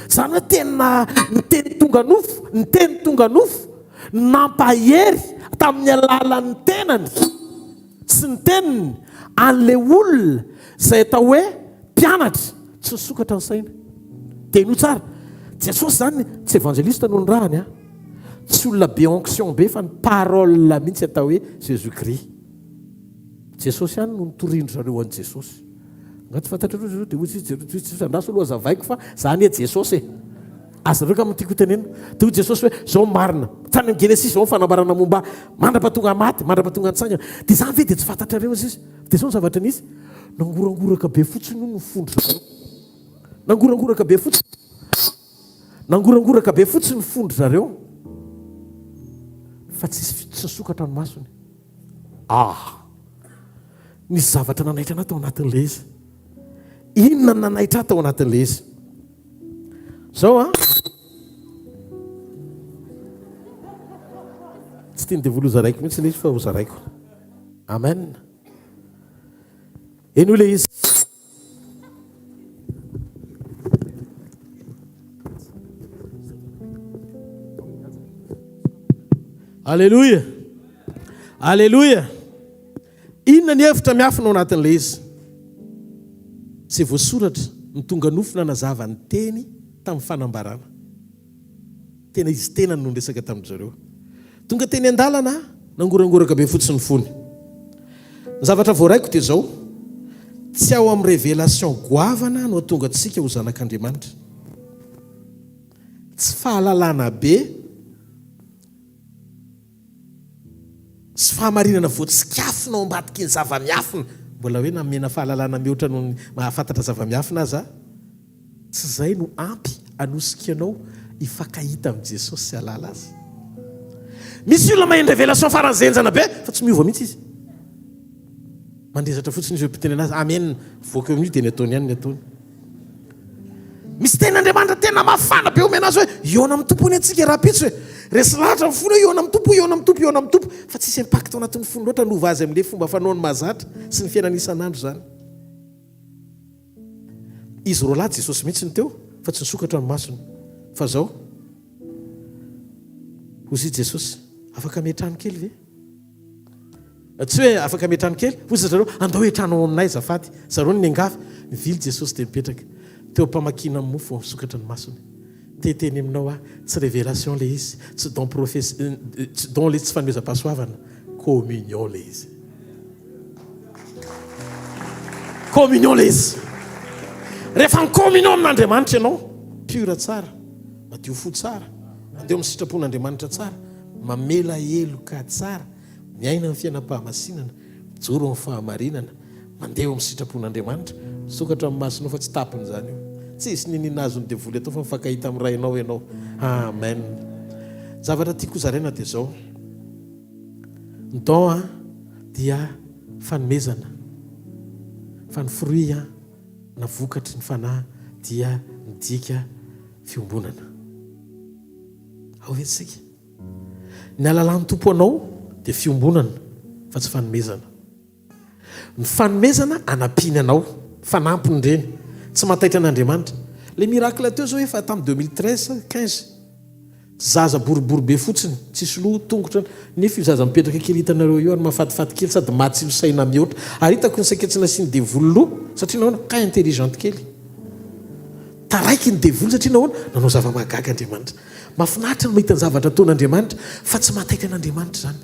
S9: Zany hoe tena ny teny tonga nofo nampahery tamin'ny alalan'ny tenany sy ny teniny an'le olona izay atao hoe mpianatra tsy nisokatra ny saina. Dia ino tsara Jesosy zany tsy evangelista no ny rahany tsy olona be onction be fa ny parole mihitsy atao hoe Jésus Christ. Jesosy ihany no nitorindry zareo an'i Jesosy. Nga tsy fantatrareo dia Jesosy andraso aloha azavaiko fa zany Jesosy azy reo ka mitiako tenena. Dia hoy Jesosy hoe zao marina tany amin'ny Genesis zao fanambarana momba mandrapatonga maty mandrapatonga ntsangana. Dia zany ve dia tsy fantatrareo izy dia zao ny zavatra nisy nangorangoraka be fotsiny no fondro zareo. Nangorangoraka be fotsiny ny fondro zareo fa tsy nisokatra ny masony. Nisy zavatra nanaitra ana tao anatin'le izy. Inona nanaitra tao anatin'le izy? Zao tsy tiany dia voaloza raiko mihitsy le izy fa oza raiko. Amen. Eny le izy. Alleluia. Alleluia. Inona ny hevitra miafina ao anatin'le izy? Tsy voasoratra ny tonga nofona nazava ny teny tamin'ny fanambarana. Tena izy tena no resaka tamin'ny zareo. Tonga teny an-dalana nangorangoraka be fotsiny fony. Ny zavatra voaraiko dia zao tsy ao amin'ny révélation goavana no tonga tsika ho zanak'Andriamanitra. Tsy fahalalana be sy fahamarinana voatsikafina ao ambadiky ny zava-miafina. Mbola hoe namena fahalalana mihoatra no mahafantatra zava-miafina aza. Tsy zay no ampy anosika anao hifankahita amin'i Jesosy sy halala azy. Misy olona maheno révélation faranzenjana be fa tsy miova mihitsy izy. Mandrezatra fotsiny izy mpitenena azy amen voaka eo dia ny ataony ihany ny ataony. Misy ten'Andriamanitra tena mafana be omena azy hoe iona amin'ny tompony antsika raha-pitsy hoe resy lahatra ny fona iona amin'ny tompo fa tsisy impact ao anatin'ny fony loatra lova azy amin'le fomba fanaony mahazatra sy ny fiainana isan'andro zany. Izy roalahy Jesosy mihitsy ny teo fa tsy nisokatra ny masony. Fa zao hozy Jesosy afaka metrano kely ve? Tsy hoe afaka metrano kely hozy zareo andao hetrano aminay zafady. Zareo ny angafy mivily Jesosy dia mipetraka teo mpamakina amin'ny mofo misokatra ny masony. Teteny aminao tsy révélation le izy tsy don prophétie don le tsy fanomezam-pahasoavana communion le izy. Communion le izy. Rehefa ny communion amin'Andriamanitra ianao pura tsara, madio fo tsara, mandeha amin'ny sitrapon'Andriamanitra tsara, mamela heloka tsara, miaina amin'ny fiainam-pahamasinana, mijoro amin'ny fahamarinana, mandeha amin'ny sitrapon'Andriamanitra, misokatra amin'ny masonao fa tsy tapiny zany io. Tsisy ninina azony devoly atao fa mifankahita amin'ny rainao ianao. Amen. Zavatra tiako zaraina dia zao. Ny don dia fanomezana. Fa ny fruit na vokatry ny fanahy dia midika fiombonana. aoetsika ny alalan'ny tompo anao dia fiombonana fa tsy fanomezana. Ny fanomezana anampiny anao fanampiny reny tsy mataitra an'Andriamanitra. Le miracle teo zao efa tamin'ny 2013-15 zaza boribory be fotsiny tsisy loha tongotra nefa io zaza mipetraka kely hitanareo io ary mahafatifaty kely sady matsilo saina mihoatra ary hitako ny saketsina sy ny devoly loha satria nahoana ka intelligente kely taraiky ny devoly satria nahoana nanao zava-mahagaga Andriamanitra. Mahafinaritra ny mahita ny zavatra ataon'Andriamanitra fa tsy mahataitra an'Andriamanitra zany.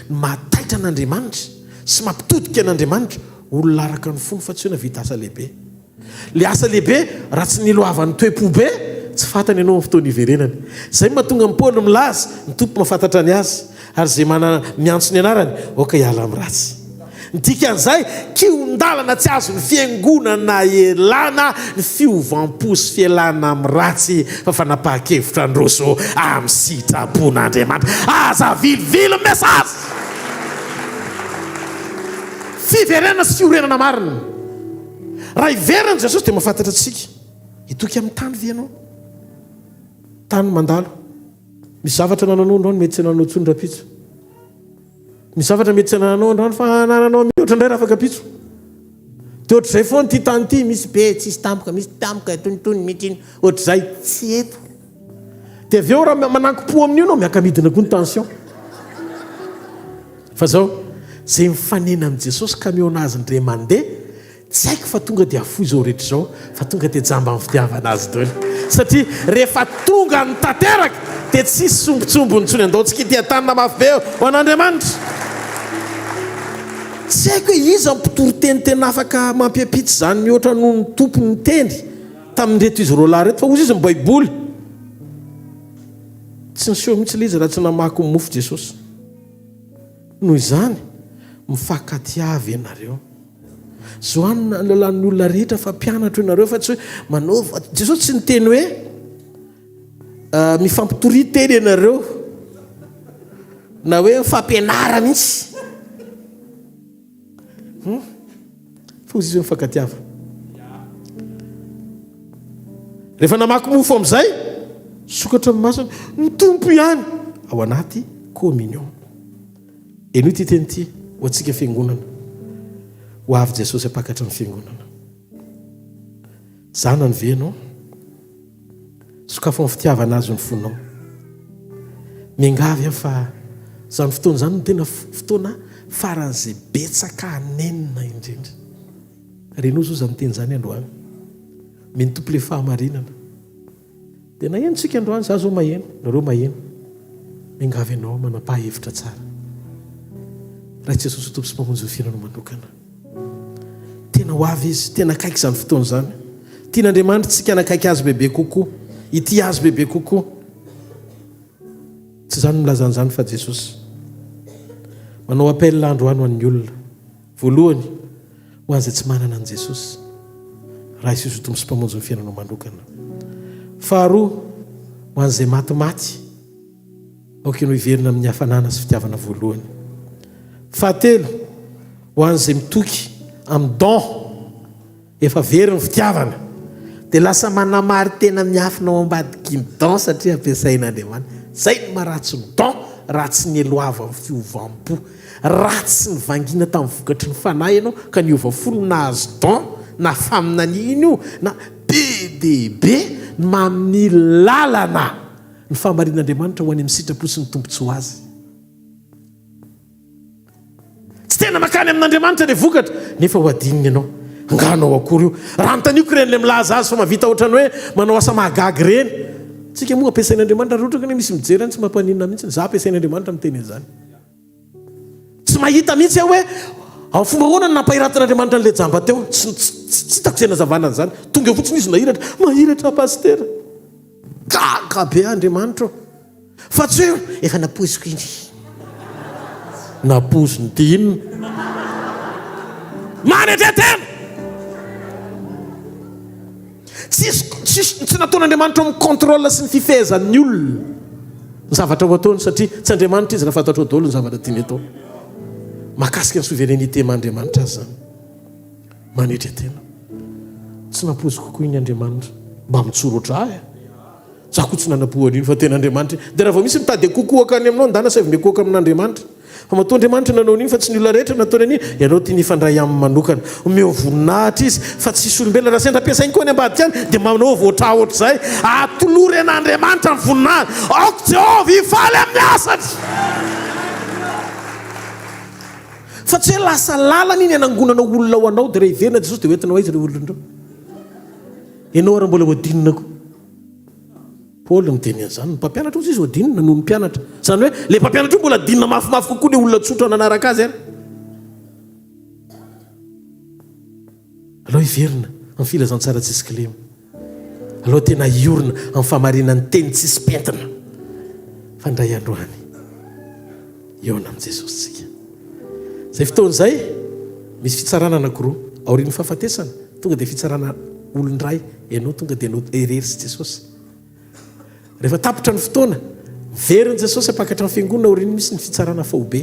S9: Mahataitra an'Andriamanitra sy mampitodika an'Andriamanitra olona araka ny fony fa tsy hoe navita asa lehibe. Le asa lehibe raha tsy niloavan'ny toe-po be tsy fatany ianao amin'ny fotoana iverenany. Zay mahatonga ny Paoly milaza ny tompo mahafantatra ny azy ary zay manana miantso ny anarany oka hiala amin'ny ratsy. Dikan'izay kiondalana tsy azo ny fiangonana elana ny fiovam-po sy fialana amin'ny ratsy fa fanapahan-kevitra ny roso amin'ny sitrapon'Andriamanitra. Aza vilivily mesazy fiverenana sy fiorenana marina. Raha iverana Jesosy dia mahafantatra antsika hitoky amin'ny tany ve ianao tany mandalo misy zavatra nananao androany mety tsy nananao tsony rapitso. Misy zavatra mety tsy nananao androany fa nananao mihoatra indray raha afaka pitso. Dia ohatr'izay foana ty tany ty misy be tsisy tampoka tonitony mety iny ohatr'izay tsy eto. Dia avy eo raha mananki-po amin'io anao miaka-midina koa ny tension. Fa zao zay mifanena amin'i Jesosy ka miona azy ndray mandeha tsy haiko fa tonga dia afoy zao rehetra zao fa tonga dia jamba amin'ny fitiavana azy daholo. Satria rehefa tonga ny tanteraka dia tsisy sombotsombony tsony andaontsika ity tanana mafy be ho an'Andriamanitra. Tsy haiko hoe iza mpitoro tenitena afaka mampiampitsy zany mihoatra noho ny tompony ny teny tamin'reto izy roalahy reto fa ozy izy ny baiboly tsy niseho mihitsy le izy raha tsy namaky ny mofo Jesosy. Noho izany mifakatiavy ianareo. Zoanina lalan'ny olona rehetra fa mpianatra ianareo fa tsy hoe manaova Jesosy tsy niteny hoe mifampitori teny ianareo na hoe mifampianara mihitsy. Fa ozy izy hoe mifakatiava. Rehefa namaky mofo amin'izay sokatra amin'ny masony ny tompo ihany ao anaty communion. Eno ity teny ity ho antsika fiangonana ho avy Jesosy apakatra ny fiangonana. Zanany ve ianao sokafo amin'ny fitiavana azy ny fonao miangavy fa zany fotoana zany no tena fotoana faran'izay betsaka hanenina indrindra. Renao zao zany teny zany androany meny tompo le fahamarinana dia na eno tsika androany za zao maheno nareo maheno miangavy ianao manam-pahevitra tsara raha Jesosy tompo sy mpamonjy ny fiainana manokana. Tena ho avy izy tena akaiky zany fotoana zany. Tian'Andriamanitra tsika anakaiky azy bebe kokoa ity azy bebe kokoa. Tsy zany milazana zany fa Jesosy manao appel androany ho an'ny olona. Voalohany ho an'izay tsy manana an' Jesosy raha Jesosy tompo sy mpamonjy ny fiainana manokana. Faharoa ho an'izay matimaty aoka ianao hiverina amin'ny hafanana sy fitiavana voalohany. Fahatelo ho an'izay mitoky amin'ny don efa very ny fitiavana dia lasa manamary tena miafinao ambadiky ny don satria ampiasain'Andriamanitra. Zay ny maharatsy ny don ratsy ny eloava amin'ny fiovampo ratsy ny vangina tamin'ny vokatry ny fanahy ianao ka niova folo nahazo don na faminaniny io na be dehibe mamy lalana ny fahamarin'Andriamanitra ho any amin'ny sitrapo sy ny tompontso azy. Tsy tena makany amin'Andriamanitra le vokatra nefa ho adininy ianao nganao akory io raha notanioko reny le milaza azy fa mavita ohatrany hoe manao asa mahagagy reny. Tsika moa ampiasain'Andriamanitra raha ohatra ka misy mijery any tsy mampaninina mihitsy za ampiasain'Andriamanitra miteny an'izany. Tsy mahita mihitsy aho hoe ao fomba hoana ny nampahiratan'Andriamanitra n'le jamba teo tsy hitako izay nazavana an'izany tonga fotsiny izy mahiratra pastera gaga be Andriamanitra fa tsy hoe efa napoziko iny napoziny ty inona manetretena tsy nataon'Andriamanitra amin'ny contrôle sy ny fifehezan'ny olona ny zavatra ho ataony satria tsy Andriamanitra izy raha fantatro daholo ny zavatra tiany atao. Mahakasika ny souveraineté m'Andriamanitra azy zany manetretena tsy napoziko koa iny Andriamanitra mba mitsorotra ahy za ko tsy nanam-poan'iny fa ten'andriamanitra dia raha vao misy mitady kokoaka any aminao ndana savy mikoaka amin'andriamanitra fa matoa andriamanitra nanao an'iny fa tsy ny olona rehetra nataony an'iny ianao tia nifandray amin'ny manokana omeo voninahitra izy fa tsisy olombelona raha sendra ampiasainy koa any ambadika any dia manao voatra ohatr'izay atolory an'andriamanitra ny voninahitra aoko jehovah ifaly amin'ny asatra fa tsy hoe lasa lalana iny anangonana olona ho anao dia raha iverina jesosy dia hoentinao aizy ireo olonandreo ianao raha mbola voadinina koa Paul miteny an'izany ny mpampianatra ozy izy voadinina noho ny mpianatra zany hoe le mpampianatra io mbola dinina mafimafy kokoa le olona tsotra nanaraka azy ary aloha iverina amin'ny filazantsara tsisy kilema aloha tena iorina amin'ny famarina ny teny tsisy pentina fandray androany eona amin'i Jesosy tsika zay fotoan'izay misy fitsarana anankiroa aorian'ny fahafatesana tonga dia fitsarana olon-dray ianao tonga dia anao erery sy Jesosy rehefa tapotra ny fotoana veriny Jesosy apakatra ny fiangonana aoriany misy ny fitsarana faobe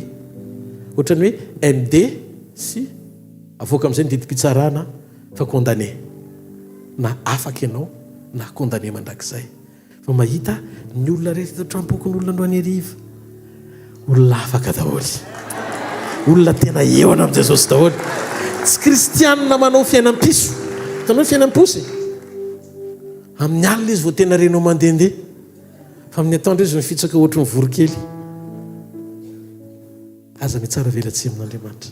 S9: ohatrany hoe MD sy avoaka amin'izay ny didim-pitsarana fa condamné na afaka ianao na condamné mandrakizay fa mahita ny olona rehetra trampoky ny olona androany ariva olona afaka daholy olona tena eona amin'i Jesosy daholy tsy kristianina manao fiainam-piso tanao fiainam-posy amin'ny alina izy vao tena renao mandehandeha fa amin'ny ataondra izy mifitsaka ohatry ny vorokely aza mitsara velatsy amin'Andriamanitra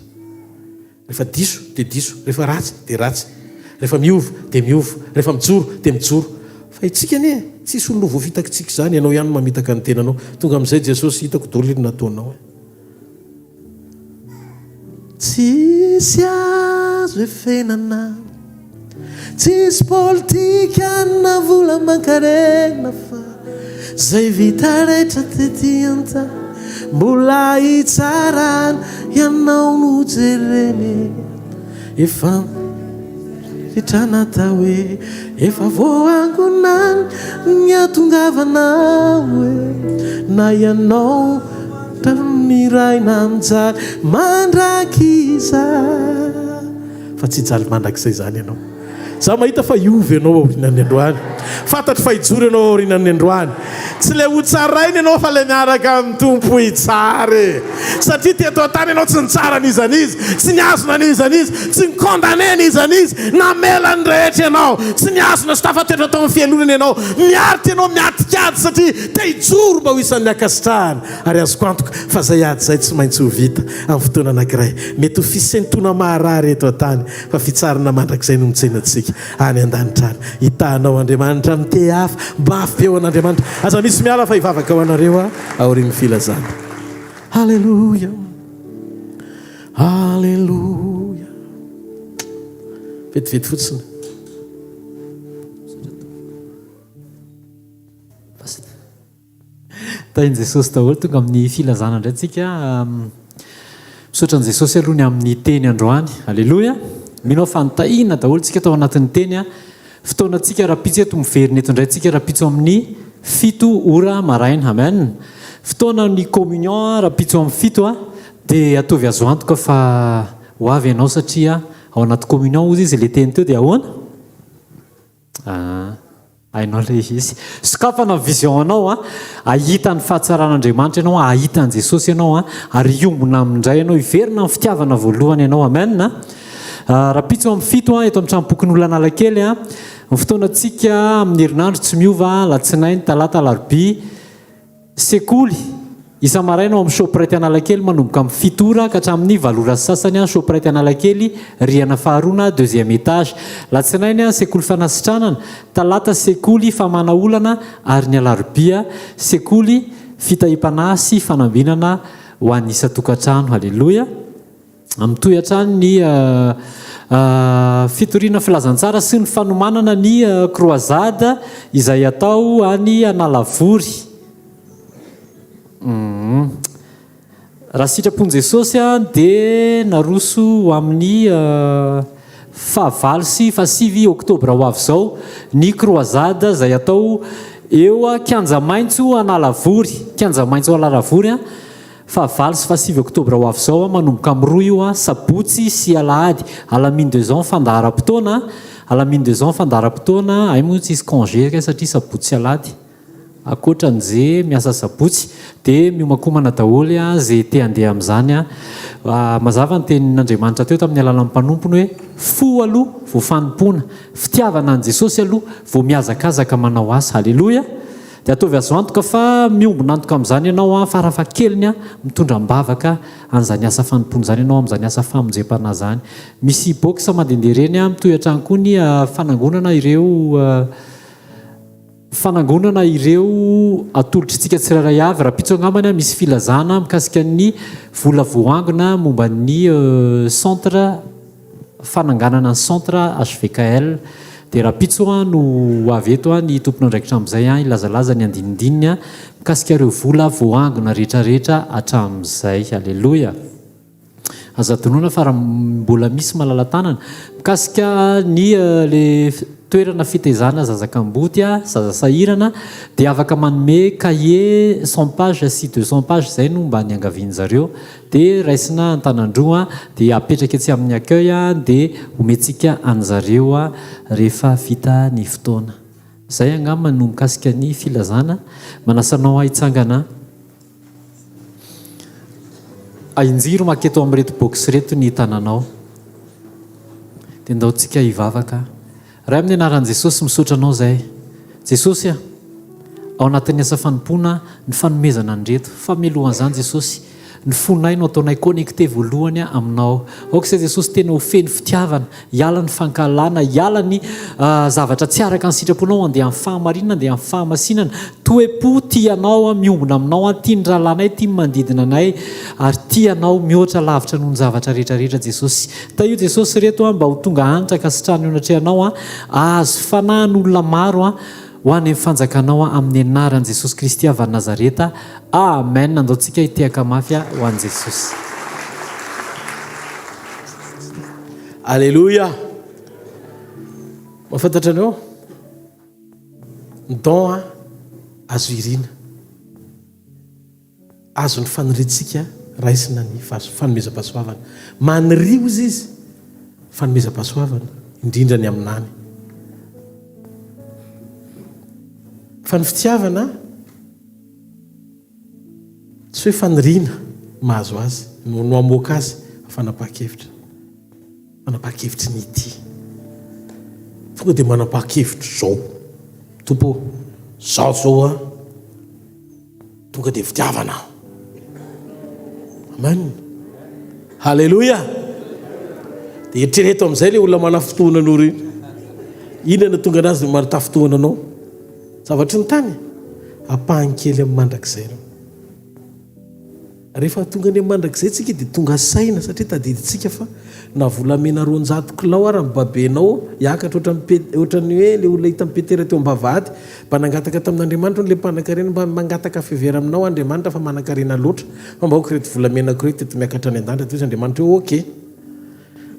S9: rehefa diso dia diso rehefa ratsy dia ratsy rehefa miova dia miova rehefa mijoro dia mijoro fa itsika anie tsisy olona voafitakitsika zany ianao ihany mamitaka ny tenanao tonga amin'izay Jesosy hitako dolo iny nataonao tsisy azo efenana tsisy politika na vola mankarena fa zay vita rehetra tetianta mbola hitsarana ianao no jereny efa fitrana tao hoe efa voangonany ny atongavanao hoe na ianao miray namijary mandrakiza fa tsy jaly mandrakizay zany ianao za mahita fa iovy ianao aorinan'ny androany fantatry fa hijoro ianao aorinan'ny androany tsy le ho tsarainy ianao fa le miaraka amin'ny tompo hitsary satria teto antany ianao tsy nitsara n'izanizy tsy niazona n'izanizy tsy nikondane n'izanizy namela ny rehetra ianao tsy niazona sy tafatetra tao amin'ny fianonana ianao miaritra ianao miatikady satria te hijoro mba ho isan'ny akasitrahana ary azoko antoka fa zay ady zay tsy maintsy ho vita amin'ny fotoana anankiray mety ho fisentona maharary eto antany fa fitsarana mandrakizay no mitsenantsika any an-danitra any hitanao Andriamanitra mite hafa mba afeo an'Andriamanitra aza misy miala fa hivavaka ao anareo aorian'ny filazana halleluja halleluja vetivety fotsiny
S3: tainy Jesosy daholo tonga amin'ny filazana indray tsika misaotra an'i Jesosy aloha ny amin'ny teny androany halleluja minao fantahina daholo tsika tao anatin'ny teny fotoanantsika rapitso eto miverina eto indray tsika rapitso amin'ny 7 ora maraina amen fotoana ny communion rapitso amin'ny 7 dia atovy azo antoka fa ho avy ianao satria ao anaty communion ozy izy le teny teo dia ahoana hainao le izy sokafana ny vision anao ahita ny fahatsaran'Andriamanitra ianao ahita ny Jesosy ianao ary iombona amindray ianao iverina amin'ny fitiavana voalohany ianao amen rapitso amin'ny 7 eto amin'ny tranompokin'olona Analakely ny fotoanantsika amin'ny herinandro tsy miova latsinainy talata alarobia sekoly isa maraina ao amin'ny shoprety Analakely manomboka amin'ny 7 ora ka hatramin'ny 7 ora sasany shoprety Analakely riana faharoana 2e étage latsinainy sekoly fanasitranana talata sekoly famana olana ary ny alarobia sekoly fitahipana sy fanambinana ho an'ny isa-tokantrano halleluja amin'ny tohan-trano ny fitoriana filazantsara sy ny fanomanana ny croisade izay atao any Analavory raha sitrapon'i Jesosy dia naroso amin'ny fahavalo sy fahasivy oktobra ho avy izao ny croisade izay atao eo kianja maintso Analavory kianja maintso Analavory fahavalo sy fahasivy oktobra ho avy izao manomboka amin'ny 2 io sabotsy sy alahady alamine 2 ans fandaharam-potoana alamine 2 ans fandaharam-potoana ay moa tsy isy congé satria sabotsy sy alahady akoatran'izay miasa sabotsy dia miomakomana daholy zay te handeha amin'izany mazava ny tenin'Andriamanitra teo tamin'ny alalan'ny mpanompony hoe fo aloha vao fanompoana, fitiavana an' Jesosy aloha vao miazakazaka manao asa. Halleloia. Dia ataovy azo antoka fa miombona antoka amin'izany ianao farafahakeliny mitondra mbavaka an'izany asa fanompoana izany ianao amin'izany asa famonjem-pana zany. Misy box mandehandeha ireny mitoy hatrany koa ny fanangonana ireo atolotritsika tsiraray avy raha pitso angambany misy filazana mikasika ny vola voangona momba ny centre fananganana ny centre hvkl. Dia raha pitso no avy eto ny tompon'andraikitra amin'izay ilazalaza ny andinindininy mikasika ireo vola voangona rehetrarehetra hatramin'izay. Halleloia. Aza tonoana fa raha mbola misy malala-tanana mikasika ny le toerana fitaizana zazakamboty zaza sahirana dia afaka manome cahier 100 page sy 200 page zay no mba niangaviany zareo dia raisina antanandroa dia apetraka etsy amin'ny accueil dia omentsika an'zareo rehefa vita ny fotoana. Zay angamba no mikasika ny filazana. Manasanao hitsangana ainjiro maketo amin'reto box reto ny tananao dia ndaontsika hivavaka. Raha amin'ny anaran'i Jesosy misaotra anao zay. Jesosy ao anatin'ny asa fanompoana ny fanomezana andreto famelohan'izany Jesosy ny fonay no ataonay connecté voalohany aminao. Aoka izay Jesosy tena ho feno fitiavana, hiala ny fankalana, hiala ny zavatra tsy araka ny sitraponao, andeha amin'ny fahamarinana, andeha amin'ny fahamasinana. Toe-po tianao miombona aminao, tia ny rahalanay, tia manodidina anay ary tianao mihoatra lavitra noho ny zavatra rehetrarehetra Jesosy. Taio Jesosy reto mba ho tonga hanitra ka sitrano ionatrehanao azo fanahin'olona maro ho any amin'ny fanjakanao amin'ny anaran'i Jesosy Kristy avy Nazareta. Amen. Andaontsika hitehaka mafy ho an'i Jesosy.
S9: Alléluia. Mahafantatra anao ny don azo irina, azo ny faniritsika raisina ny fanomezam-pahasoavana. Manirio izy fanomezam-pahasoavana indrindra ny aminany. Fa ny fitiavana tsy hoe faniriana mahazo azy no amoaka azy fanapa-kevitra. Manapa-kevitry ny ity tonga dia manapa-kevitra zao tompo zao tonga dia fitiavana. Amen. Halleluia. Dia eritrereto amin'izay le olona manafotoana anao reny. Inona tonga anazy no manatafotoana anao? Zavatry ny tany ampahany kely amin'ny mandrakizay ianao. Rehefa tonga ny amin'ny mandrakizay tsika dia tonga saina satria tadiditsika fa na volamena 200 kilao ary mibabenao hiakatra ohatran'ny hoe le olona hita mipetera teo am-bavahady mba nangataka tamin'Andriamanitra le mpanan-karena mba mangataka fivera aminao Andriamanitra fa manan-karena loatra fa mba hoka reto volamenako reto teto miakatra any an-danitra toy izy Andriamanitra hoe okey.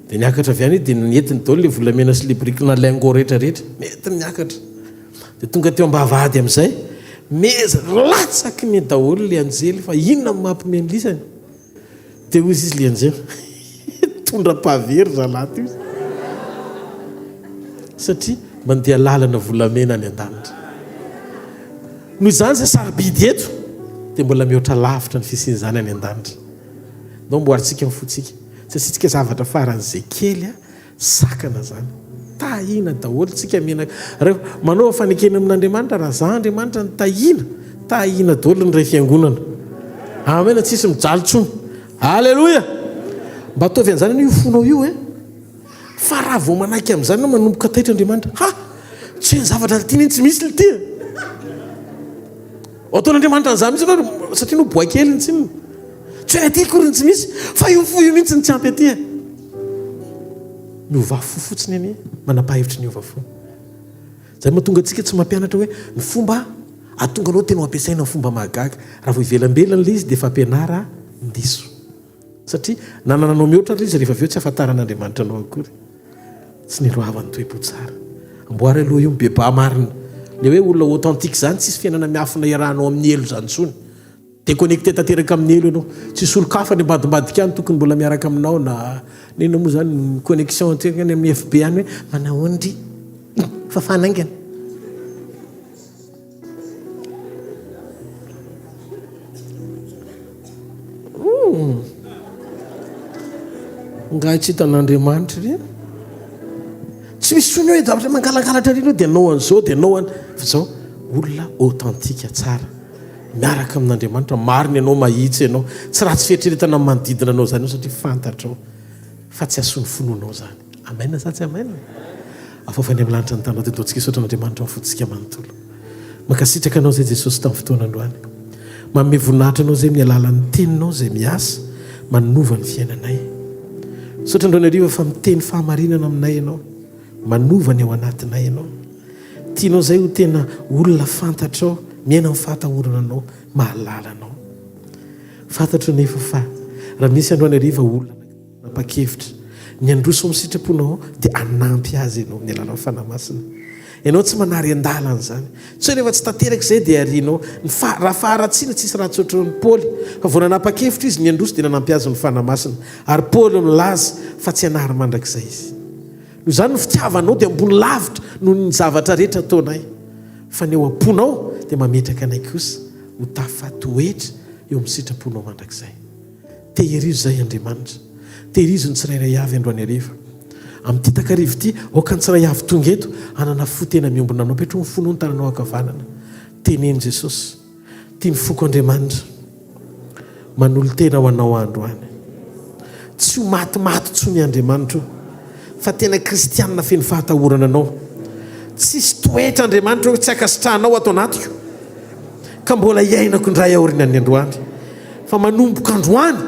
S9: Dia niakatra avy any dia netiny daholo le volamena sy le brikina laingo rehetrarehetra netiny niakatra. Dia tonga teo am-bavahady amin'izay meza latsaky ny daholo le anjely fa inona mampimelisany dia hoy izy le anjely tondra pavery zalaty izy satria mandeha lalana volamena any an-danitra. Noho izany izay sarobidy eto dia mbola mihoatra lavitra ny fisian'izany any an-danitra. Nao mboaritsika mifotsika tsy asitsika zavatra faran'izay kely sakana zany tahina daholo tsika menaka manao fanekena amin'Andriamanitra raha za Andriamanitra ny tahina daholo ny ray fiangonana. Amen. Tsisy mijaly tsony. Halleluia. Mba ataovy an'izany io fonao io fa raha vao manaiky amin'izany no manomboka taitra Andriamanitra tsy ny zavatra tiany tsy misy le tia ataon'Andriamanitra an'izany mihitsy satria no boakely ny tsinona tsy hoe aty kory ny tsy misy fa io fo io mihitsy ny tsy ampy aty miova fo fotsiny any manapa-hevitry ny ova fo. Zay mahatonga antsika tsy mampianatra hoe ny fomba atonga anao tena ampiasaina ny fomba mahagaga raha vao ivelambelana le izy dia efa ampianara ndiso satria nanananao mihoatra le izy rehefa avy eo tsy afantaran'Andriamanitra anao akory tsy niloavany toe-po tsara. Amboary aloha io mibeba marina le hoe olona authentique zany tsisy fiainana miafina irahanao amin'ny elo zany tsony déconnecté tanteraka amin'ny elo ianao tsisy olo-kafa ny ambadimbadika any tokony mbola miaraka aminao na nena moa zany connexion anteraka any amin'ny FB any hoe manao ondry fa fanaingana nga tsy hitan'Andriamanitra ry tsy misy sony hoe zavatra mangalangalatra rino dia anao an'izao dia anao fa zao olona authentika tsara miaraka amin'Andriamanitra mariny ianao mahitsy ianao tsy raha tsy fieritreretana amin'ny manodidina anao zany io satria fantatrao fa tsy asony fononao zany amen za tsy amen afofany amin'ny lanitra ny tanao dia doantsika isotra n'Andriamanitra mifotsika manontolo makasitraka anao zay Jesosy tamin'ny fotoana androany manome voninahitra anao zay amin'ny alalan'ny teninao zay miasa manova ny fiainanay sotra androany ariva fa miteny fahamarinana aminay ianao manovany ao anatinay ianao tianao zay ho tena olona fantatrao miaina amin'ny fahatahorana anao mahalala anao fantatro nefa fa raha misy androany ariva olona napakevitra ny androso amin'ny sitraponao dia anampy azy ianao ny alalan'ny fanamasina ianao tsy manary andalana zany tsy rehefa tsy tanteraka izay dia arianao raha faharatsiana tsisy raha tsotra ny Paoly fa vao nanapa-kevitra izy ny androso dia nanampy azy ny fanamasina ary Paoly milaza fa tsy hanary mandrakizay izy noho izany ny fitiavanao dia ambony lavitra noho ny zavatra rehetra ataonay fa ny eo am-ponao dia mametraka anay kosa ho tafatoetra eo amin'ny sitraponao mandrakizay tehirizo zay Andriamanitra tehirizo ny tsirairay avy androany ariva amin'ity takarivo ity aoka ny tsiray avy tonga eto anana fo tena miombona anao petro ny fonao ny tananao ankavanana teneny Jesosy tia ny foko Andriamanitra manolo tena ho anao androany tsy ho matimaty tsony Andriamanitra fa tena kristianina feno fahatahorana anao tsisy toetra Andriamanitra tsy akasitrahanao atao anatiko ka mbola iainako indray aorinan'ny androany fa manomboka androany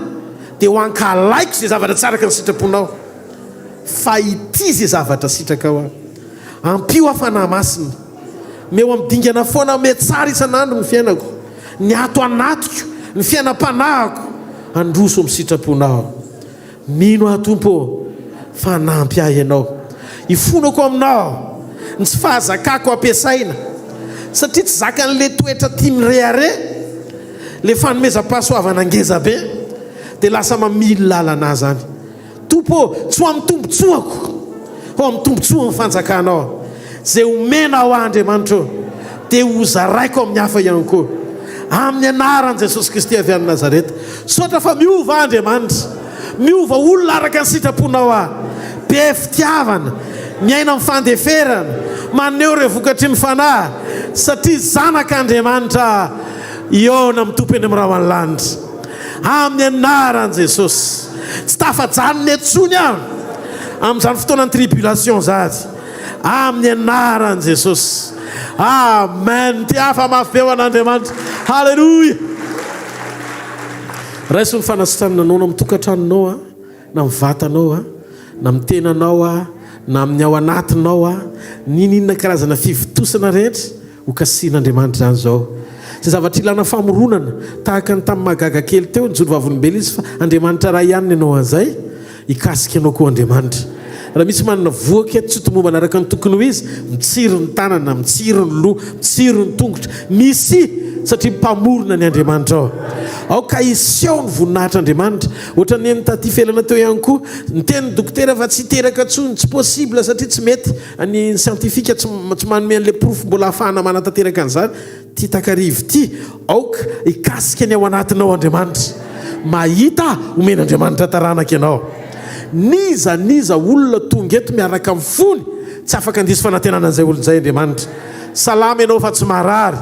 S9: dia ho ankalaiko zay zavatra tsaraka ny sitraponao fa ity zay zavatra sitraka ao ampio afanahy masina meo amidingana foana me tsara isan'andro ny fiainako ny ato anatiko ny fiainam-panahiko androso amin'ny sitraponao mino atompo fanampy ahy ianao ifonako aminao ny tsy fahazakako ampiasaina satria tsy zakan'le toetra tia mirehare le fanomezam-pahasoavana ngeza be dia lasa mamily lalana zany tompo tsy ho amin'ny tombotsoako ho amin'ny tombotsoa ny fanjakanao zay omena ho Andriamanitra dia ho zaraiko amin'ny hafa ihany koa amin'ny anaran'i Jesosy Kristy avy any Nazareta sotra fa miova Andriamanitra miova olona araka ny sitraponao be fitiavana miaina amin'ny fandeferana maneho ireo vokatry ny fanahy satria zanak'Andriamanitra iona amin'ny tompony amin'ny raha lanitra amin'ny anaran'i Jesosy tsy tafajanony etsony aho amin'izany fotoanany tribulation zady amin'ny anaran'i Jesosy amen ty hafa mafy be ho an'Andriamanitra halleluja raiso ny fanasitrananao na mitokantranonao na mivatanao na mitenanao na amin'ny ao anatinao ninina karazana fivitosana rehetra ho kasian'Andriamanitra zany zao zay zavatra ilana famoronana tahaka ny tamin'ny mahagaga kely teo ny joro vavolombelona izy fa Andriamanitra raha ihany ianao an'izay ikasika anao koa Andriamanitra raha misy manana voaka tsy tomomba anaraka ny tokony ho izy mitsiro ny tanana mitsiro ny loha mitsiro ny tongotra misy satria mpamorona ny Andriamanitra ao ka iseho ny voninahitry'Andriamanitra ohatra ny amin'ny taty felana teo ihany koa ny tenin'ny dokotera fa tsy teraka tsony tsy possible satria tsy mety ny siantifika tsy manome an'le profo mbola ahafahana manatanteraka an'izany ty takarivo ty aoka ikasika ny ao anatinao Andriamanitra mahita omen'Andriamanitra taranaka ianao niza olona tonga eto miaraka amin'ny fony tsy afaka andiso fanantenana an'izay olon'izay Andriamanitra salama ianao fa tsy marary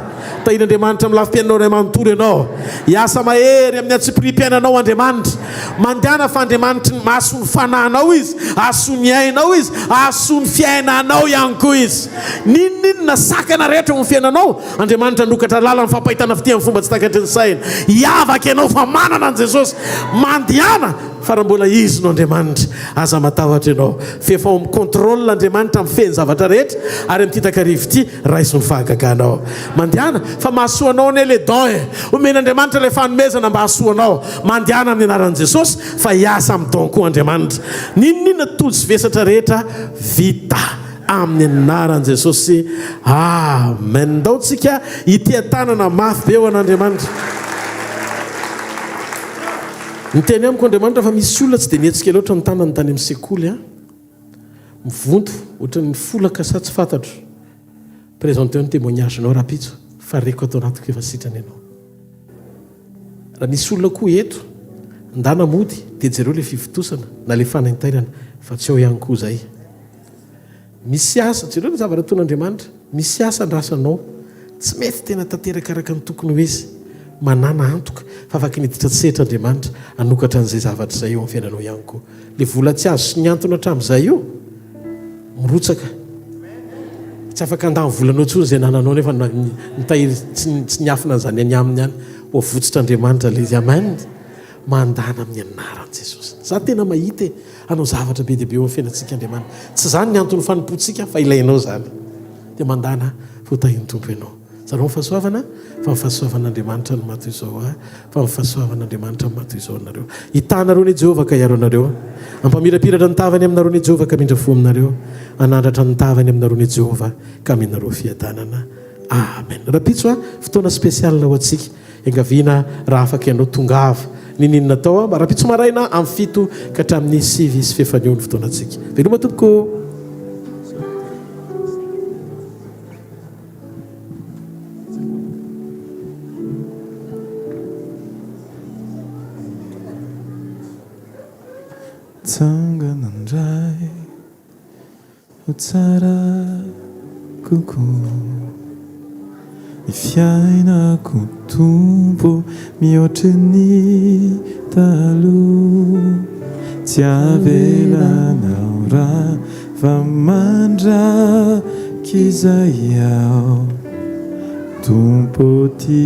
S9: tahin'Andriamanitra amin'ny lafim-piainanao ray manontolo ianao hiasa mahery amin'ny atsipiri-piainanao Andriamanitra mandehana fa Andriamanitra mahasony fanahinao izy ahasony ainao izy ahasony fiainanao ihany koa izy ninona sakana rehetra amin'ny fiainanao Andriamanitra nokatra lala ny fampahitana fity amin'ny fomba tsy takatry ny saina hiavaka ianao fa manana an Jesosy mandehana fa raha mbola izy no Andriamanitra aza matahotra ianao fefa amin'ny contrôle Andriamanitra amin'ny feny zavatra rehetra ary amin'ity takarivo ity raisony fahagaganao mandehana fa mahasoanao ny le don omen'Andriamanitra le fanomezana mba hasoanao mandehana amin'ny anaran'i Jesosy fa hiasa amin'ny don koa Andriamanitra ninona tolo sy vesatra rehetra vita amin'ny anaran'i Jesosy amen ndaotsika ity tanana mafy be ho an'Andriamanitra ny teny amiko Andriamanitra fa misy olona tsy dia nietsika loatra ny tanany tany amin'ny sekoly mivonto ohatra ny folaka sa tsy fantatro présenté ny témoignagenao rapitso fa reko atao anatiko efa sitrany ianao raha misy olona koa eto ndana mody dia jereo le fivitosana na le fanaintainana fa tsy eo ihany koa zay misy asa jereo le zavatra ataon'Andriamanitra misy asa andrasanao tsy mety tena tanteraka araka ny tokony ho izy manana antoka fa afaka niditra tsetra Andriamanitra anokatra an'izay zavatra izay eo amin'ny fiainanao ihany koa le vola tsy azo sy niantona hatramin'izay io mirotsaka tsy afaka andany volanao tsony izay nananao nefa nitahiry tsy niafina an'izany any aminy ihany ho avotsitra Andriamanitra le izy amen mandana amin'ny anaran'i Jesosy za tena mahita anao zavatra be deabe eo amin'ny fiainantsika Andriamanitra tsy zany ny antony fanompoantsika fa ilainao zany dia mandana fotahin'ny tompo ianao zareo mifahasoavana fa mifahasoavan'Andriamanitra no mato izao fa mifahasoavan'Andriamanitra no mato izao anareo hitanareo ny Jehovah ka hiaro anareo ampamirapiratra ny tavany aminareo ny Jehovah ka mindrafo aminareo anandratra ny tavany aminareo ny Jehovah ka minareo fiadanana amen rapitso fotoana spesialina ho antsika engaviana raha afaka ianao tongava ninina natao rapitso maraina amin'ny fito ka hatramin'ny sivy sy fefaniony fotoana antsika veloma tompoko
S1: Tsanganandray ho tsara kokoa ny fiainako tompo mihoatra ny taloha tsy avelanao raha fa mandraky izay ao tompo ty